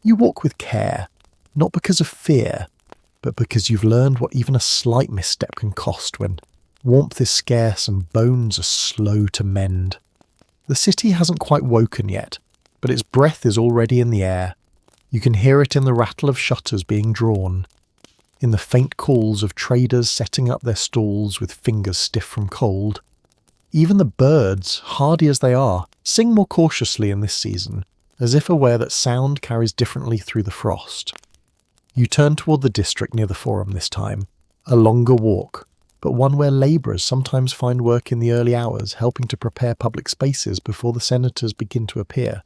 You walk with care, not because of fear, but because you've learned what even a slight misstep can cost when warmth is scarce and bones are slow to mend. The city hasn't quite woken yet, but its breath is already in the air. You can hear it in the rattle of shutters being drawn, in the faint calls of traders setting up their stalls with fingers stiff from cold. Even the birds, hardy as they are, sing more cautiously in this season, as if aware that sound carries differently through the frost. You turn toward the district near the Forum this time, a longer walk, but one where labourers sometimes find work in the early hours, helping to prepare public spaces before the senators begin to appear.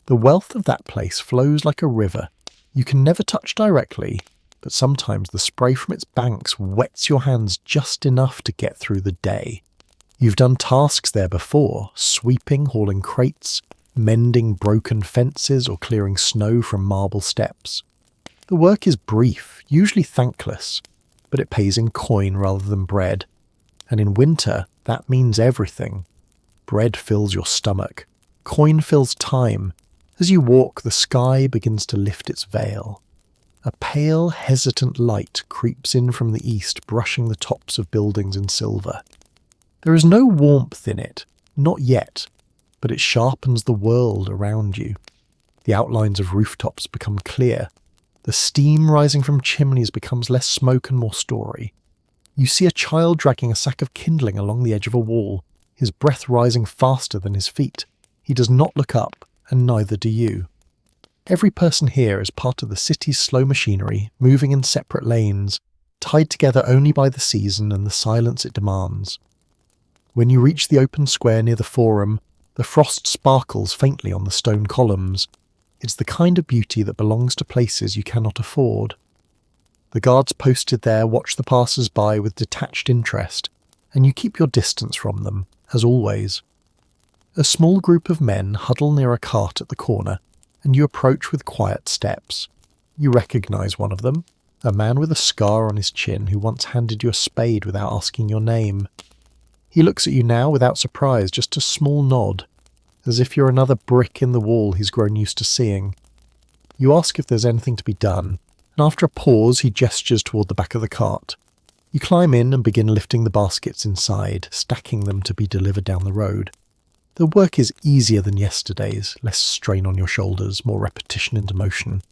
The wealth of that place flows like a river. You can never touch directly, but sometimes the spray from its banks wets your hands just enough to get through the day. You've done tasks there before, sweeping, hauling crates, mending broken fences or clearing snow from marble steps. The work is brief, usually thankless, but it pays in coin rather than bread. And in winter, that means everything. Bread fills your stomach. Coin fills time. As you walk, the sky begins to lift its veil. A pale, hesitant light creeps in from the east, brushing the tops of buildings in silver. There is no warmth in it, not yet, but it sharpens the world around you. The outlines of rooftops become clear. The steam rising from chimneys becomes less smoke and more story. You see a child dragging a sack of kindling along the edge of a wall, his breath rising faster than his feet. He does not look up, and neither do you. Every person here is part of the city's slow machinery, moving in separate lanes, tied together only by the season and the silence it demands. When you reach the open square near the Forum, the frost sparkles faintly on the stone columns. It's the kind of beauty that belongs to places you cannot afford. The guards posted there watch the passers-by with detached interest, and you keep your distance from them, as always. A small group of men huddle near a cart at the corner, and you approach with quiet steps. You recognize one of them, a man with a scar on his chin who once handed you a spade without asking your name. He looks at you now without surprise, just a small nod, as if you're another brick in the wall he's grown used to seeing. You ask if there's anything to be done, and after a pause he gestures toward the back of the cart. You climb in and begin lifting the baskets inside, stacking them to be delivered down the road. The work is easier than yesterday's, less strain on your shoulders, more repetition into motion.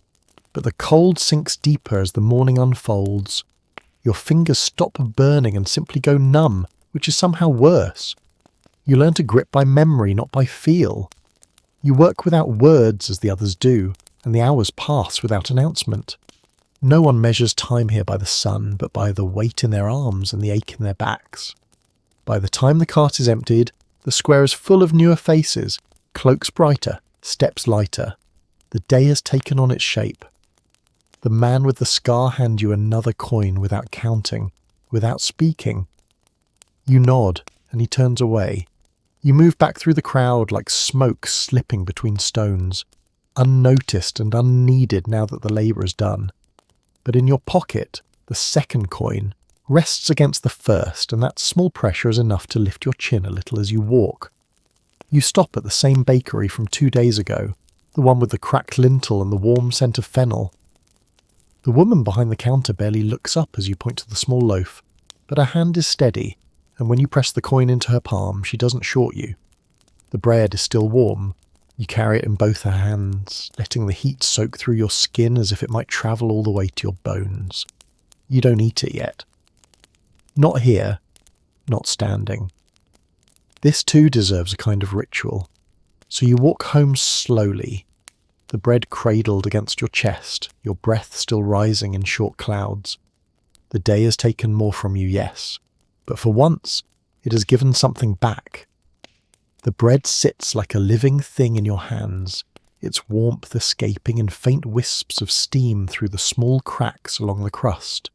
But the cold sinks deeper as the morning unfolds. Your fingers stop burning and simply go numb, which is somehow worse. You learn to grip by memory, not by feel. You work without words as the others do, and the hours pass without announcement. No one measures time here by the sun, but by the weight in their arms and the ache in their backs. By the time the cart is emptied, the square is full of newer faces, cloaks brighter, steps lighter. The day has taken on its shape. The man with the scar hands you another coin without counting, without speaking. You nod, and he turns away. You move back through the crowd like smoke slipping between stones, unnoticed and unneeded now that the labour is done. But in your pocket, the second coin rests against the first, and that small pressure is enough to lift your chin a little as you walk. You stop at the same bakery from 2 days ago, the one with the cracked lintel and the warm scent of fennel. The woman behind the counter barely looks up as you point to the small loaf, but her hand is steady, and when you press the coin into her palm, she doesn't short you. The bread is still warm. You carry it in both her hands, letting the heat soak through your skin as if it might travel all the way to your bones. You don't eat it yet. Not here, not standing. This too deserves a kind of ritual. So you walk home slowly, the bread cradled against your chest, your breath still rising in short clouds. The day has taken more from you, yes, but for once it has given something back. The bread sits like a living thing in your hands, its warmth escaping in faint wisps of steam through the small cracks along the crust.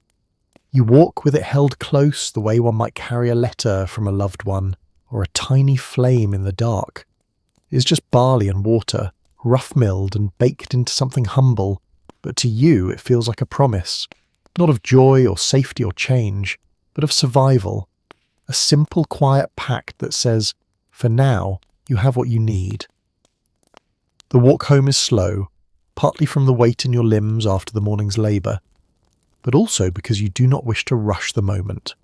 You walk with it held close the way one might carry a letter from a loved one, or a tiny flame in the dark. It is just barley and water, rough-milled and baked into something humble, but to you it feels like a promise, not of joy or safety or change, but of survival. A simple, quiet pact that says, for now, you have what you need. The walk home is slow, partly from the weight in your limbs after the morning's labour, but also because you do not wish to rush the moment.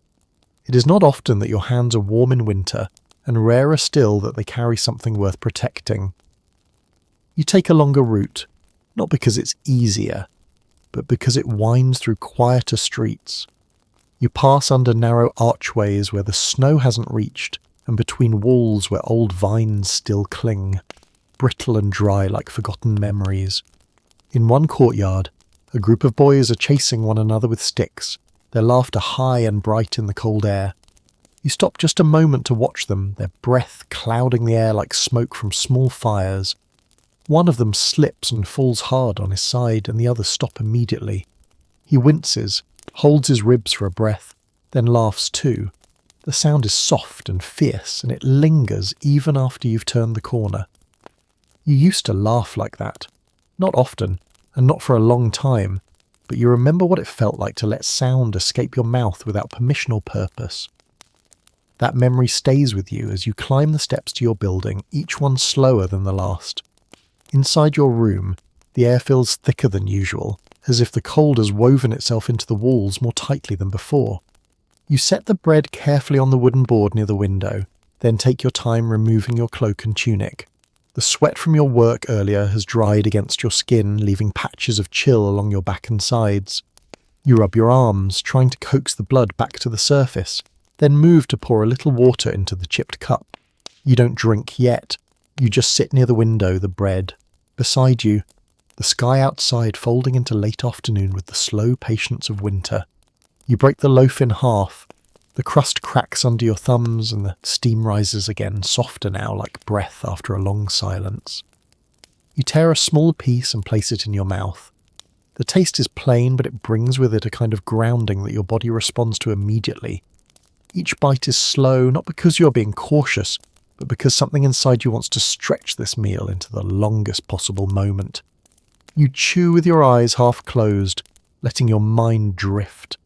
It is not often that your hands are warm in winter, and rarer still that they carry something worth protecting. You take a longer route, not because it's easier, but because it winds through quieter streets. You pass under narrow archways where the snow hasn't reached, and between walls where old vines still cling, brittle and dry like forgotten memories. In one courtyard, a group of boys are chasing one another with sticks, their laughter high and bright in the cold air. You stop just a moment to watch them, their breath clouding the air like smoke from small fires. One of them slips and falls hard on his side, and the others stop immediately. He winces, holds his ribs for a breath, then laughs too. The sound is soft and fierce, and it lingers even after you've turned the corner. You used to laugh like that. Not often, and not for a long time, but you remember what it felt like to let sound escape your mouth without permission or purpose. That memory stays with you as you climb the steps to your building, each one slower than the last. Inside your room, the air feels thicker than usual, as if the cold has woven itself into the walls more tightly than before. You set the bread carefully on the wooden board near the window, then take your time removing your cloak and tunic. The sweat from your work earlier has dried against your skin, leaving patches of chill along your back and sides. You rub your arms, trying to coax the blood back to the surface, then move to pour a little water into the chipped cup. You don't drink yet. You just sit near the window, the bread. Beside you, the sky outside folding into late afternoon with the slow patience of winter. You break the loaf in half. The crust cracks under your thumbs and the steam rises again, softer now like breath after a long silence. You tear a small piece and place it in your mouth. The taste is plain, but it brings with it a kind of grounding that your body responds to immediately. Each bite is slow, not because you are being cautious, but because something inside you wants to stretch this meal into the longest possible moment. You chew with your eyes half closed, letting your mind drift.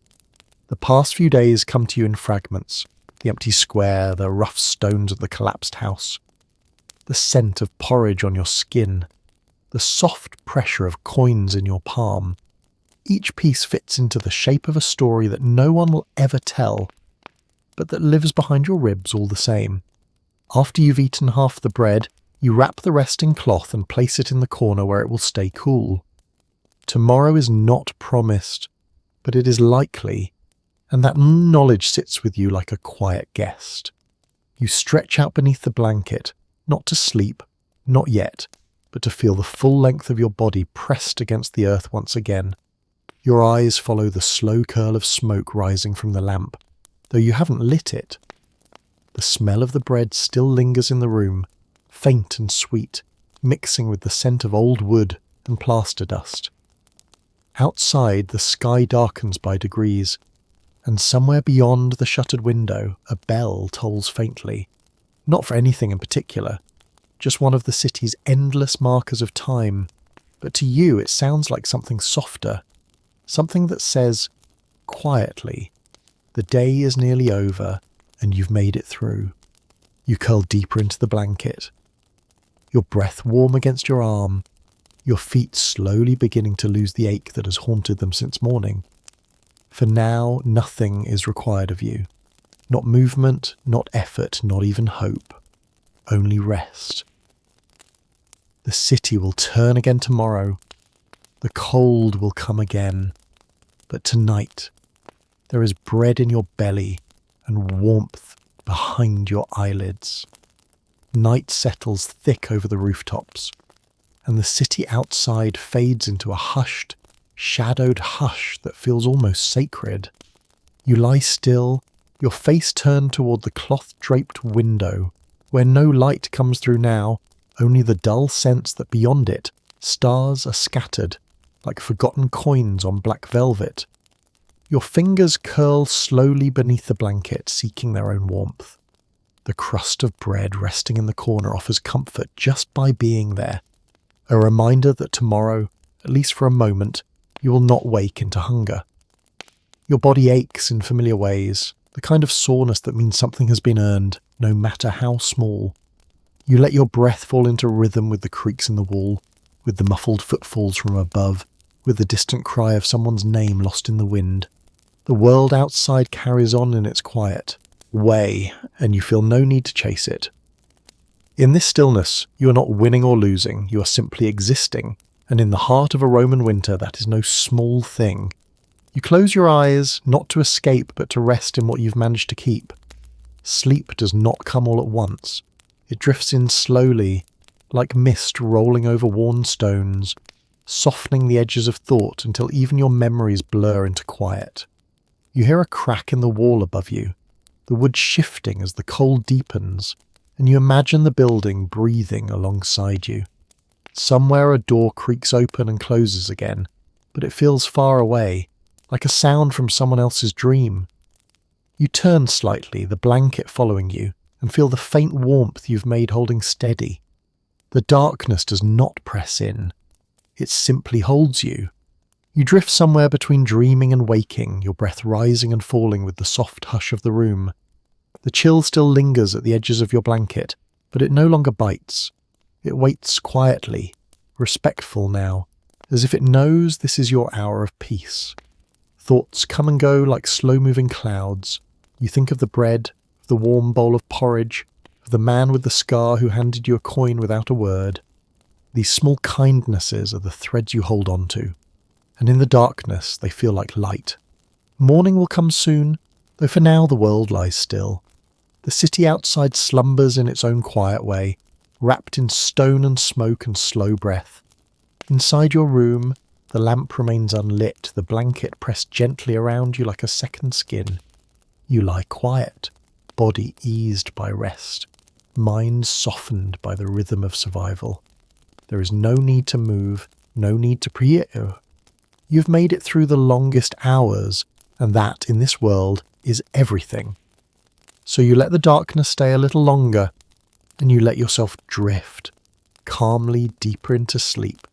The past few days come to you in fragments: the empty square, the rough stones of the collapsed house, the scent of porridge on your skin, the soft pressure of coins in your palm. Each piece fits into the shape of a story that no one will ever tell, but that lives behind your ribs all the same. After you've eaten half the bread, you wrap the rest in cloth and place it in the corner where it will stay cool. Tomorrow is not promised, but it is likely, and that knowledge sits with you like a quiet guest. You stretch out beneath the blanket, not to sleep, not yet, but to feel the full length of your body pressed against the earth once again. Your eyes follow the slow curl of smoke rising from the lamp, though you haven't lit it. The smell of the bread still lingers in the room, faint and sweet, mixing with the scent of old wood and plaster dust. Outside, the sky darkens by degrees, and somewhere beyond the shuttered window, a bell tolls faintly. Not for anything in particular, just one of the city's endless markers of time, but to you it sounds like something softer, something that says, quietly, the day is nearly over and you've made it through. You curl deeper into the blanket, your breath warm against your arm, your feet slowly beginning to lose the ache that has haunted them since morning. For now, nothing is required of you. Not movement, not effort, not even hope. Only rest. The city will turn again tomorrow. The cold will come again. But tonight, there is bread in your belly and warmth behind your eyelids. Night settles thick over the rooftops, and the city outside fades into a hushed, shadowed hush that feels almost sacred. You lie still, your face turned toward the cloth-draped window, where no light comes through now, only the dull sense that beyond it, stars are scattered, like forgotten coins on black velvet. Your fingers curl slowly beneath the blanket, seeking their own warmth. The crust of bread resting in the corner offers comfort just by being there, a reminder that tomorrow, at least for a moment, you will not wake into hunger. Your body aches in familiar ways, the kind of soreness that means something has been earned, no matter how small. You let your breath fall into rhythm with the creaks in the wall, with the muffled footfalls from above, with the distant cry of someone's name lost in the wind. The world outside carries on in its quiet way, and you feel no need to chase it. In this stillness, you are not winning or losing, you are simply existing, and in the heart of a Roman winter that is no small thing. You close your eyes, not to escape, but to rest in what you've managed to keep. Sleep does not come all at once. It drifts in slowly, like mist rolling over worn stones, softening the edges of thought until even your memories blur into quiet. You hear a crack in the wall above you, the wood shifting as the cold deepens, and you imagine the building breathing alongside you. Somewhere a door creaks open and closes again, but it feels far away, like a sound from someone else's dream. You turn slightly, the blanket following you, and feel the faint warmth you've made holding steady. The darkness does not press in. It simply holds you. You drift somewhere between dreaming and waking, your breath rising and falling with the soft hush of the room. The chill still lingers at the edges of your blanket, but it no longer bites. It waits quietly, respectful now, as if it knows this is your hour of peace. Thoughts come and go like slow-moving clouds. You think of the bread, of the warm bowl of porridge, of the man with the scar who handed you a coin without a word. These small kindnesses are the threads you hold on to, and in the darkness they feel like light. Morning will come soon, though for now the world lies still. The city outside slumbers in its own quiet way, wrapped in stone and smoke and slow breath. Inside your room, the lamp remains unlit, the blanket pressed gently around you like a second skin. You lie quiet, body eased by rest, mind softened by the rhythm of survival. There is no need to move, no need to You've made it through the longest hours, and that, in this world, is everything. So you let the darkness stay a little longer, and you let yourself drift calmly deeper into sleep.